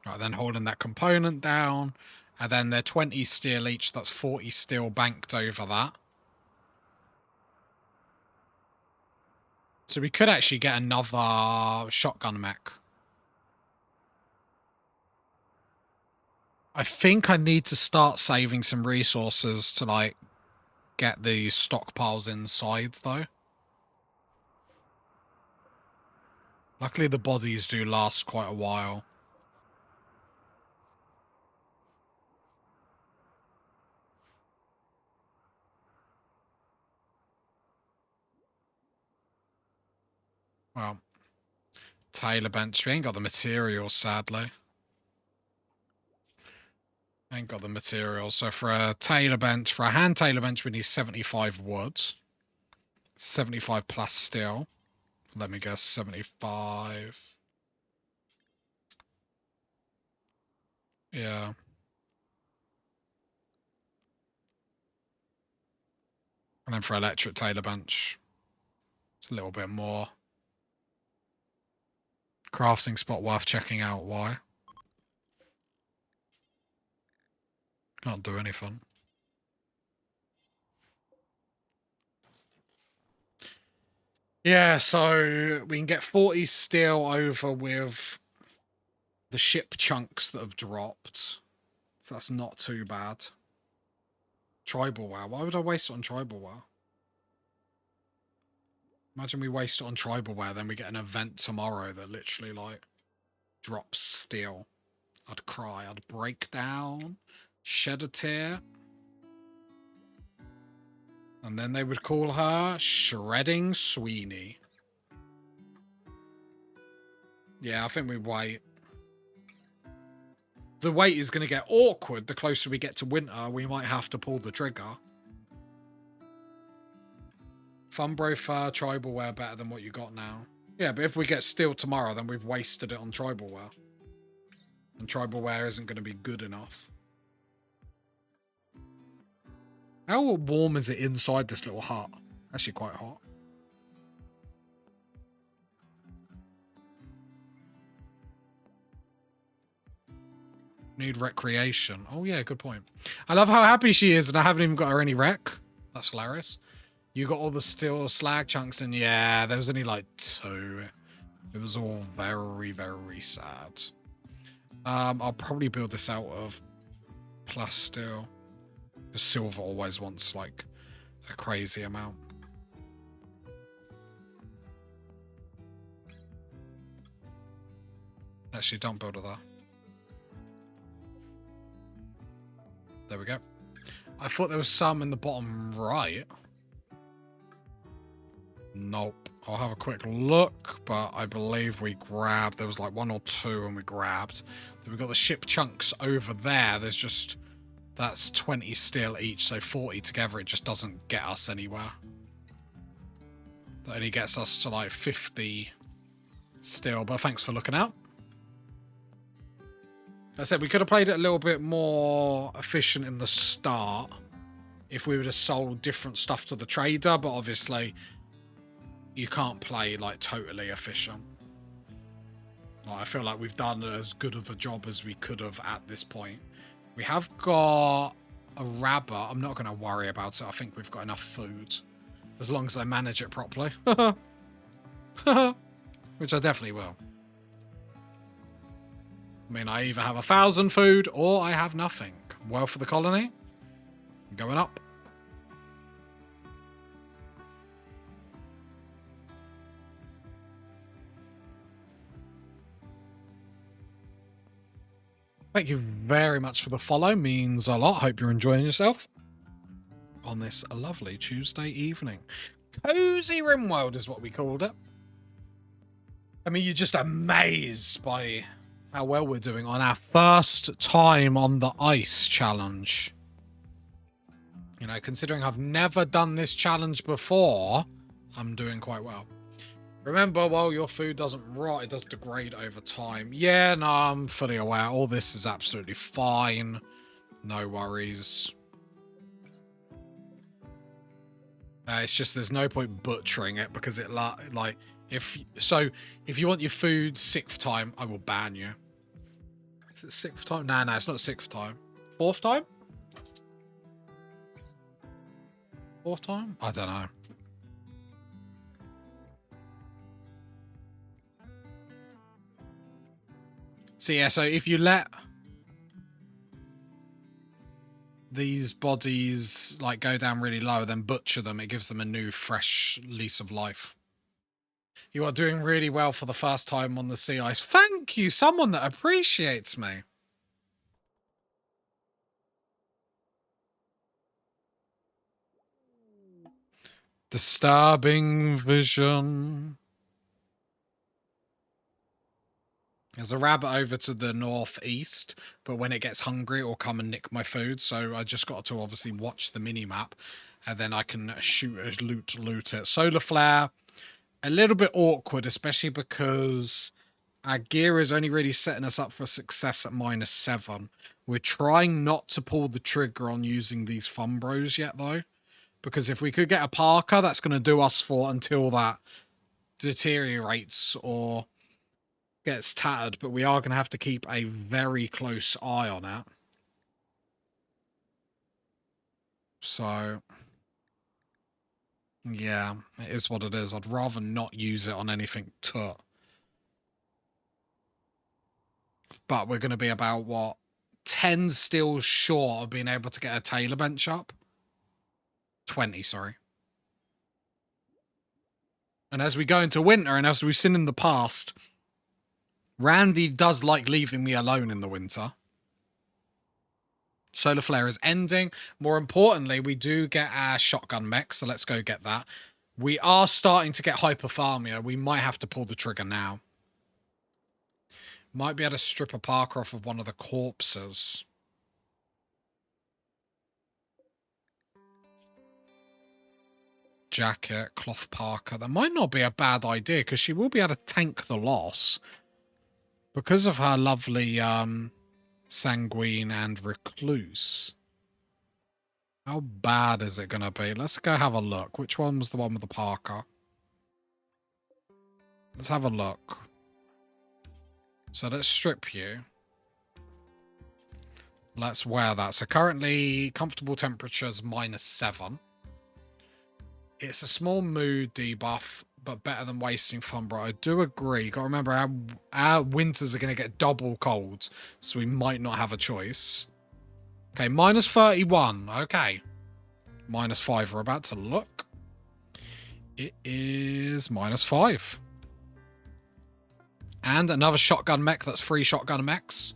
Right, then holding that component down. And then they're 20 steel each. That's 40 steel banked over that. So we could actually get another shotgun mech. I think I need to start saving some resources to, like, get these stockpiles inside, though. Luckily, the bodies do last quite a while. Well, Taylor bench. We ain't got the materials, sadly. Ain't got the materials. So for a Taylor bench, for a hand Taylor bench, we need 75 wood. 75 plus steel. Let me guess, 75. Yeah. And then for electric Taylor bench, it's a little bit more. Crafting spot worth checking out. Why? Can't do anything. Yeah, so we can get 40 steel over with the ship chunks that have dropped. So that's not too bad. Tribal wow. Why would I waste it on tribal wow? Imagine we waste it on tribal wow, then we get an event tomorrow that literally, like, drops steel. I'd cry. I'd break down. Shed a tear. And then they would call her Shredding Sweeney. Yeah, I think we wait. The wait is going to get awkward the closer we get to winter. We might have to pull the trigger. Funbro fur, tribal wear better than what you got now. Yeah, but if we get steel tomorrow, then we've wasted it on tribal wear. And tribal wear isn't going to be good enough. How warm is it inside this little hut? Actually quite hot. Need recreation. Oh yeah, good point. I love how happy she is and I haven't even got her any rec. That's hilarious. You got all the steel slag chunks and yeah, there was only like 2. It was all very, very sad. I'll probably build this out of plus steel. Because silver always wants like a crazy amount. Actually, don't build it there. There we go. I thought there was some in the bottom right. Nope. I'll have a quick look, but I believe we grabbed... There was like 1 or 2 and we grabbed. Then we've got the ship chunks over there. There's just... That's 20 steel each, so 40 together. It just doesn't get us anywhere. That only gets us to like 50 steel, but thanks for looking out. Like I said, we could have played it a little bit more efficient in the start if we would have sold different stuff to the trader, but obviously you can't play like totally efficient. Like, I feel like we've done as good of a job as we could have at this point. We have got a rabbit. I'm not going to worry about it. I think we've got enough food as long as I manage it properly. Which I definitely will. I mean, I either have 1,000 food or I have nothing. Well, for the colony, going up. Thank you very much for the follow. Means a lot. Hope you're enjoying yourself on this lovely Tuesday evening. Cozy Rimworld is what we called it. I mean, you're just amazed by how well we're doing on our first time on the ice challenge. You know, considering I've never done this challenge before, I'm doing quite well. Remember, while your food doesn't rot, it does degrade over time. Yeah, no, I'm fully aware. All this is absolutely fine. No worries. It's just there's no point butchering it because it like if you want your food 6th time, I will ban you. Is it 6th time? No, it's not 6th time. 4th time? 4th time? I don't know. So yeah, so if you let these bodies like go down really low, then butcher them, it gives them a new fresh lease of life. You are doing really well for the first time on the sea ice. Thank you, someone that appreciates me. Disturbing vision. There's a rabbit over to the northeast, but when it gets hungry, it will come and nick my food. So I just got to obviously watch the mini-map, and then I can shoot, loot it. Solar flare, a little bit awkward, especially because our gear is only really setting us up for success at -7. We're trying not to pull the trigger on using these Fumbros yet, though, because if we could get a Parker, that's going to do us for until that deteriorates or gets tattered, but we are going to have to keep a very close eye on it. So, yeah, it is what it is. I'd rather not use it on anything tut. But we're going to be about, what, 10 still short of being able to get a tailor bench up? 20, sorry. And as we go into winter, and as we've seen in the past, Randy does like leaving me alone in the winter. Solar flare is ending. More importantly, we do get our shotgun mech, so let's go get that. We are starting to get hypothermia. We might have to pull the trigger now. Might be able to strip a Parker off of one of the corpses. Jacket, cloth Parker. That might not be a bad idea, because she will be able to tank the loss. Because of her lovely sanguine and recluse. How bad is it going to be? Let's go have a look. Which one was the one with the Parker? Let's have a look. So let's strip you. Let's wear that. So currently comfortable temperatures -7. It's a small mood debuff, but better than wasting fun, bro. I do agree. You got to remember, our winters are going to get double cold, so we might not have a choice. Okay, -31. Okay. -5. We're about to look. It is -5. And another shotgun mech. That's 3 shotgun mechs.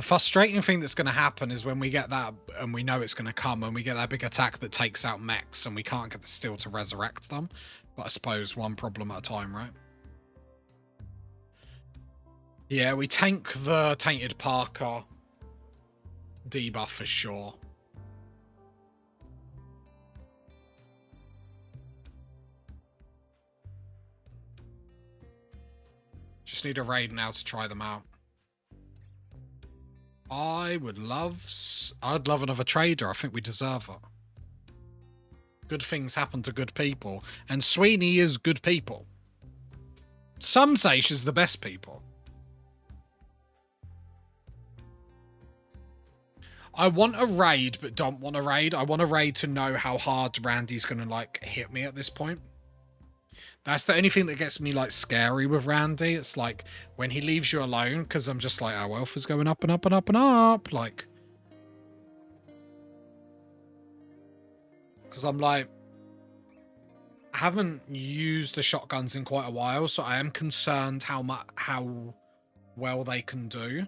frustrating thing that's going to happen is when we get that, and we know it's going to come, and we get that big attack that takes out mechs, and we can't get the steel to resurrect them. But I suppose one problem at a time, right? Yeah, we tank the Tainted Parker debuff for sure. Just need a raid now to try them out. I'd love another trader. I think we deserve it. Good things happen to good people, and Sweeney is good people. Some say she's the best people. I want a raid, but don't want a raid. I want a raid to know how hard Randy's gonna, like, hit me at this point. That's the only thing that gets me, like, scary with Randy. It's like when he leaves you alone, because I'm just like, our wealth is going up and up and up and up. Like, because I'm like, I haven't used the shotguns in quite a while, so I am concerned how well they can do.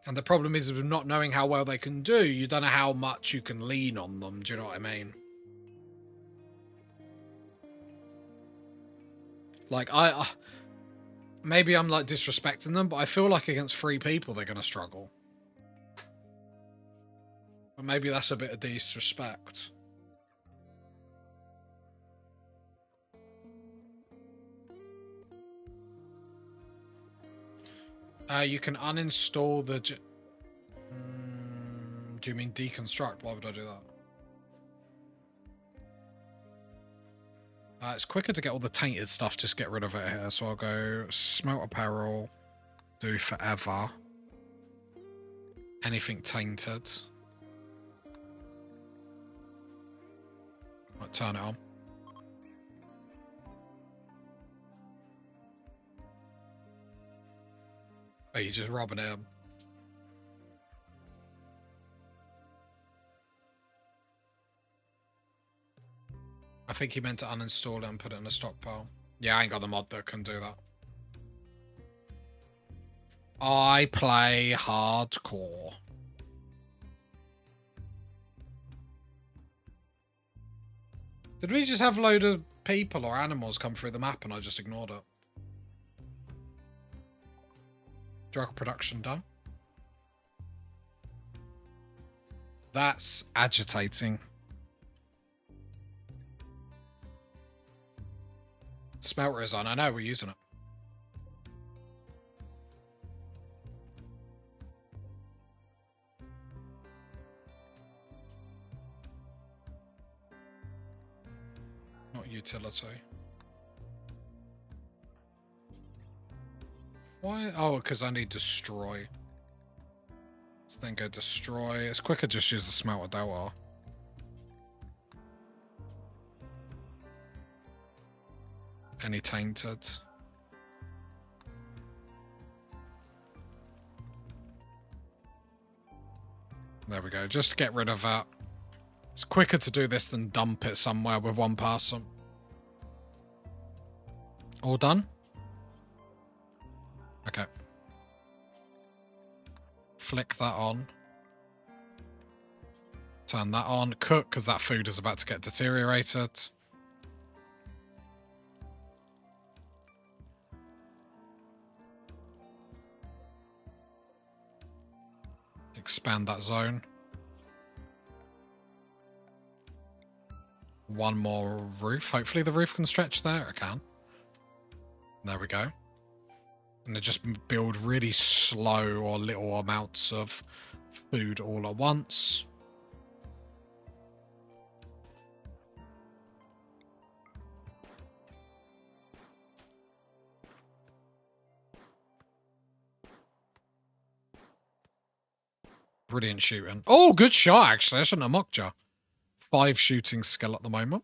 And the problem is, with not knowing how well they can do, you don't know how much you can lean on them. Do you know what I mean? Like, maybe I'm, like, disrespecting them, but I feel like against 3 people, they're going to struggle. But maybe that's a bit of disrespect. You can uninstall the... do you mean deconstruct? Why would I do that? It's quicker to get all the tainted stuff, just get rid of it here. So I'll go smelt apparel, do forever. Anything tainted. Might turn it on. Oh, you're just rubbing it in. I think he meant to uninstall it and put it in a stockpile. Yeah, I ain't got the mod that can do that. I play hardcore. Did we just have a load of people or animals come through the map and I just ignored it? Drug production done. That's agitating. Smelter is on. I know, we're using it. Not utility. Why? Oh, because I need destroy. So then go destroy. It's quicker just use the smelter delta. Any tainted? There we go. Just to get rid of that. It's quicker to do this than dump it somewhere with one person. All done? Okay. Flick that on. Turn that on. Cook, because that food is about to get deteriorated. Expand that zone. One more roof. Hopefully the roof can stretch there. It can. There we go. And they just build really slow or little amounts of food all at once. Brilliant shooting. Oh, good shot, actually. I shouldn't have mocked you. 5 shooting skill at the moment.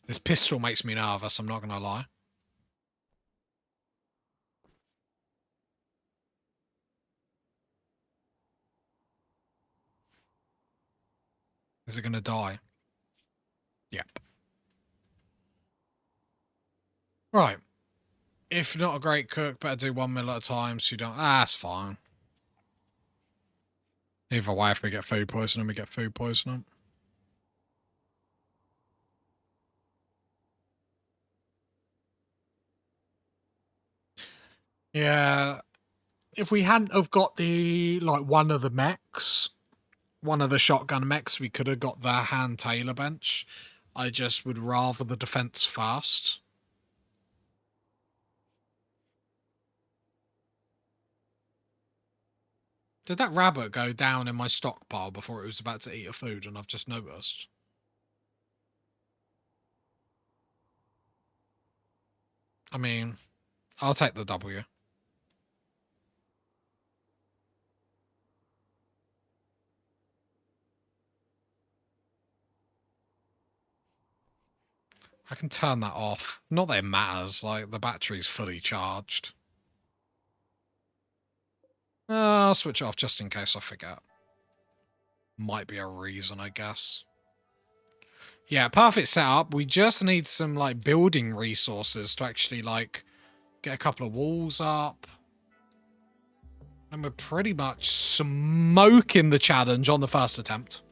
This pistol makes me nervous, I'm not going to lie. Is it going to die? Yep. Right. If not a great cook, better do 1 mil at a time so you don't... Ah, that's fine. Either way, if we get food poisoning, we get food poisoning. Yeah, if we hadn't have got the, like, one of the mechs, one of the shotgun mechs, we could have got the hand tailor bench. I just would rather the defense first. Did that rabbit go down in my stockpile before it was about to eat a food and I've just noticed? I mean, I'll take the W. I can turn that off. Not that it matters, like, the battery's fully charged. I'll switch it off just in case I forget. Might be a reason, I guess. Yeah, perfect setup. We just need some, like, building resources to actually, like, get a couple of walls up. And we're pretty much smoking the challenge on the first attempt.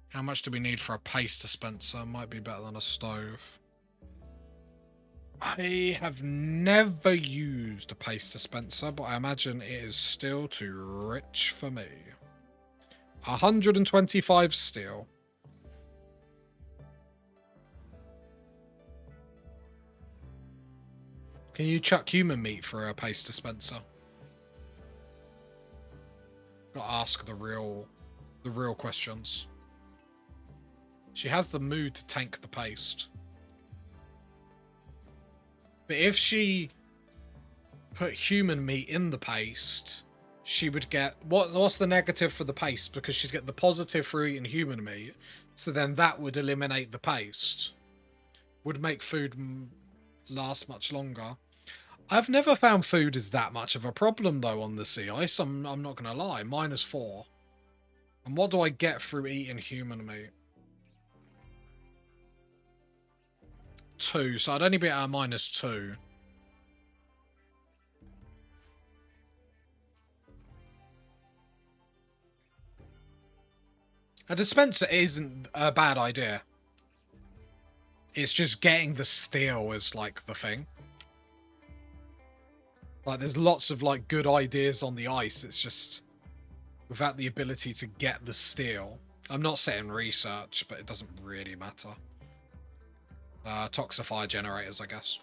How much do we need for a paste dispenser? Might be better than a stove. I have never used a paste dispenser, but I imagine it is still too rich for me. 125 steel. Can you chuck human meat for a paste dispenser? Gotta ask the real questions. She has the mood to tank the paste. But if she put human meat in the paste, she would get... What's the negative for the paste? Because she'd get the positive for eating human meat. So then that would eliminate the paste. Would make food last much longer. I've never found food is that much of a problem, though, on the sea ice. I'm not going to lie. -4. And what do I get through eating human meat? 2, so I'd only be at a -2. A dispenser isn't a bad idea. It's just getting the steel is, like, the thing. Like, there's lots of, like, good ideas on the ice. It's just without the ability to get the steel. I'm not saying research, but it doesn't really matter. Toxifier generators, I guess.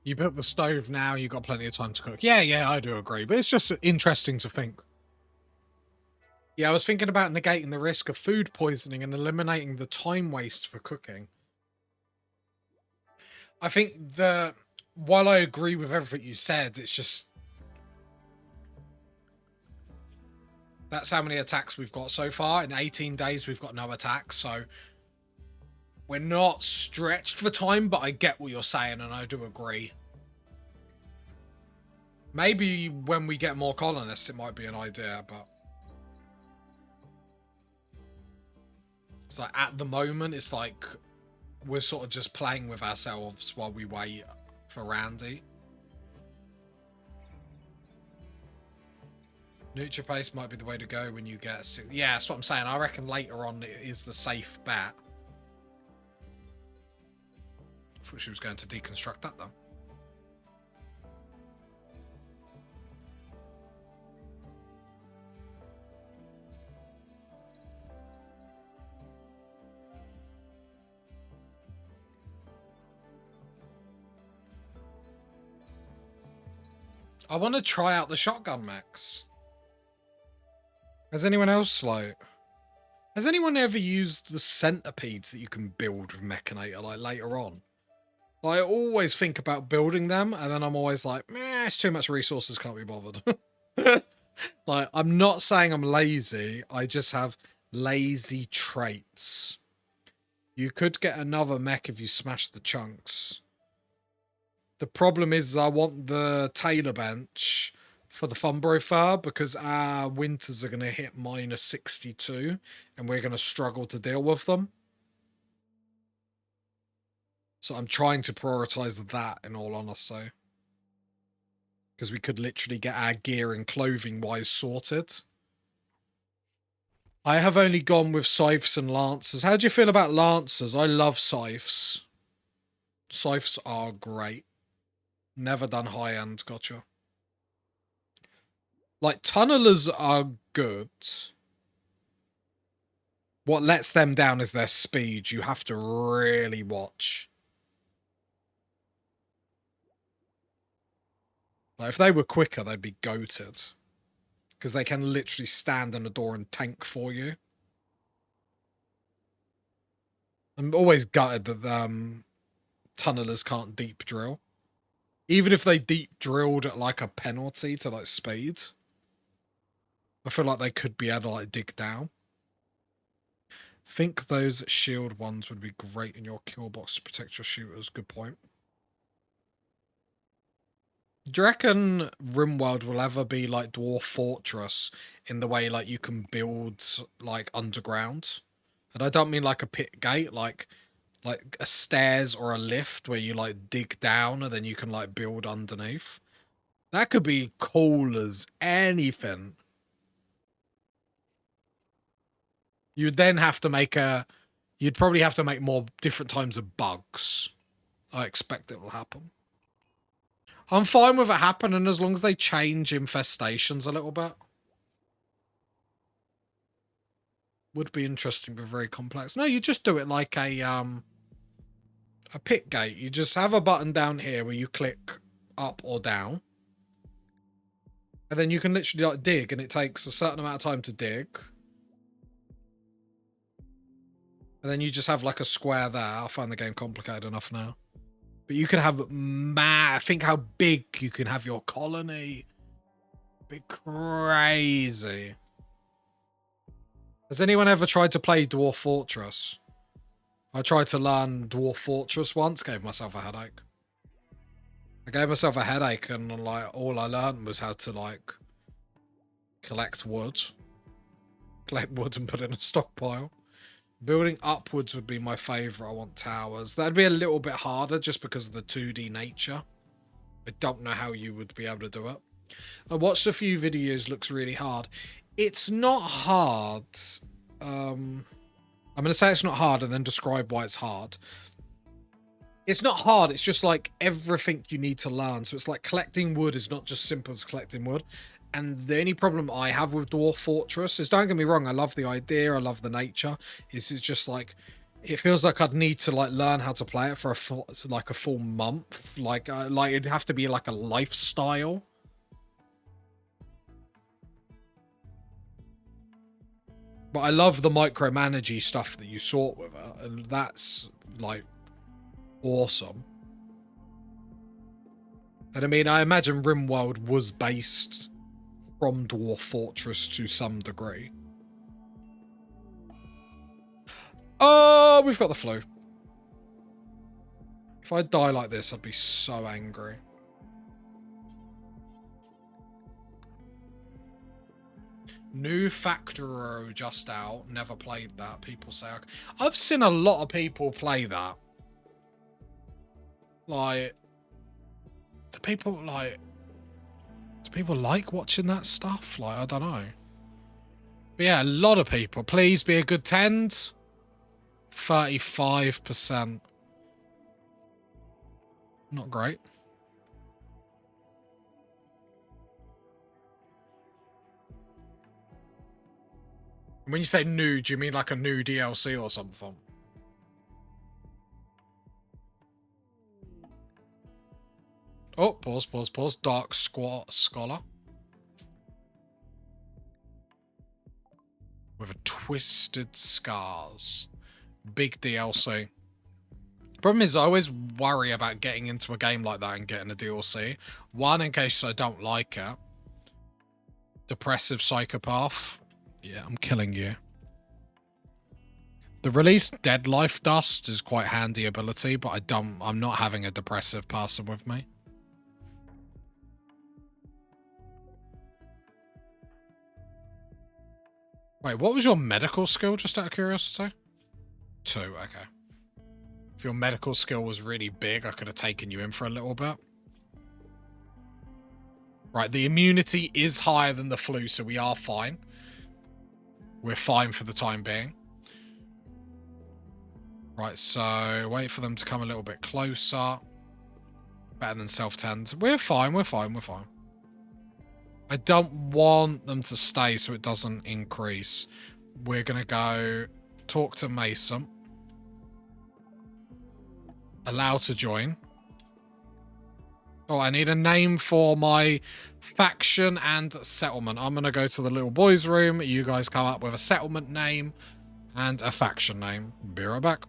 You built the stove now, you got plenty of time to cook. Yeah, I do agree, but it's just interesting to think. Yeah, I was thinking about negating the risk of food poisoning and eliminating the time waste for cooking. I think that while I agree with everything you said, it's just... That's how many attacks we've got so far. In 18 days, we've got no attacks, so... We're not stretched for time, but I get what you're saying, and I do agree. Maybe when we get more colonists, it might be an idea, but... It's like, at the moment, it's like... We're sort of just playing with ourselves while we wait for Randy. NutriPaste might be the way to go when you get... Yeah, that's what I'm saying. I reckon later on it is the safe bet. I thought she was going to deconstruct that, though. I want to try out the shotgun mechs. Has anyone else, like... Has anyone ever used the centipedes that you can build with Mechanator, like, later on? Like, I always think about building them, and then I'm always like, meh, it's too much resources, can't be bothered. Like, I'm not saying I'm lazy, I just have lazy traits. You could get another mech if you smash the chunks. The problem is I want the tailor bench for the Funbro fur because our winters are going to hit -62 and we're going to struggle to deal with them. So I'm trying to prioritize that, in all honesty. Because we could literally get our gear and clothing wise sorted. I have only gone with scythes and lancers. How do you feel about lancers? I love scythes. Scythes are great. Never done high end, gotcha. Like, tunnelers are good. What lets them down is their speed. You have to really watch. Like, if they were quicker, they'd be goated. Because they can literally stand in the door and tank for you. I'm always gutted that tunnelers can't deep drill. Even if they deep drilled at like a penalty to like speed, I feel like they could be able to like dig down. Think those shield ones would be great in your kill box to protect your shooters. Good point. Do you reckon Rimworld will ever be like Dwarf Fortress in the way like you can build like underground? And I don't mean like a pit gate, like a stairs or a lift where you like dig down and then you can like build underneath. That could be cool as anything. You'd then have to make you'd probably have to make more different types of bugs. I expect it will happen. I'm fine with it happening as long as they change infestations a little bit. Would be interesting, but very complex. No, you just do it like a pit gate. You just have a button down here where you click up or down. And then you can literally like dig, and it takes a certain amount of time to dig. And then you just have like a square there. I find the game complicated enough now. But you can have think how big you can have your colony. Be crazy. Has anyone ever tried to play Dwarf Fortress? I tried to learn Dwarf Fortress once, gave myself a headache. I gave myself a headache and like all I learned was how to like collect wood. Collect wood and put it in a stockpile. Building upwards would be my favourite. I want towers. That'd be a little bit harder just because of the 2D nature. I don't know how you would be able to do it. I watched a few videos, looks really hard. It's not hard. I'm going to say it's not hard and then describe why it's hard. It's not hard, it's just like everything you need to learn. So it's like collecting wood is not just simple as collecting wood. And the only problem I have with Dwarf Fortress is, don't get me wrong, I love the idea, I love the nature. It's just like, it feels like I'd need to like learn how to play it for a full month. Like it'd have to be like a lifestyle. But I love the micromanagey stuff that you sort with it, and that's like awesome. And I mean, I imagine Rimworld was based from Dwarf Fortress to some degree. Oh, we've got the flu. If I die like this, I'd be so angry. New Factoro just out. Never played that. People say... I've seen a lot of people play that. Like... Do people like watching that stuff? Like, I don't know. But yeah, a lot of people. Please be a good 10. 35%. Not great. When you say new, do you mean like a new DLC or something? Oh, pause. Dark Scholar. With a Twisted Scars. Big DLC. Problem is, I always worry about getting into a game like that and getting a DLC. One, in case I don't like it. Depressive psychopath. Yeah, I'm killing you. The released Dead Life Dust is quite handy ability, but I'm not having a depressive person with me. Wait, what was your medical skill, just out of curiosity? 2, okay. If your medical skill was really big, I could have taken you in for a little bit. Right, the immunity is higher than the flu, so we are fine. We're fine for the time being. Right, so wait for them to come a little bit closer. Better than self-tend. We're fine, we're fine, we're fine. I don't want them to stay so it doesn't increase. We're going to go talk to Mason. Allow to join. Oh, I need a name for my faction and settlement. I'm going to go to the little boys' room. You guys come up with a settlement name and a faction name. Be right back.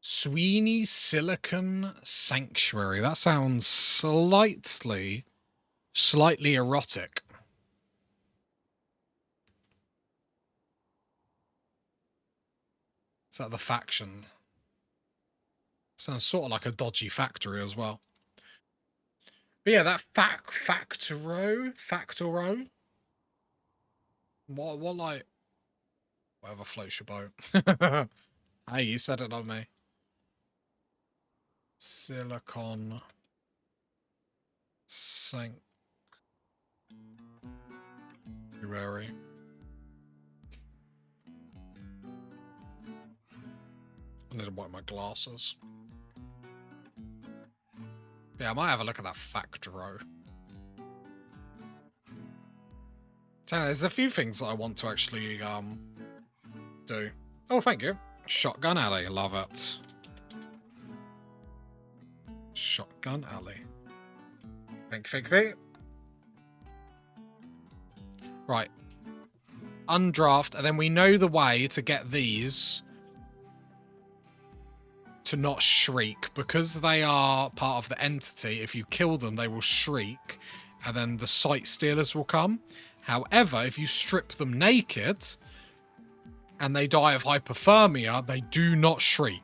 Sweeney Silicon Sanctuary. That sounds slightly erotic. Is that the faction? Sounds sort of like a dodgy factory as well. But yeah, that factoro. What like, whatever floats your boat. Hey, you said it on me. Silicon Sanctuary. I need to wipe my glasses. Yeah, I might have a look at that factoro. So there's a few things that I want to actually do. Oh, thank you. Shotgun Alley, love it. Shotgun Alley. Thank you. Right. Undraft, and then we know the way to get these to not shriek. Because they are part of the entity, if you kill them, they will shriek, and then the sight stealers will come. However, if you strip them naked and they die of hypothermia, they do not shriek.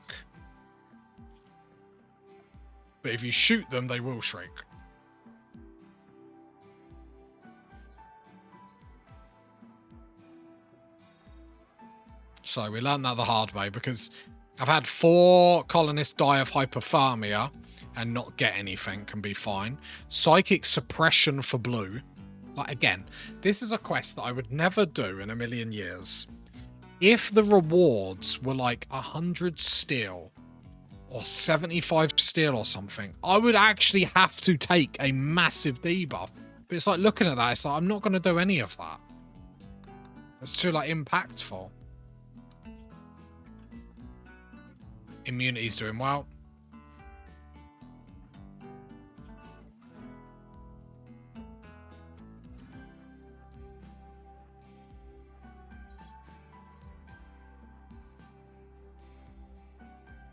But if you shoot them, they will shriek. So we learned that the hard way, because I've had 4 colonists die of hypothermia and not get anything, can be fine. Psychic suppression for blue. Like, again, this is a quest that I would never do in a million years. If the rewards were like 100 steel or 75 steel or something, I would actually have to take a massive debuff. But it's like, looking at that, it's like, I'm not going to do any of that. It's too, like, impactful. Immunity's doing well.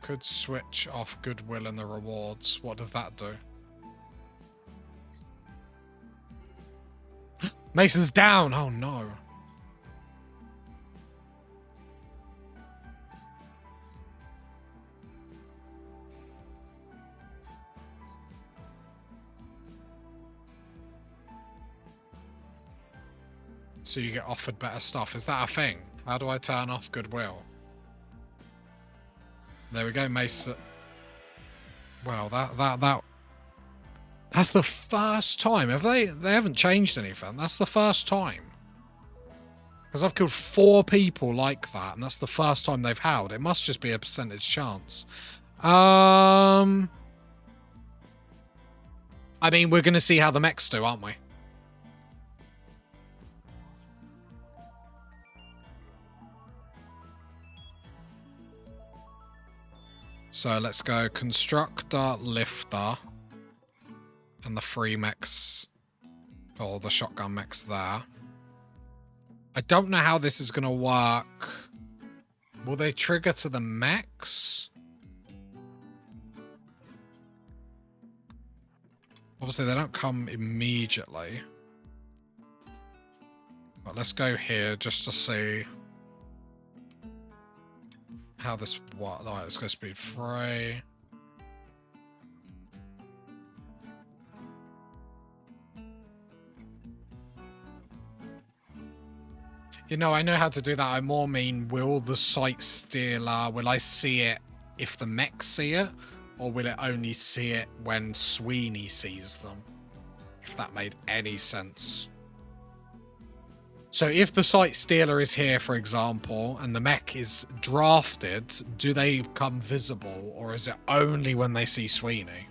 Could switch off goodwill in the rewards. What does that do? Mason's down! Oh no. So you get offered better stuff. Is that a thing? How do I turn off goodwill? There we go, Mason. Well, that's the first time. Have they haven't changed anything. That's the first time. Because I've killed 4 people like that, and that's the first time they've held. It must just be a percentage chance. I mean, we're going to see how the mechs do, aren't we? So let's go constructor, lifter, and the 3 mechs, or the shotgun mechs there. I don't know how this is going to work. Will they trigger to the mechs? Obviously, they don't come immediately. But let's go here just to see how this works. Alright, let's go speed 3. You know, I know how to do that. I more mean, will the sight stealer, will I see it if the mechs see it? Or will it only see it when Sweeney sees them? If that made any sense. So if the sight stealer is here, for example, and the mech is drafted, do they become visible? Or is it only when they see Sweeney?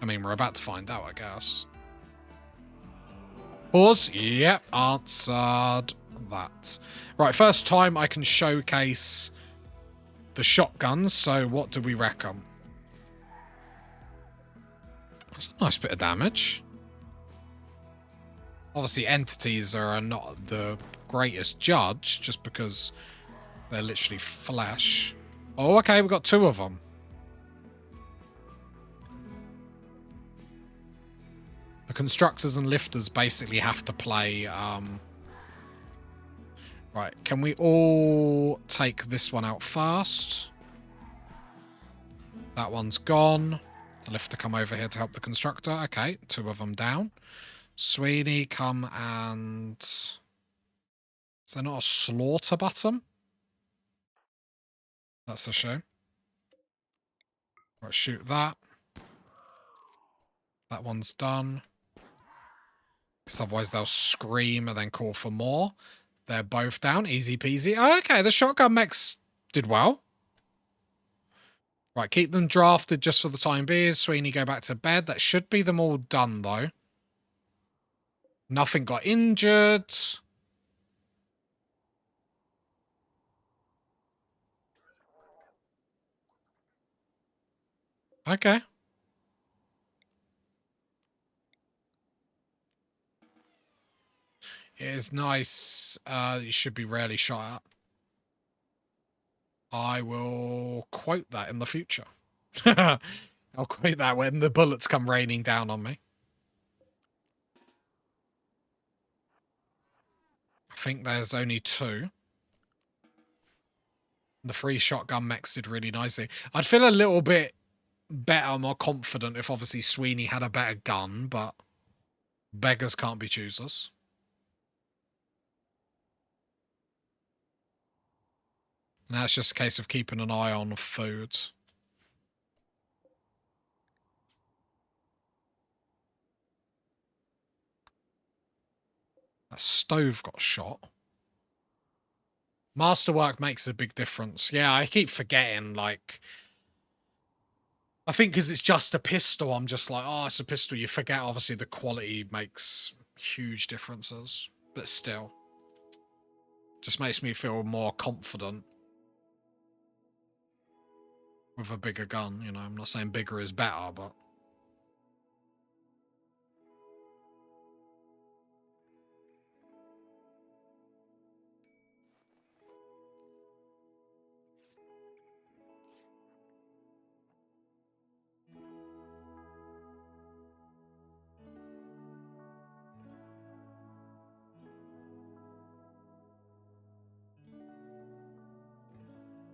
I mean, we're about to find out, I guess. Pause. Yep, answered that. Right, first time I can showcase the shotguns, so what do we reckon? That's a nice bit of damage. Obviously, entities are not the greatest judge, just because they're literally flesh. Oh, okay, we've got 2 of them. The constructors and lifters basically have to play... Right, can we all take this one out first? That one's gone. The lifter come over here to help the constructor. Okay, 2 of them down. Sweeney, come and... Is there not a slaughter button? That's a shame. Right, shoot that. That one's done. Because otherwise they'll scream and then call for more. They're both down. Easy peasy. Okay, the shotgun mechs did well. Right, keep them drafted just for the time being. Sweeney, go back to bed. That should be them all done, though. Nothing got injured. Okay. It is nice. You should be rarely shot at. I will quote that in the future. I'll quote that when the bullets come raining down on me. I think there's only 2. The 3 shotgun mechs did really nicely. I'd feel a little bit better, more confident if obviously Sweeney had a better gun, but beggars can't be choosers. Now it's just a case of keeping an eye on food. That stove got shot. Masterwork makes a big difference. Yeah, I keep forgetting, like... I think because it's just a pistol, I'm just like, oh, it's a pistol. You forget, obviously, the quality makes huge differences. But still. Just makes me feel more confident. With a bigger gun, you know. I'm not saying bigger is better, but...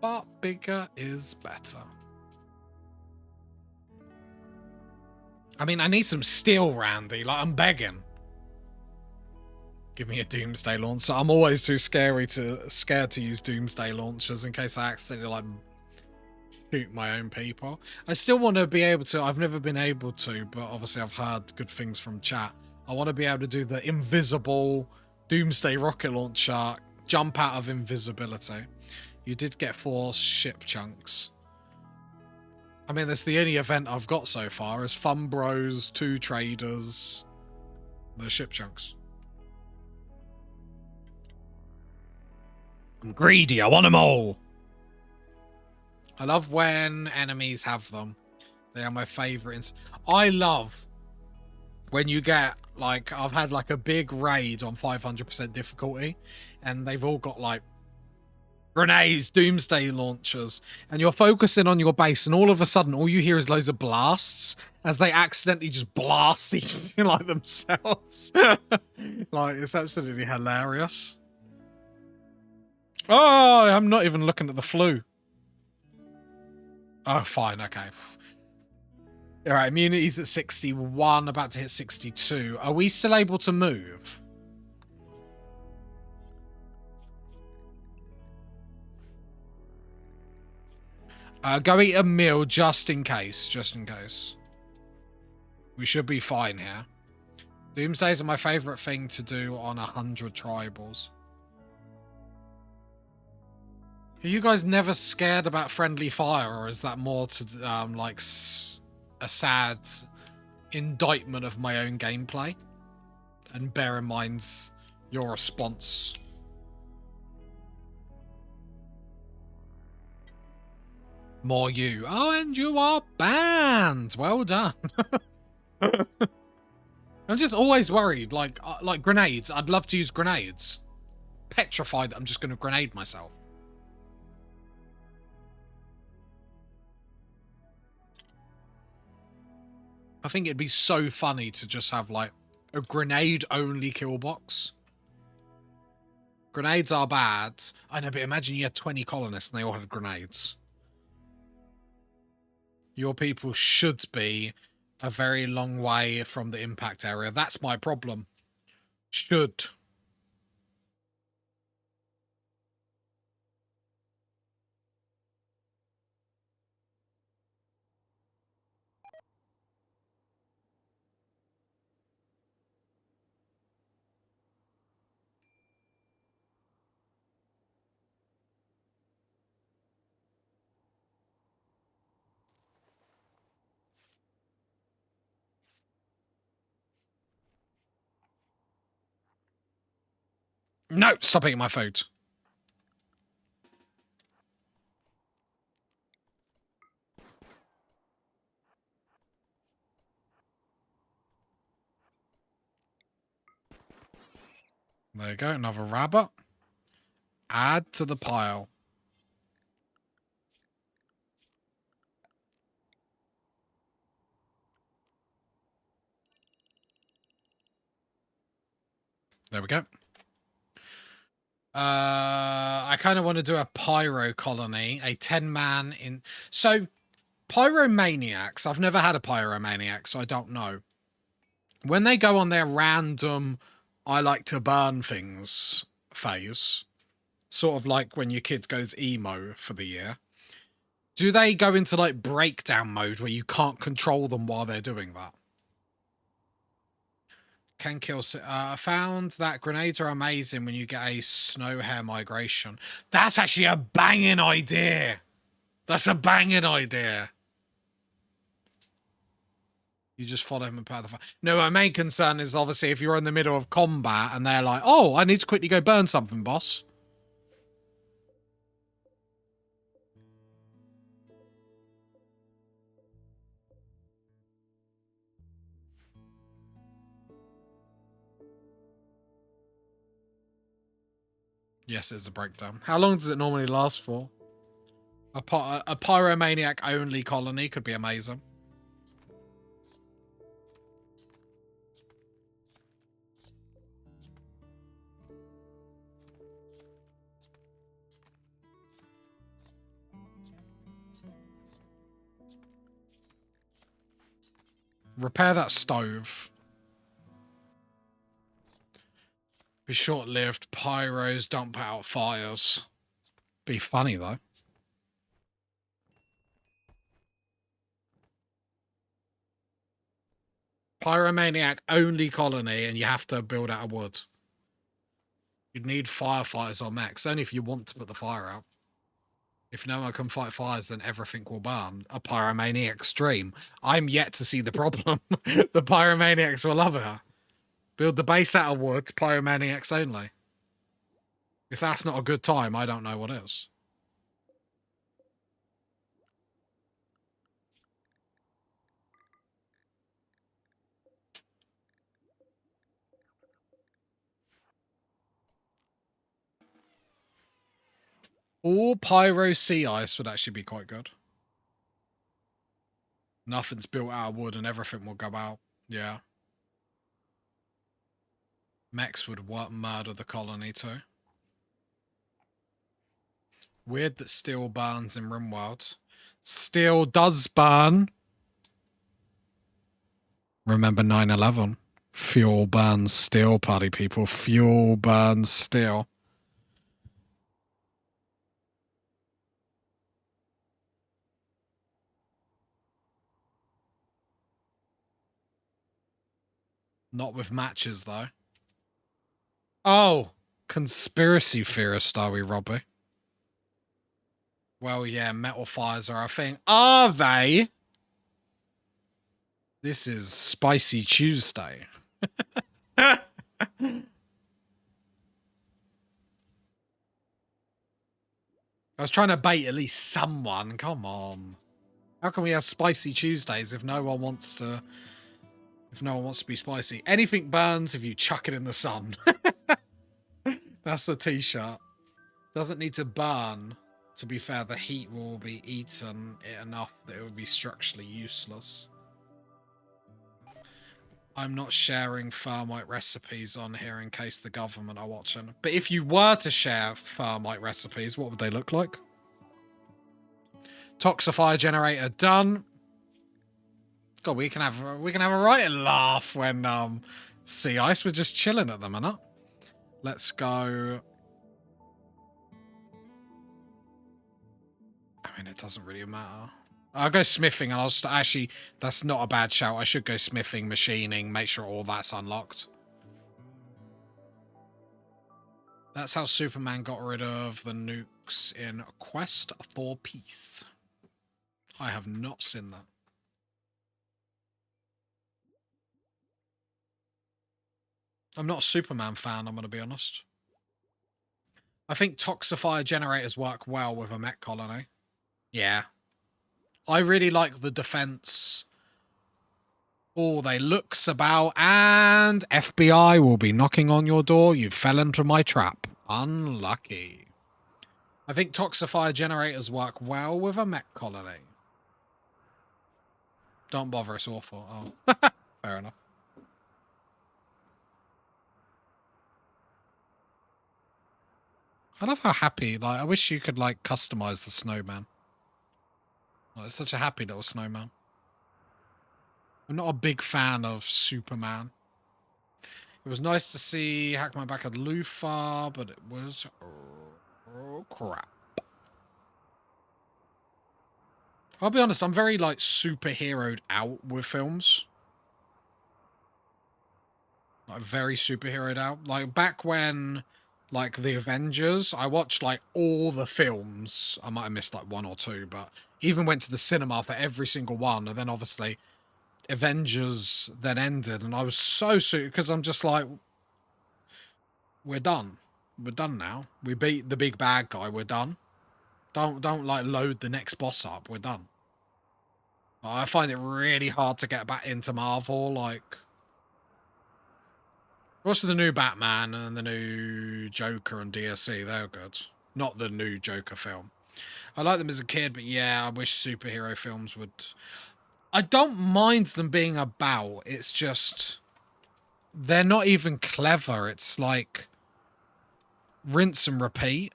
but bigger is better. I mean, I need some steel, Randy. Like, I'm begging. Give me a doomsday launcher. I'm always too scared to use doomsday launchers in case I accidentally like shoot my own people. I still want to be able to. I've never been able to, but obviously I've heard good things from chat. I want to be able to do the invisible doomsday rocket launcher, jump out of invisibility. You did get 4 ship chunks. I mean, that's the only event I've got so far is Fun Bros, 2 traders, the ship chunks. I'm greedy, I want them all. I love when enemies have them. They are my favourites. I love when you get, like, I've had like a big raid on 500% difficulty and they've all got like grenades, doomsday launchers, and you're focusing on your base and all of a sudden all you hear is loads of blasts as they accidentally just blast each other like themselves. Like, it's absolutely hilarious. Oh, I'm not even looking at the flu. Oh, fine, okay. All right, immunity's at 61, about to hit 62. Are we still able to move? Go eat a meal just in case, We should be fine here. Doomsdays are my favourite thing to do on 100 tribals. Are you guys never scared about friendly fire, or is that more to, like, a sad indictment of my own gameplay? And bear in mind your response. More you. Oh, and you are banned. Well done. I'm just always worried. Like grenades. I'd love to use grenades. Petrified that I'm just going to grenade myself. I think it'd be so funny to just have, like, a grenade-only kill box. Grenades are bad. I know, but imagine you had 20 colonists and they all had grenades. Your people should be a very long way from the impact area. That's my problem. Should. No, stop eating my food. There you go, another rabbit. Add to the pile. There we go. I kind of want to do a pyro colony, a 10-man in. So, pyromaniacs. I've never had a pyromaniac, so I don't know. When they go on their random, I like to burn things phase, sort of like when your kid goes emo for the year, do they go into like breakdown mode where you can't control them while they're doing that? Can kill. I found that grenades are amazing when you get a snow hare migration. That's actually a banging idea. That's a banging idea. You just follow him and part of the fire. No, my main concern is obviously if you're in the middle of combat and they're like, oh, I need to quickly go burn something, boss. Yes, it's a breakdown. How long does it normally last for? A pyromaniac only colony could be amazing. Repair that stove. Be short-lived. Pyros don't put out fires. Be funny, though. Pyromaniac only colony, and you have to build out of wood. You'd need firefighters or mechs, only if you want to put the fire out. If no one can fight fires, then everything will burn. A pyromaniac stream. I'm yet to see the problem. The pyromaniacs will love it. Build the base out of wood, pyromaniacs only. If that's not a good time, I don't know what is. Or pyro sea ice would actually be quite good. Nothing's built out of wood and everything will go out. Yeah. Mechs would murder the colony too. Weird that steel burns in Rimworld. Steel does burn. Remember 9/11. Fuel burns steel, party people. Fuel burns steel. Not with matches, though. Oh, conspiracy theorist, are we, Robbie? Well, yeah, metal fires are a thing. Are they? This is Spicy Tuesday. I was trying to bait at least someone. Come on. How can we have Spicy Tuesdays if no one wants to... If no one wants to be spicy? Anything burns if you chuck it in the sun. That's a t-shirt. Doesn't need to burn. To be fair, the heat will be eaten enough that it would be structurally useless. I'm not sharing thermite recipes on here in case the government are watching. But if you were to share thermite recipes, what would they look like? Toxifier generator done. God, we can have a right laugh when sea ice. We're just chilling at the minute. Let's go. I mean, it doesn't really matter. I'll go smithing, and I'll actually. That's not a bad shout. I should go smithing, machining, make sure all that's unlocked. That's how Superman got rid of the nukes in Quest for Peace. I have not seen that. I'm not a Superman fan, I'm going to be honest. I think toxifier generators work well with a mech colony. Yeah. I really like the defense. Oh, they looks about, and FBI will be knocking on your door. You fell into my trap. Unlucky. I think toxifier generators work well with a mech colony. Don't bother, it's awful. Oh, fair enough. I love how happy, like, I wish you could, like, customize the snowman. Oh, it's such a happy little snowman. I'm not a big fan of Superman. It was nice to see Hackman back at Luthor, but it was crap. I'll be honest, I'm very, like, superheroed out with films. Like, very superheroed out. Like, back when... Like, the Avengers, I watched, like, all the films. I might have missed, like, one or two, but even went to the cinema for every single one. And then, obviously, Avengers then ended. And I was so because I'm just like, we're done. We're done now. We beat the big bad guy. We're done. Don't like, load the next boss up. We're done. I find it really hard to get back into Marvel, like... What's the new Batman and the new Joker and DSC? They're good. Not the new Joker film. I liked them as a kid, but yeah, I wish superhero films would... I don't mind them being about. It's just... They're not even clever. It's like... Rinse and repeat.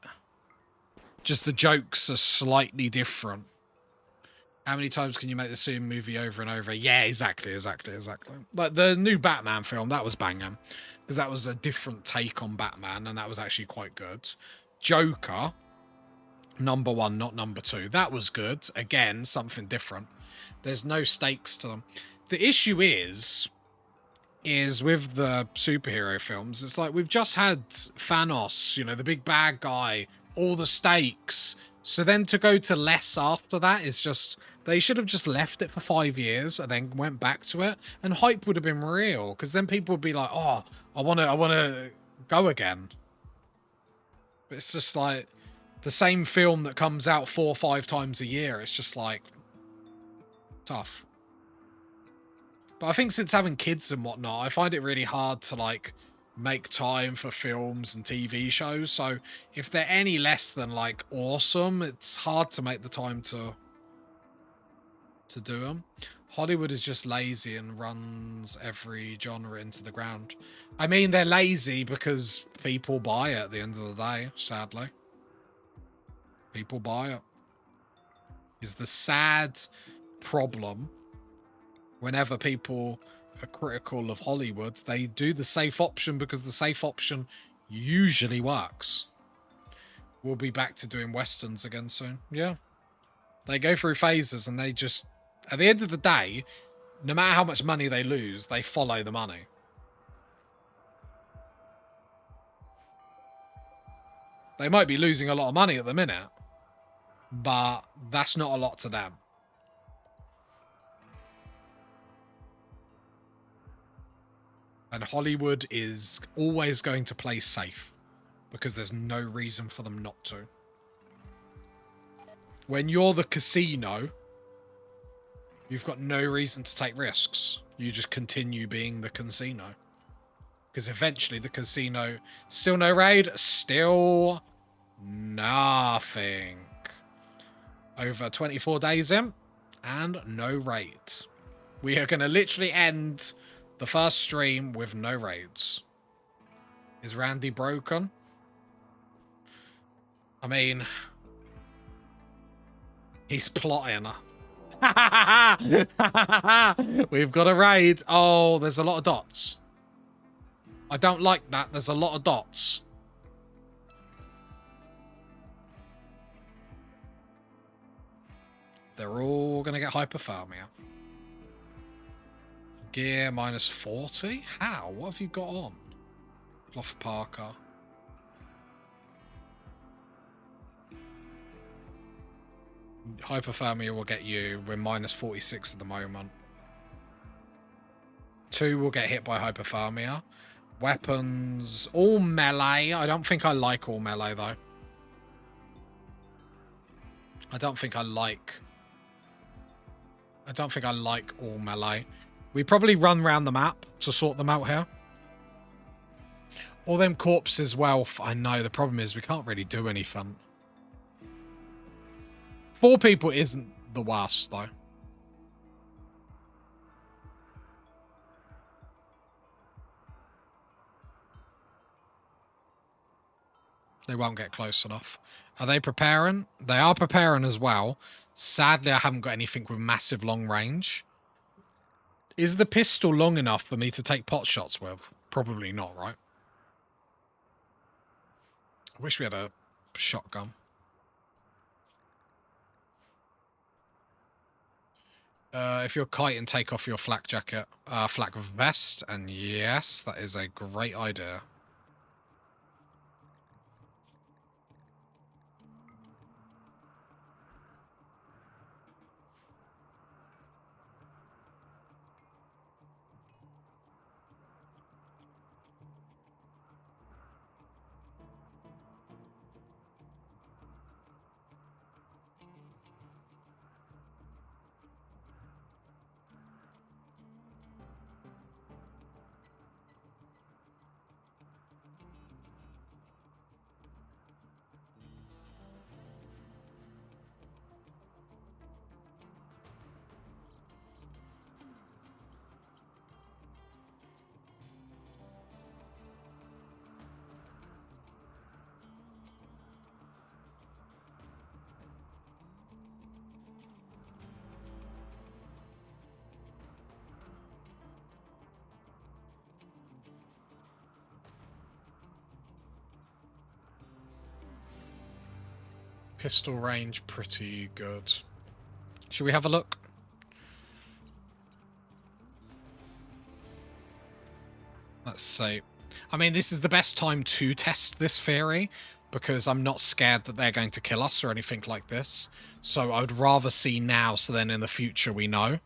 Just the jokes are slightly different. How many times can you make the same movie over and over? Yeah, exactly. Like the new Batman film, that was banging. Because that was a different take on Batman, and that was actually quite good. Joker, number 1, not number 2. That was good. Again, something different. There's no stakes to them. The issue is with the superhero films, it's like we've just had Thanos, you know, the big bad guy, all the stakes. So then to go to less after that is just, they should have just left it for 5 years and then went back to it, and hype would have been real, because then people would be like, oh, I want to go again. But it's just like the same film that comes out 4 or 5 times a year. It's just like tough. But I think since having kids and whatnot, I find it really hard to like make time for films and TV shows. So if they're any less than like awesome, it's hard to make the time to do them. Hollywood is just lazy and runs every genre into the ground. I mean, they're lazy because people buy it at the end of the day, sadly. People buy it. Is the sad problem. Whenever people are critical of Hollywood, they do the safe option because the safe option usually works. We'll be back to doing Westerns again soon. Yeah. They go through phases and they just, at the end of the day, no matter how much money they lose, they follow the money. They might be losing a lot of money at the minute, but that's not a lot to them. And Hollywood is always going to play safe because there's no reason for them not to. When you're the casino, you've got no reason to take risks. You just continue being the casino. Because eventually the casino, still no raid, still nothing. Over 24 days in, and no raid. We are going to literally end the first stream with no raids. Is Randy broken? I mean, he's plotting. We've got a raid. Oh, there's a lot of dots. I don't like that. There's a lot of dots. They're all going to get hypothermia. Gear minus 40? How? What have you got on? Cloth Parker. Hypothermia will get you. We're minus 46 at the moment. 2 will get hit by hypothermia. Weapons, all melee. I don't think I like all melee though. I don't think I like all melee. We probably run around the map to sort them out here. All them corpses, well, I know. The problem is we can't really do anything. 4 people isn't the worst, though. They won't get close enough. Are they preparing? They are preparing as well. Sadly, I haven't got anything with massive long range. Is the pistol long enough for me to take pot shots with? Probably not, right? I wish we had a shotgun. If you're kiting, take off your flak jacket, flak vest, and yes, that is a great idea. Pistol range, pretty good. Should we have a look? Let's see. I mean, this is the best time to test this theory because I'm not scared that they're going to kill us or anything like this. So I would rather see now so then in the future we know.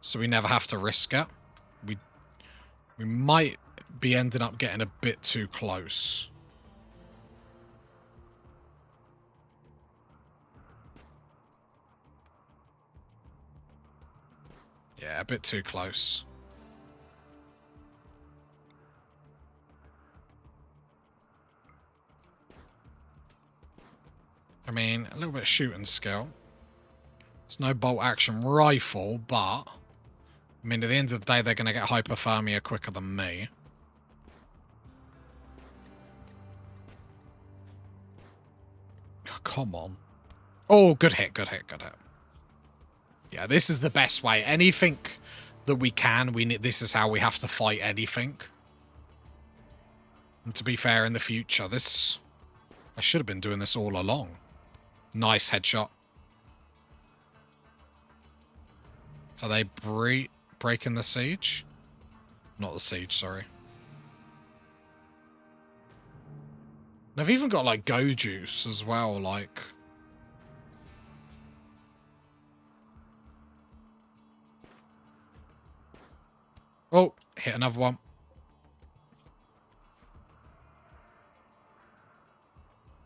So we never have to risk it. We might be ending up getting a bit too close. Yeah, a bit too close. I mean, a little bit of shooting skill. It's no bolt action rifle, but I mean, at the end of the day, they're going to get hypothermia quicker than me. Oh, come on. Oh, good hit, good hit, good hit. Yeah, this is the best way. Anything that we can, this is how we have to fight anything. And to be fair, in the future, I should have been doing this all along. Nice headshot. Are they breaking the siege? Not the siege, sorry. They've even got, like, go juice as well, like... Oh, hit another one.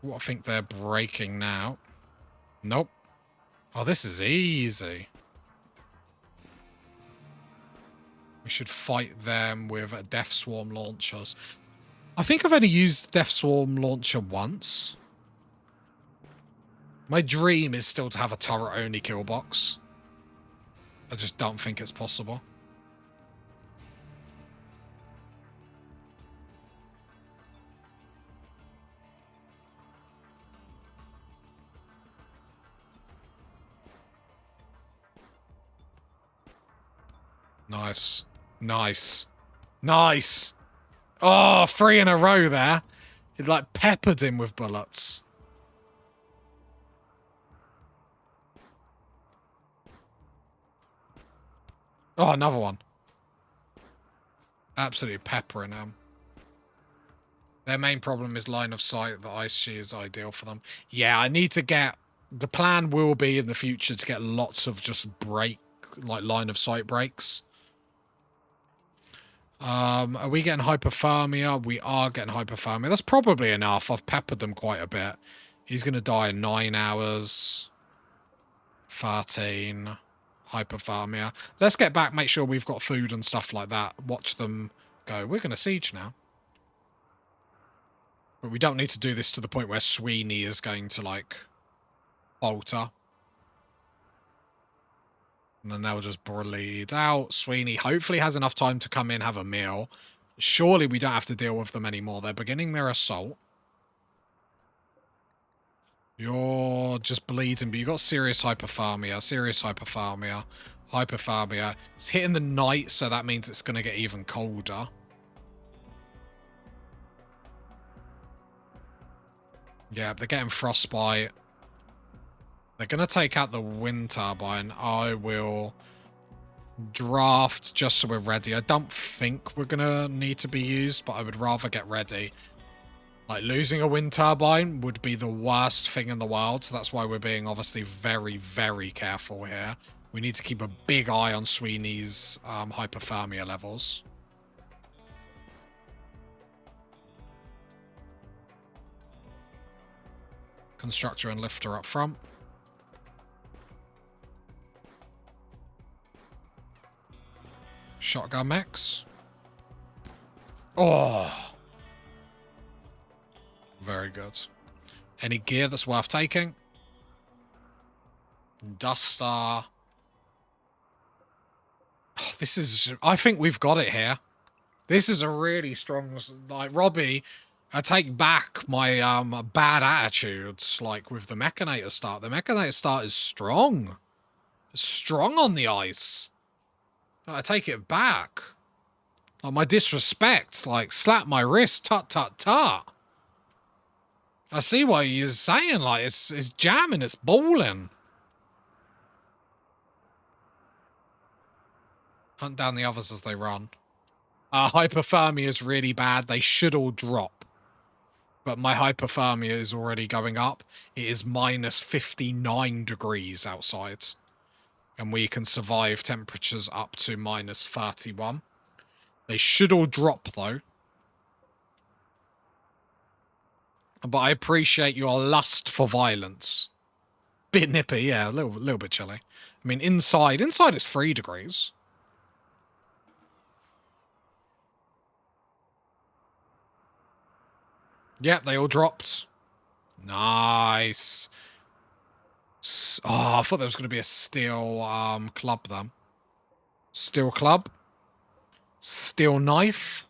What, I think they're breaking now. Nope. Oh, this is easy. We should fight them with Death Swarm launchers. I think I've only used Death Swarm launcher once. My dream is still to have a turret-only kill box. I just don't think it's possible. Nice. Nice. Nice! Oh, 3 in a row there. It, like, peppered him with bullets. Oh, another one. Absolutely peppering him. Their main problem is line of sight. The ice sheet is ideal for them. Yeah, I need to get... The plan will be in the future to get lots of just line of sight breaks. Are we getting hypothermia? We are getting hypothermia. That's probably enough. I've peppered them quite a bit. He's going to die in 9 hours. 13. Hypothermia. Let's get back, make sure we've got food and stuff like that. Watch them go. We're going to siege now. But we don't need to do this to the point where Sweeney is going to, like, falter. And then they'll just bleed out. Sweeney hopefully has enough time to come in, have a meal. Surely we don't have to deal with them anymore. They're beginning their assault. You're just bleeding, but you've got serious hypothermia. Serious hypothermia. Hypothermia. It's hitting the night, so that means it's going to get even colder. Yeah, they're getting frostbite. They're going to take out the wind turbine. I will draft just so we're ready. I don't think we're going to need to be used, but I would rather get ready. Like, losing a wind turbine would be the worst thing in the world, so that's why we're being obviously very, very careful here. We need to keep a big eye on Sweeney's hypothermia levels. Constructor and lifter up front. Shotgun mechs. Oh. Very good. Any gear that's worth taking? Duster. Oh, this is... I think we've got it here. This is a really strong... Like, Robbie, I take back my bad attitudes, like, with the Mechanator start. The Mechanator start is strong. It's strong on the ice. I take it back. Like, my disrespect, like, slap my wrist, tut, tut, tut. I see what you're saying. Like, it's jamming, it's balling. Hunt down the others as they run. Hypothermia is really bad. They should all drop. But my hypothermia is already going up. It is minus 59 degrees outside. And we can survive temperatures up to minus 31. They should all drop, though. But I appreciate your lust for violence. Bit nippy, yeah, a little bit chilly. I mean, inside it's 3 degrees. Yep, they all dropped. Nice. Oh, I thought there was going to be a steel club then. Steel club. Steel knife.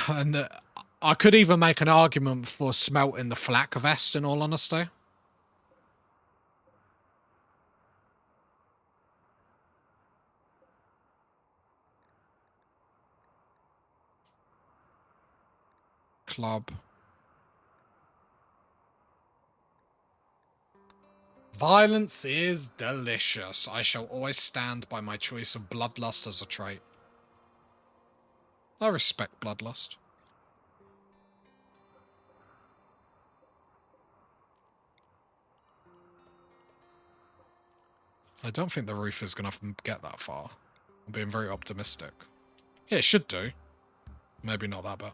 And I could even make an argument for smelting the flak vest, in all honesty. Club. Violence is delicious. I shall always stand by my choice of bloodlust as a trait. I respect bloodlust. I don't think the roof is going to get that far. I'm being very optimistic. Yeah, it should do. Maybe not that bad.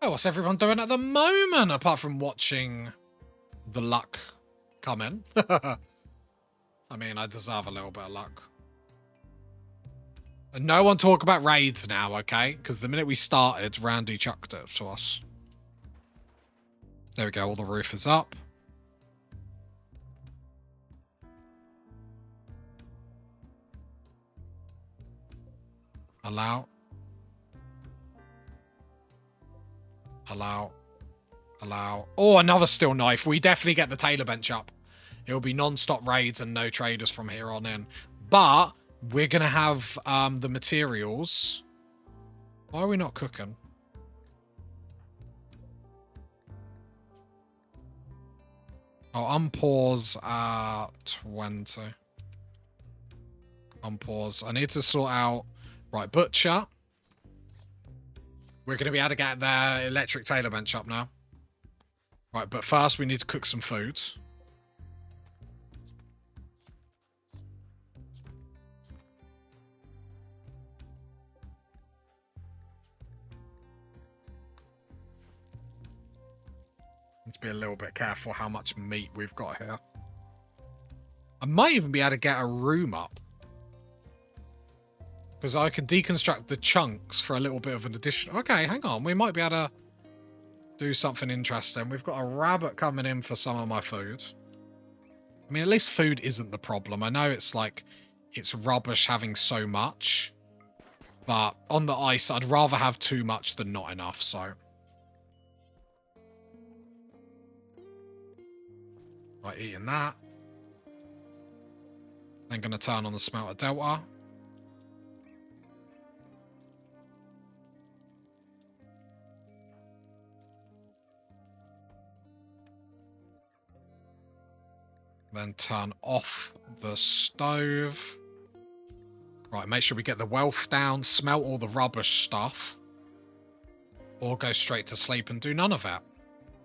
Oh, what's everyone doing at the moment, apart from watching the luck come in? I mean, I deserve a little bit of luck. And no one talk about raids now, okay? Because the minute we started, Randy chucked it to us. There we go, all the roof is up. Allow. Allow. Allow. Oh, another steel knife. We definitely get the tailor bench up. It'll be non-stop raids and no traders from here on in. But we're going to have the materials. Why are we not cooking? Oh, unpause at 20. Unpause. I need to sort out... Right, butcher. We're going to be able to get the electric tailor bench up now. Right, but first we need to cook some food. Need to be a little bit careful how much meat we've got here. I might even be able to get a room up. Because I can deconstruct the chunks for a little bit of an addition. Okay, hang on. We might be able to do something interesting. We've got a rabbit coming in for some of my food. I mean, at least food isn't the problem. I know it's like, it's rubbish having so much. But on the ice, I'd rather have too much than not enough, so. Right, eating that. Then going to turn on the smelter delta. Then turn off the stove. Right, make sure we get the wealth down, smelt all the rubbish stuff. Or go straight to sleep and do none of that.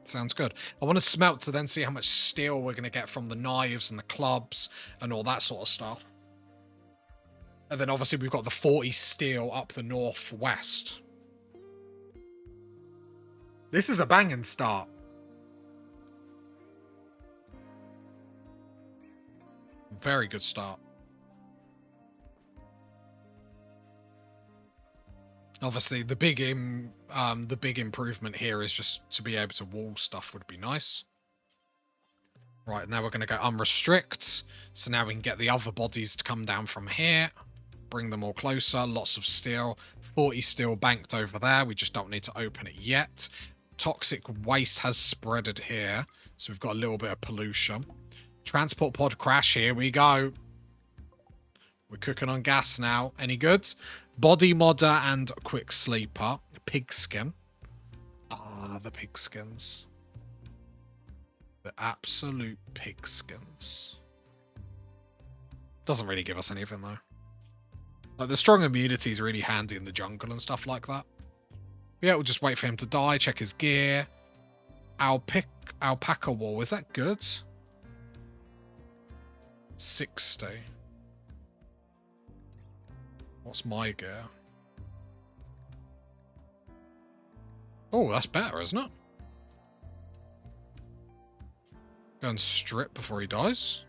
Sounds good. I want to smelt to then see how much steel we're going to get from the knives and the clubs and all that sort of stuff. And then obviously we've got the 40 steel up the northwest. This is a banging start. Very good start. Obviously, the big improvement here is just to be able to wall stuff would be nice. Right, now we're going to go unrestrict. So now we can get the other bodies to come down from here. Bring them all closer. Lots of steel. 40 steel banked over there. We just don't need to open it yet. Toxic waste has spreaded here. So we've got a little bit of pollution. Transport pod crash, here we go. We're cooking on gas now. Any good? Body modder and quick sleeper. Pigskin. Ah, the pigskins. The absolute pigskins. Doesn't really give us anything though. Like the strong immunity is really handy in the jungle and stuff like that. Yeah, we'll just wait for him to die, check his gear. Alpaca wool, is that good? 60. What's my gear? Oh, that's better, isn't it? Go and strip before he dies.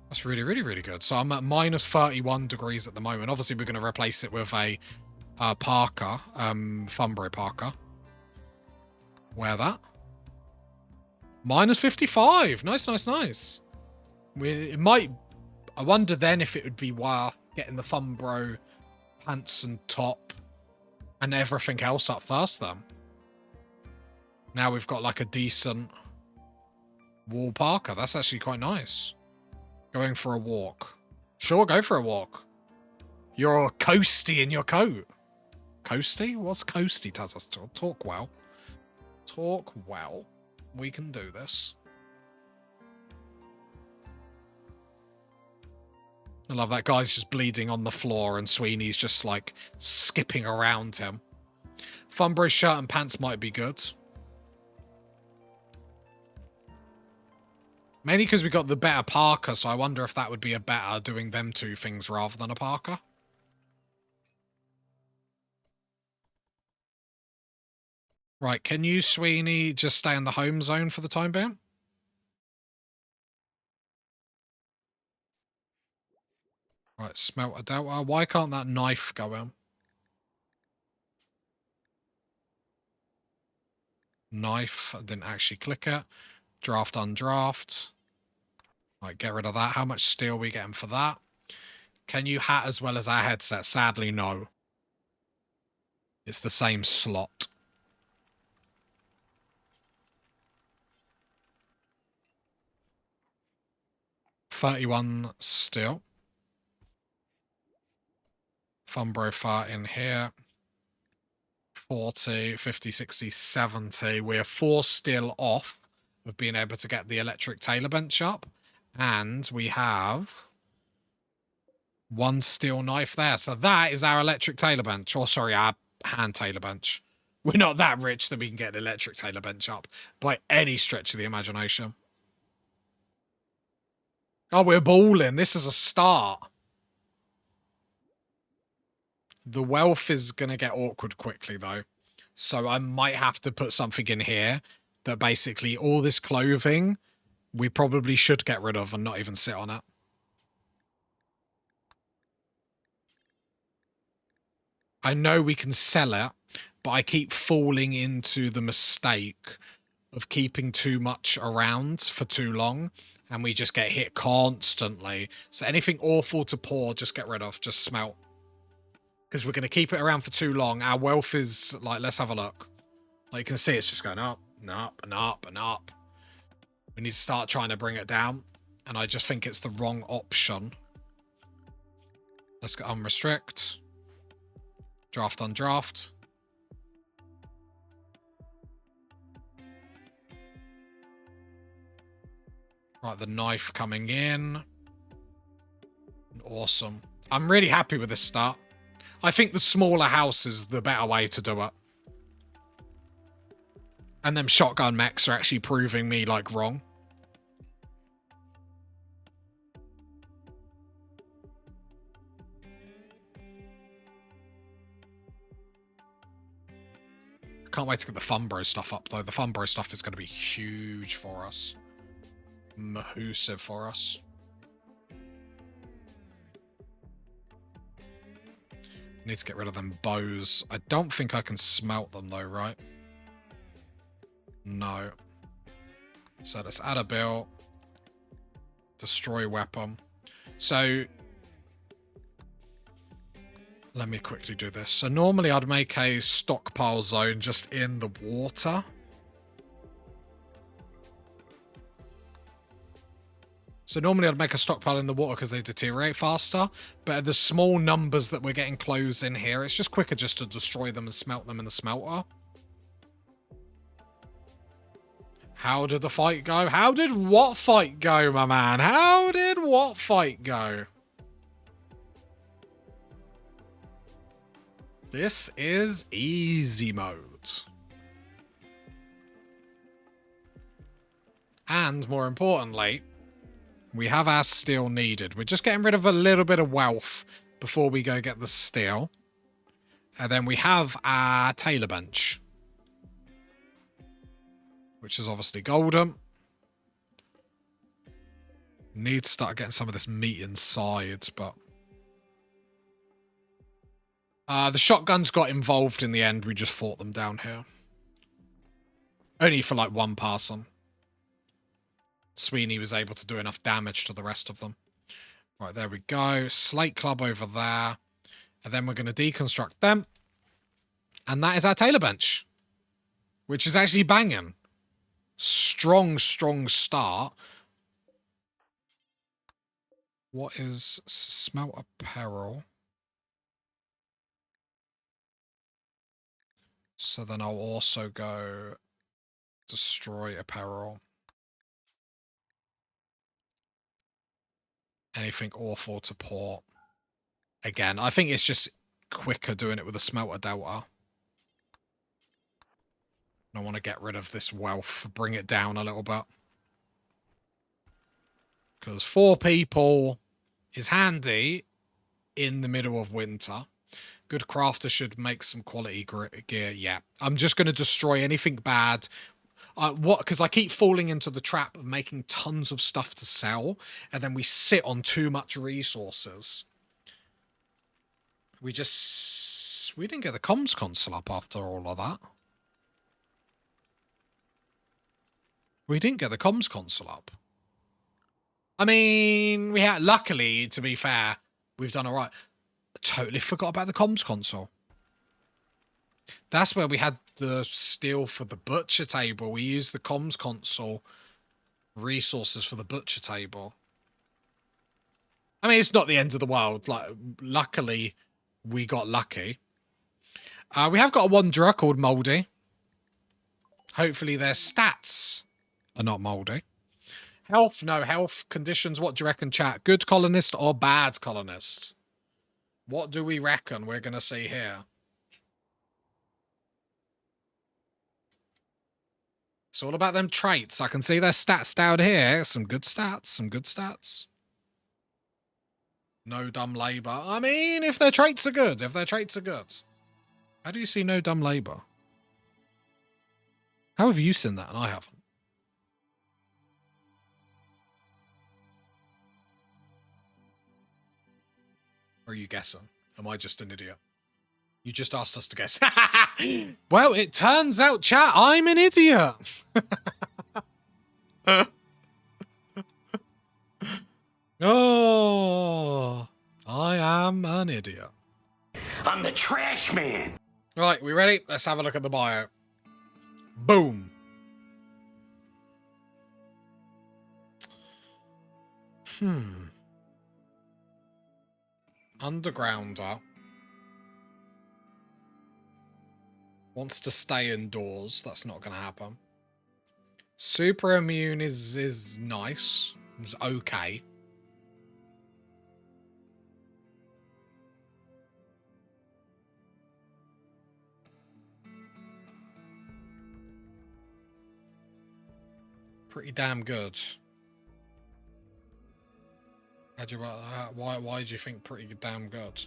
That's really, really, really good. So I'm at minus 31 degrees at the moment. Obviously, we're going to replace it with a parka, Funbro parka. Wear that. Minus 55. Nice, nice, nice. It might... I wonder then if it would be worth getting the Funbro pants and top and everything else up first then. Now we've got like a decent wool parka. That's actually quite nice. Going for a walk. Sure, go for a walk. You're coasty in your coat. Coasty? What's coasty, Tazastical? Talk well. Talk well. We can do this. I love that guy's just bleeding on the floor and Sweeney's just like skipping around him. Funbro's shirt and pants might be good. Mainly because we got the better parka, so I wonder if that would be a better doing them two things rather than a parka. Right, can you, Sweeney, just stay in the home zone for the time being? Right, smelt a delta. Why can't that knife go in? Knife, I didn't actually click it. Draft, undraft. Right, get rid of that. How much steel are we getting for that? Can you hat as well as our headset? Sadly, no. It's the same slot. $31 steel. Funbro fart in here. 40, 50, 60, 70. We're 4 steel off of being able to get the electric tailor bench up. And we have 1 steel knife there. So that is our electric tailor bench. Or sorry, our hand tailor bench. We're not that rich that we can get an electric tailor bench up by any stretch of the imagination. Oh, we're balling. This is a start. The wealth is going to get awkward quickly, though. So I might have to put something in here that basically all this clothing we probably should get rid of and not even sit on it. I know we can sell it, but I keep falling into the mistake of keeping too much around for too long, and we just get hit constantly. So anything awful to pour, just get rid of. Just smelt. Because we're going to keep it around for too long. Our wealth is, like, let's have a look. Like, you can see it's just going up and up and up and up. We need to start trying to bring it down. And I just think it's the wrong option. Let's go unrestrict. Draft, undraft. Right, the knife coming in. Awesome. I'm really happy with this start. I think the smaller house is the better way to do it. And them shotgun mechs are actually proving me, like, wrong. Can't wait to get the Funbro stuff up, though. The Funbro stuff is going to be huge for us. Massive for us. Need to get rid of them bows. I don't think I can smelt them, though, right? No. So let's add a bill. Destroy weapon. So let me quickly do this. So normally I'd make a stockpile zone just in the water. So normally I'd make a stockpile in the water because they deteriorate faster, but at the small numbers that we're getting clothes in here, it's just quicker just to destroy them and smelt them in the smelter. How did the fight go? How did what fight go, my man? How did what fight go? This is easy mode. And more importantly, we have our steel needed. We're just getting rid of a little bit of wealth before we go get the steel. And then we have our tailor bench, which is obviously golden. Need to start getting some of this meat inside, but... the shotguns got involved in the end. We just fought them down here. Only for like one person. Sweeney was able to do enough damage to the rest of them. Right, there we go. Slate Club over there. And then we're going to deconstruct them. And that is our tailor bench. Which is actually banging. Strong, strong start. What is smelt apparel? So then I'll also go destroy apparel. Anything awful to port. Again, I think it's just quicker doing it with a smelter delta. I want to get rid of this wealth, bring it down a little bit. Because 4 people is handy in the middle of winter. Good crafter should make some quality gear. Yeah, I'm just going to destroy anything bad. Because I keep falling into the trap of making tons of stuff to sell, and then we sit on too much resources. We didn't get the comms console up after all of that. We didn't get the comms console up. I mean, we had, luckily, to be fair, we've done all right. I totally forgot about the comms console. That's where we had the steel for the butcher table. We used the comms console resources for the butcher table. I mean, it's not the end of the world. Like, luckily, we got lucky. We have got a wanderer called Moldy. Hopefully their stats are not moldy. Health, no health. Conditions, what do you reckon, chat? Good colonist or bad colonist? What do we reckon we're going to see here? It's all about them traits. I can see their stats down here. Some good stats, some good stats. No dumb labour. I mean, if their traits are good, if their traits are good. How do you see no dumb labour? How have you seen that and I haven't? Or are you guessing? Am I just an idiot? You just asked us to guess. Well, it turns out, chat, I'm an idiot. Oh, I am an idiot. I'm the trash man. Right, we ready? Let's have a look at the bio. Boom. Undergrounder. Wants to stay indoors. That's not going to happen. Super immune is nice. It's okay. Pretty damn good. Why do you think pretty damn good?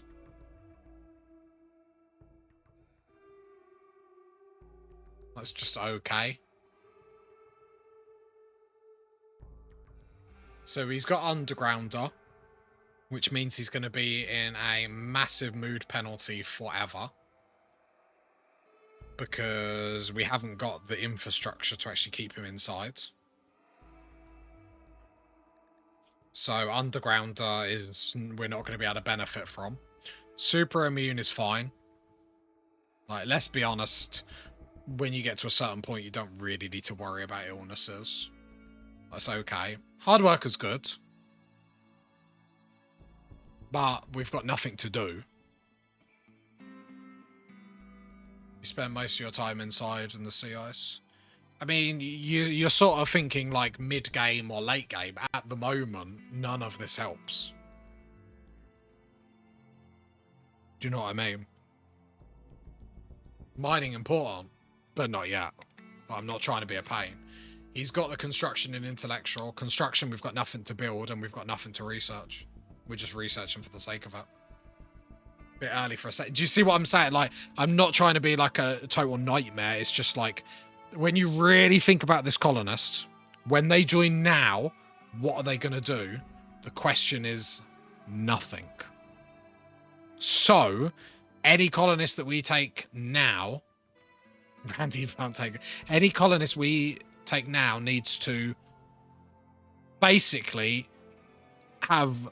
That's just okay. So he's got Undergrounder, which means he's going to be in a massive mood penalty forever. Because we haven't got the infrastructure to actually keep him inside. So Undergrounder is we're not going to be able to benefit from. Super immune is fine. Like, let's be honest. When you get to a certain point, you don't really need to worry about illnesses. That's okay. Hard work is good. but we've got nothing to do. You spend most of your time inside in the sea ice. I mean, you're sort of thinking like mid-game or late game. At the moment, none of this helps. Do you know what I mean? Mining important, but not yet. I'm not trying to be a pain. He's got the construction and intellectual. Construction, we've got nothing to build and we've got nothing to research. We're just researching for the sake of it. Bit early for a sec. Do you see what I'm saying? Like, I'm not trying to be like a total nightmare. It's just like, when you really think about this colonist, when they join now, what are they going to do? The question is nothing. So, any colonist that we take now, Randy can't take it. Any colonist we take now needs to basically have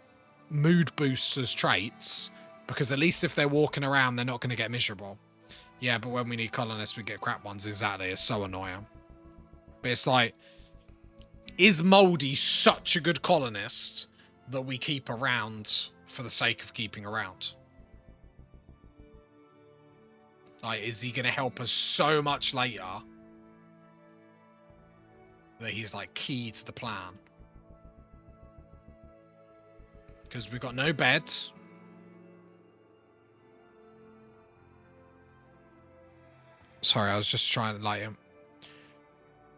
mood boosts as traits, because at least if they're walking around, they're not going to get miserable. Yeah, but when we need colonists, we get crap ones. Exactly. It's so annoying. But it's like, is Moldy such a good colonist that we keep around for the sake of keeping around? Like, is he going to help us so much later that he's like key to the plan? Because we've got no beds. Sorry, I was just trying to light him.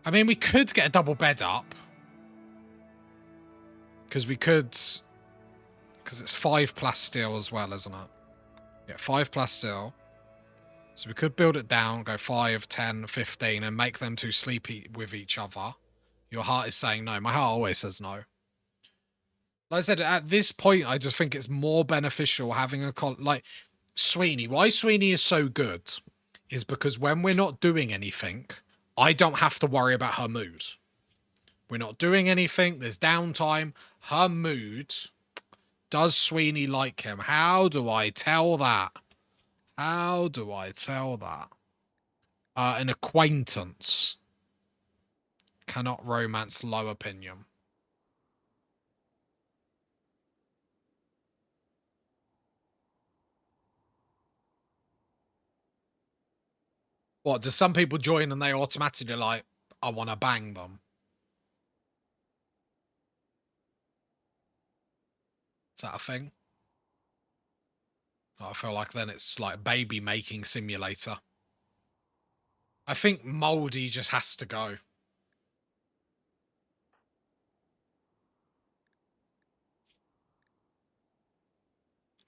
I mean, we could get a double bed up. Because we could... Because it's 5 plasteel as well, isn't it? Yeah, 5 plasteel. So we could build it down, go 5, 10, 15, and make them two sleep with each other. Your heart is saying no. My heart always says no. Like I said, at this point, I just think it's more beneficial having a... Like, Sweeney. Why Sweeney is so good is because when we're not doing anything, I don't have to worry about her mood. We're not doing anything. There's downtime. Her mood. Does Sweeney like him? How do I tell that? How do I tell that? An acquaintance. Cannot romance low opinion. What, do some people join and they automatically like, I want to bang them? Is that a thing? I feel like then it's like baby making simulator. I think Moldy just has to go.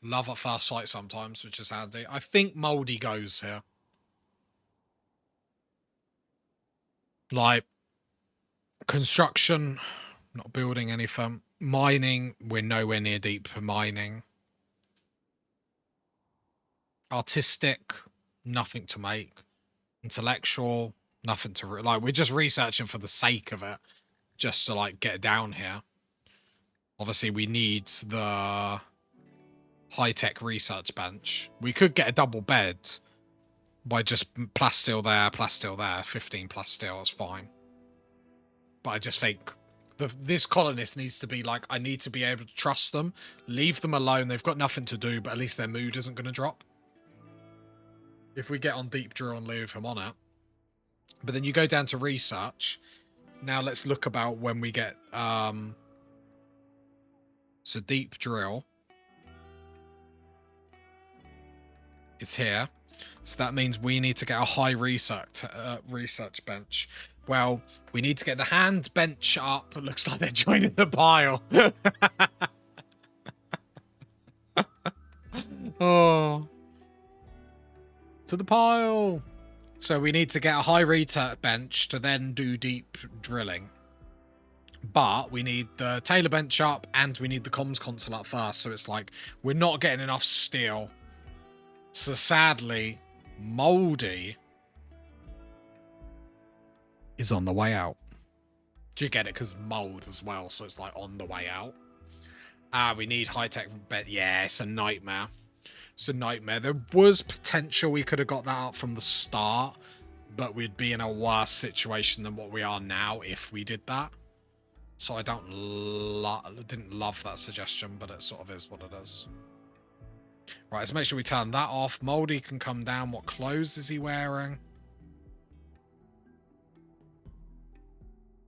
Love at first sight sometimes, which is handy. I think Moldy goes here. Like, construction, not building anything. Mining, we're nowhere near deep for mining. Artistic, nothing to make. Intellectual, nothing to... Like, we're just researching for the sake of it. Just to, like, get down here. Obviously, we need the high-tech research bench. We could get a double bed by just plasteel there, 15 plasteel, is fine. But I just think this colonist needs to be like, I need to be able to trust them, leave them alone, they've got nothing to do, but at least their mood isn't going to drop. If we get on deep drill and leave him on it. But then you go down to research. Now let's look about when we get, so deep drill is here. So that means we need to get a high research bench. Well, we need to get the hand bench up. It looks like they're joining the pile. Oh. To the pile. So we need to get a high research bench to then do deep drilling. But we need the Taylor bench up and we need the comms console up first. So it's like, we're not getting enough steel. So sadly, Moldy is on the way out. Do you get it? Because mold as well, so it's like on the way out. We need high-tech bed. Yeah, it's a nightmare. It's a nightmare. There was potential we could have got that up from the start, but we'd be in a worse situation than what we are now if we did that. So I didn't love that suggestion, but it sort of is what it is. Right, let's make sure we turn that off. Moldy can come down. What clothes is he wearing?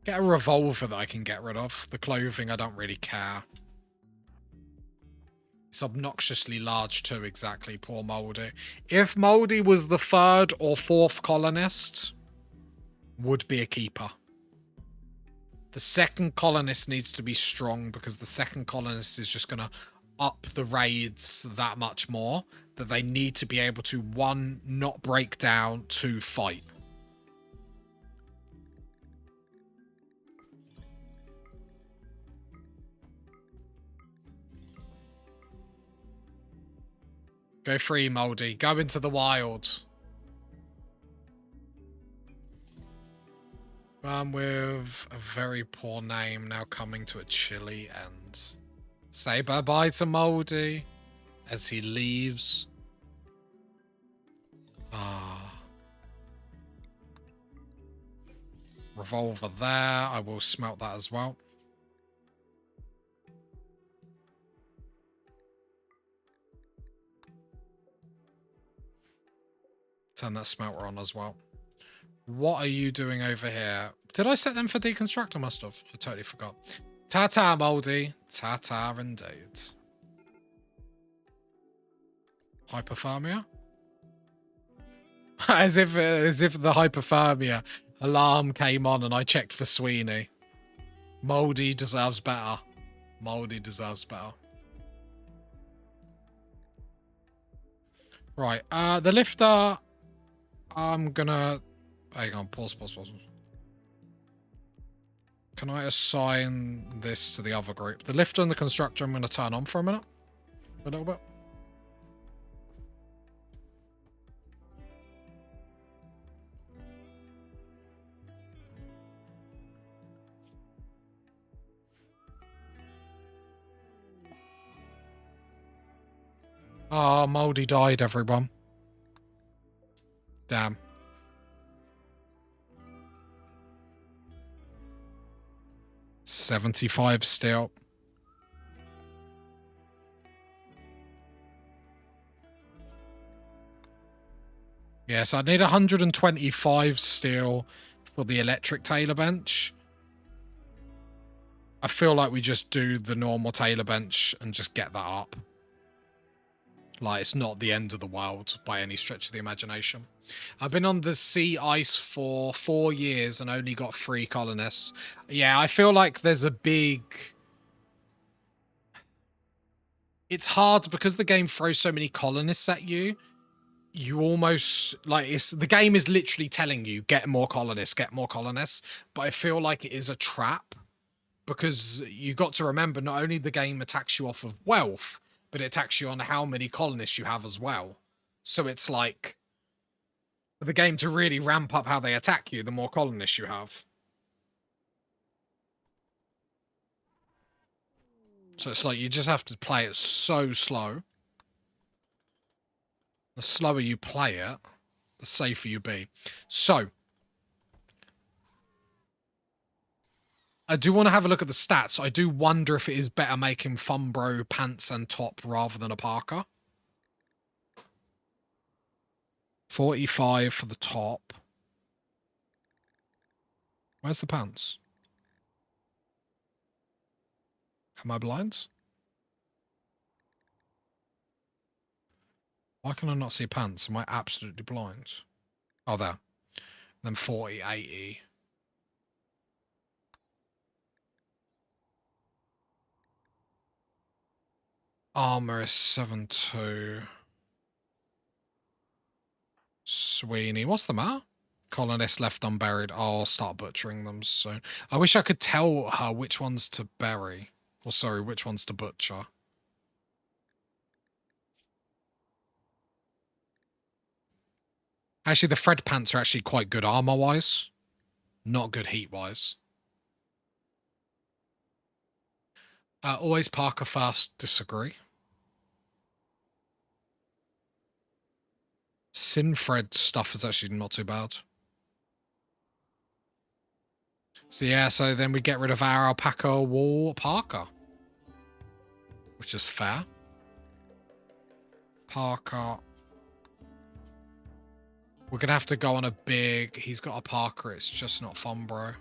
Get a revolver that I can get rid of. The clothing, I don't really care. It's obnoxiously large too, exactly, poor Moldy. If Moldy was the 3rd or 4th colonist, would be a keeper. The 2nd colonist needs to be strong because the 2nd colonist is just going to up the raids that much more that they need to be able to, 1, not break down, 2, fight. Go free, Moldy. Go into the wild. With a very poor name now coming to a chilly end. Say bye-bye to Moldy as he leaves. Revolver there. I will smelt that as well. Turn that smelter on as well. What are you doing over here? Did I set them for deconstruct? I must have. I totally forgot. Ta-ta, Moldy. Ta-ta indeed. Hypothermia? as if the hypothermia alarm came on and I checked for Sweeney. Moldy deserves better. Moldy deserves better. Right, the lifter, I'm gonna... Hang on, pause. Can I assign this to the other group? The lifter and the constructor I'm gonna turn on for a minute. A little bit. Oh, Moldy died, everyone. Damn. $75 still. Yeah, so I'd need 125 steel for the electric tailor bench. I feel like we just do the normal tailor bench and just get that up. Like, it's not the end of the world by any stretch of the imagination. I've been on the sea ice for 4 years and only got 3 colonists. Yeah, I feel like there's a big... It's hard because the game throws so many colonists at you. You almost... Like, the game is literally telling you, get more colonists, get more colonists. But I feel like it is a trap. Because you got to remember, not only the game attacks you off of wealth, but it attacks you on how many colonists you have as well. So it's like, for the game to really ramp up how they attack you, the more colonists you have. So it's like, you just have to play it so slow. The slower you play it, the safer you be. So, I do want to have a look at the stats. I do wonder if it is better making Fumbro pants and top rather than a parka. 45 for the top. Where's the pants? Am I blind? Why can I not see pants? Am I absolutely blind? Oh, there. Then 40, 80. Armor is 7-2. Sweeney. What's the matter? Colonists left unburied. I'll start butchering them soon. I wish I could tell her which ones to bury. Or sorry, which ones to butcher. Actually, the Fred pants are actually quite good armor-wise. Not good heat-wise. Always Parker first. Disagree. Sinfred stuff is actually not too bad. So yeah, so then we get rid of our alpaca wool Parker. Which is fair. parka. We're going to have to go on a big... He's got a parka, it's just not fun, bro.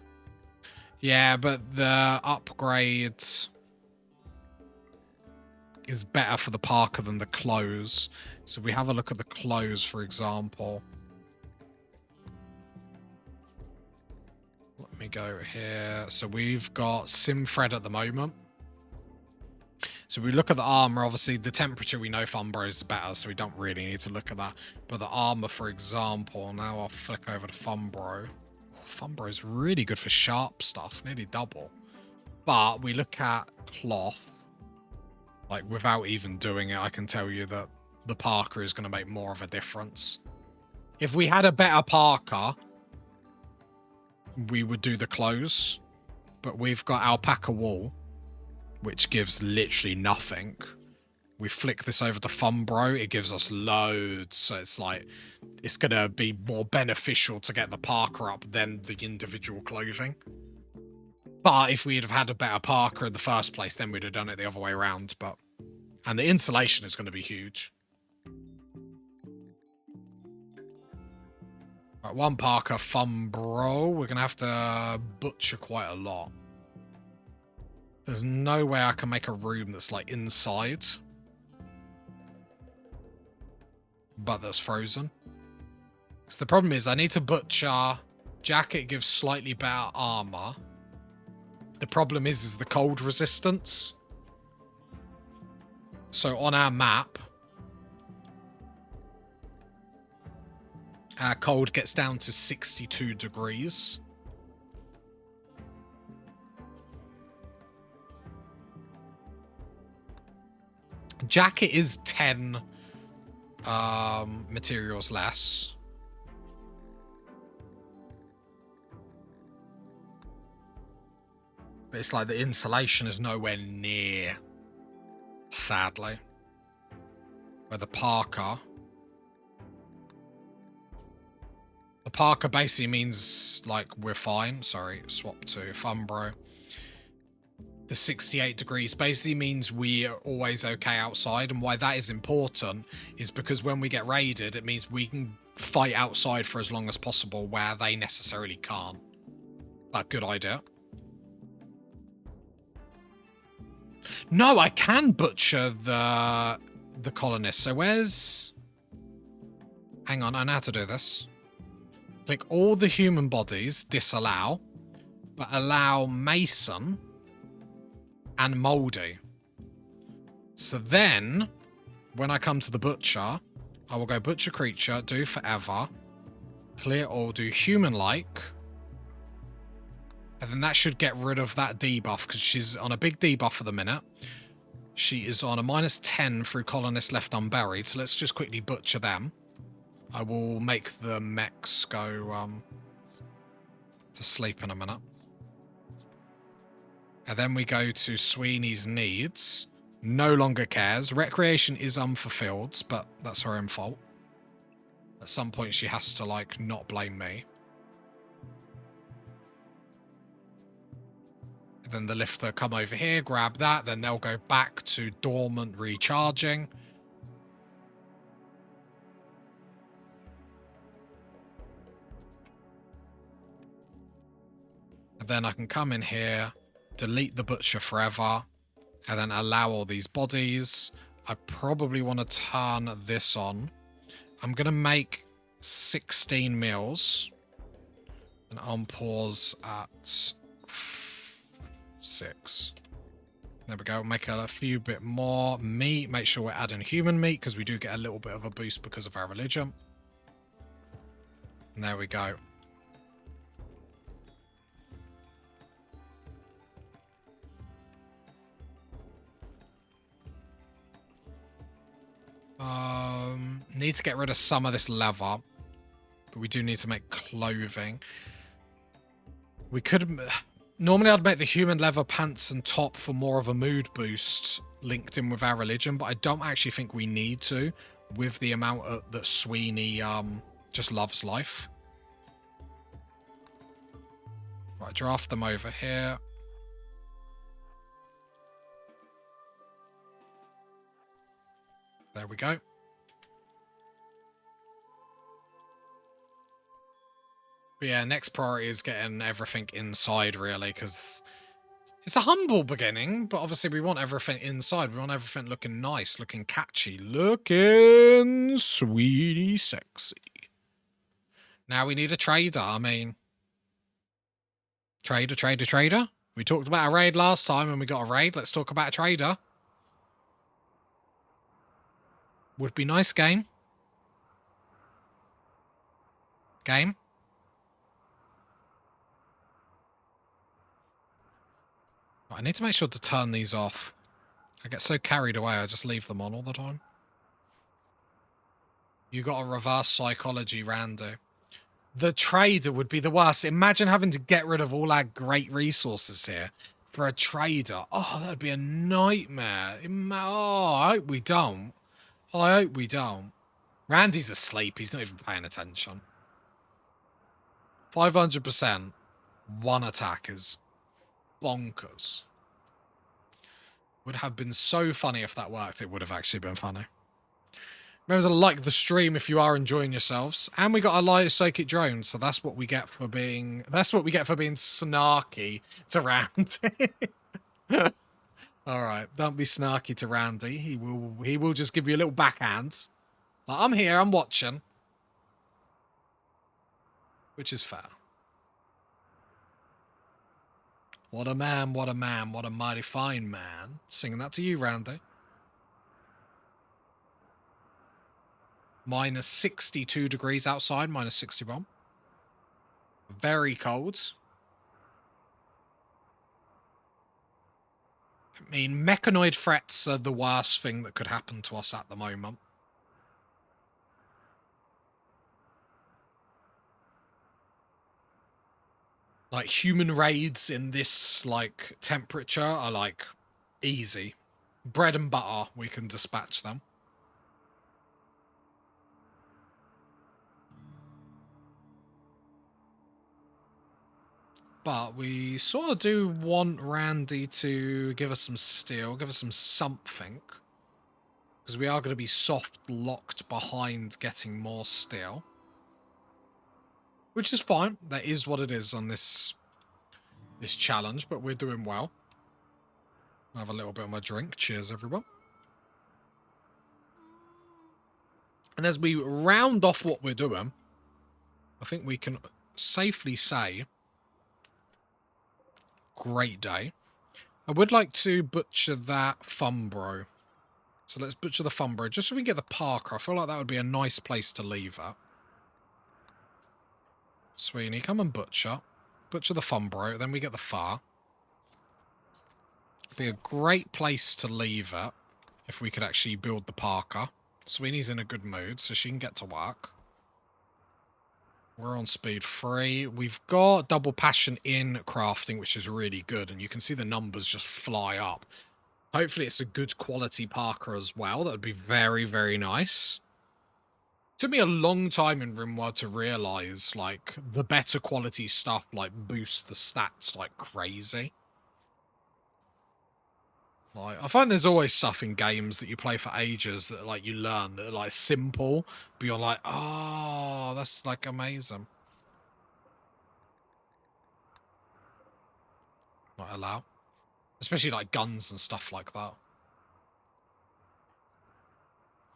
Yeah, but the upgrade is better for the parka than the clothes. So we have a look at the clothes, for example. Let me go here. So we've got Simfred at the moment. So we look at the armor. Obviously, the temperature, we know Fumbro is better, so we don't really need to look at that. But the armor, for example, now I'll flick over to Fumbro. Oh, Fumbro is really good for sharp stuff, nearly double. But we look at cloth. Like, without even doing it, I can tell you that the parka is going to make more of a difference. If we had a better parka, we would do the clothes. But we've got alpaca wool, which gives literally nothing. We flick this over to Fumbro, it gives us loads. So it's like, it's going to be more beneficial to get the parka up than the individual clothing. But if we'd have had a better parka in the first place, then we'd have done it the other way around. But and the insulation is going to be huge. Right, one parka, Fumbro. We're going to have to butcher quite a lot. There's no way I can make a room that's like inside, but that's frozen. Because the problem is I need to butcher. Jacket gives slightly better armor. The problem is the cold resistance. So on our map, our cold gets down to 62 degrees. Jacket is 10 materials less. But it's like the insulation is nowhere near, sadly. Where the parka... The parka basically means, like, we're fine. Sorry, swap to Fumbro. The 68 degrees basically means we are always okay outside. And why that is important is because when we get raided, it means we can fight outside for as long as possible where they necessarily can't. But good idea. No, I can butcher the colonists. So where's... Hang on, I know how to do this. Click all the human bodies, disallow, but allow Mason and Moldy. So then, when I come to the butcher, I will go butcher creature, do forever, clear all, do human-like, and then that should get rid of that debuff, because she's on a big debuff at the minute. She is on a -10 through colonists left unburied, so let's just quickly butcher them. I will make the mechs go to sleep in a minute. And then we go to Sweeney's needs. No longer cares. Recreation is unfulfilled, but that's her own fault. At some point she has to, like, not blame me. And then the lifter come over here, grab that, then they'll go back to dormant recharging. And then I can come in here, delete the butcher forever, and then allow all these bodies. I probably want to turn this on. I'm going to make 16 meals. And I'll pause at 6. There we go. Make a few bit more meat. Make sure we're adding human meat, because we do get a little bit of a boost because of our religion. And there we go. Need to get rid of some of this leather, but we do need to make clothing. We could... Normally I'd make the human leather pants and top for more of a mood boost linked in with our religion, but I don't actually think we need to with the amount that Sweeney just loves life. Right, draft them over here. There we go. But yeah, next priority is getting everything inside, really, because it's a humble beginning, but obviously we want everything inside. We want everything looking nice, looking catchy, looking sweetie sexy. Now we need a trader. I mean, trader. We talked about a raid last time and we got a raid. Let's talk about a trader. Would be nice, game. Game. I need to make sure to turn these off. I get so carried away, I just leave them on all the time. You got a reverse psychology, Randy. The trader would be the worst. Imagine having to get rid of all our great resources here for a trader. Oh, that would be a nightmare. Oh, I hope we don't. I hope we don't. Randy's asleep. He's not even paying attention. 500%. One attack is bonkers. Would have been so funny if that worked. It would have actually been funny. Remember to like the stream if you are enjoying yourselves. And we got a light psychic drone, so that's what we get for being snarky to Randy. Alright, don't be snarky to Randy. He will just give you a little backhand. Like, I'm here, I'm watching. Which is fair. What a man, what a man, what a mighty fine man. Singing that to you, Randy. Minus 62 degrees outside, minus 61. Very cold. I mean, mechanoid threats are the worst thing that could happen to us at the moment. Like, human raids in this, like, temperature are, like, easy. Bread and butter, we can dispatch them. But we sort of do want Randy to give us some steel, give us some something. Because we are going to be soft-locked behind getting more steel. Which is fine. That is what it is on this challenge, but we're doing well. I'll have a little bit of my drink. Cheers, everyone. And as we round off what we're doing, I think we can safely say, great day. I would like to butcher that Fumbro. So let's butcher the Fumbro, just so we can get the Parker. I feel like that would be a nice place to leave it. Sweeney, come and butcher. Butcher the Fumbro, then we get the Far. Be a great place to leave it if we could actually build the Parker. Sweeney's in a good mood, so she can get to work. We're on speed 3. We've got double passion in crafting, which is really good, and you can see the numbers just fly up. Hopefully it's a good quality Parker as well. That would be very, very nice. Took me a long time in Rimworld to realise, like, the better quality stuff, like, boosts the stats like crazy. Like, I find there's always stuff in games that you play for ages that, like, you learn that are, like, simple, but you're like, oh, that's, like, amazing. Not allow. Especially, like, guns and stuff like that.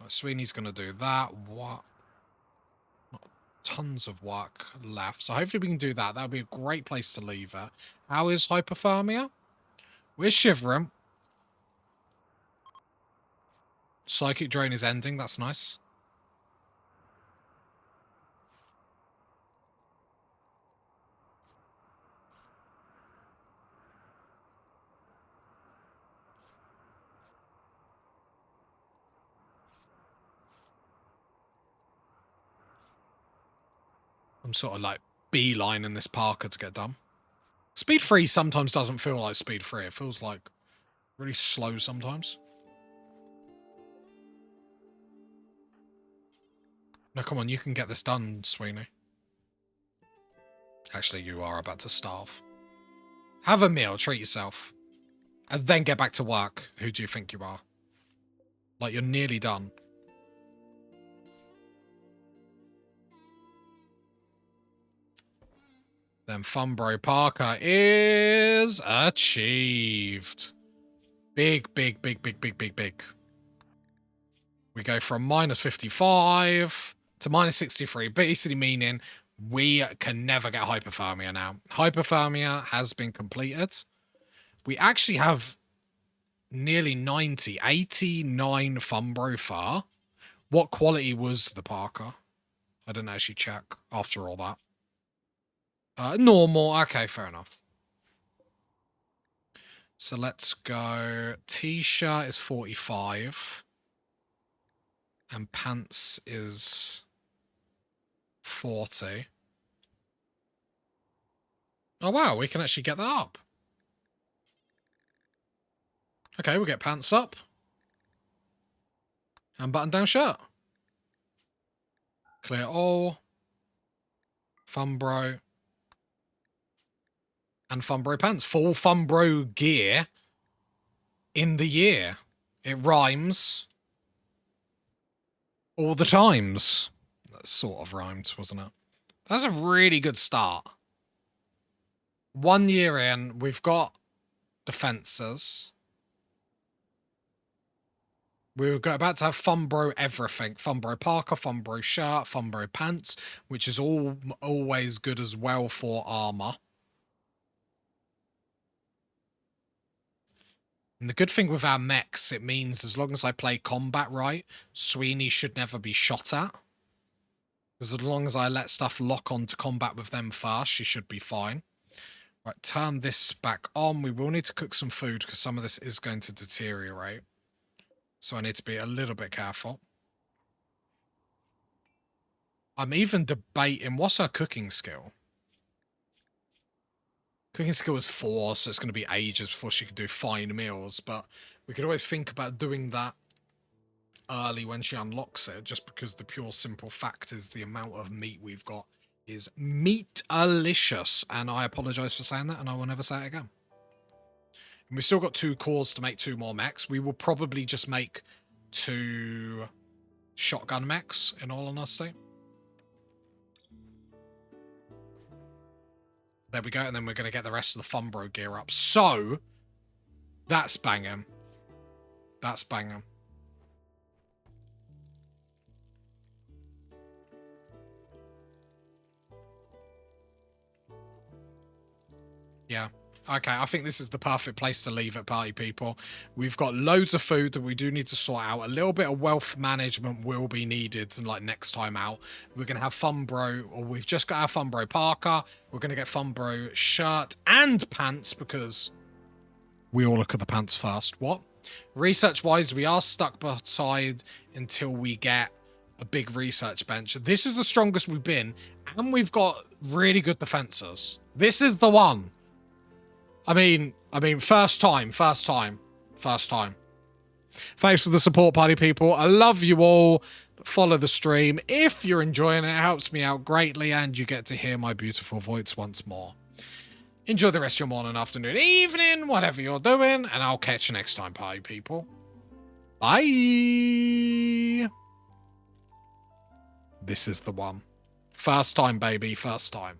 Right, Sweeney's gonna do that. What? Not tons of work left, so hopefully we can do that. That would be a great place to leave it. How is hypothermia? We're shivering. Psychic drain is ending, that's nice. I'm sort of like beelining this Parker to get done. Speed 3 sometimes doesn't feel like speed 3. It feels like really slow sometimes. No, come on, you can get this done, Sweeney. Actually, you are about to starve. Have a meal, treat yourself. And then get back to work. Who do you think you are? Like, you're nearly done. Then Funbro Parker is achieved. Big, big, big, big, big, big, big. We go from -55 to -63, basically meaning we can never get hypothermia now. Hypothermia has been completed. We actually have nearly 90, 89 Funbro fur. What quality was the Parker? I didn't actually check after all that. Normal. Okay, fair enough. So let's go. T-shirt is 45. And pants is 40. Oh, wow. We can actually get that up. Okay, we'll get pants up. And button-down shirt. Clear all. Funbro. And Funbro pants. Full Funbro gear in the year. It rhymes. All the times. That sort of rhymed, wasn't it? That's a really good start. 1 year in, we've got defenses. We were about to have Funbro everything. Funbro Parker, Funbro shirt, Funbro pants, which is always good as well for armor. And the good thing with our mechs, it means as long as I play combat right, Sweeney should never be shot at. Because as long as I let stuff lock on to combat with them first, she should be fine. Right, turn this back on. We will need to cook some food because some of this is going to deteriorate. So I need to be a little bit careful. I'm even debating, what's her cooking skill? Cooking skill is 4, so it's going to be ages before she can do fine meals, but we could always think about doing that early when she unlocks it, just because the pure simple fact is the amount of meat we've got is meat-alicious, and I apologise for saying that, and I will never say it again. And we've still got 2 cores to make 2 more mechs. We will probably just make 2 shotgun mechs, in all honesty. There we go, and then we're going to get the rest of the Funbro gear up. So, that's banging. That's banging. Yeah. Okay, I think this is the perfect place to leave it, party people. We've got loads of food that we do need to sort out. A little bit of wealth management will be needed, and like next time out, we're going to have Funbro, or we've just got our Funbro Parker. We're going to get Funbro shirt and pants, because we all look at the pants first. What? Research-wise, we are stuck beside until we get a big research bench. This is the strongest we've been, and we've got really good defenses. This is the one. I mean, first time. Thanks for the support, party people. I love you all. Follow the stream. If you're enjoying it, it helps me out greatly, and you get to hear my beautiful voice once more. Enjoy the rest of your morning, afternoon, evening, whatever you're doing, and I'll catch you next time, party people. Bye. This is the one. First time, baby. First time.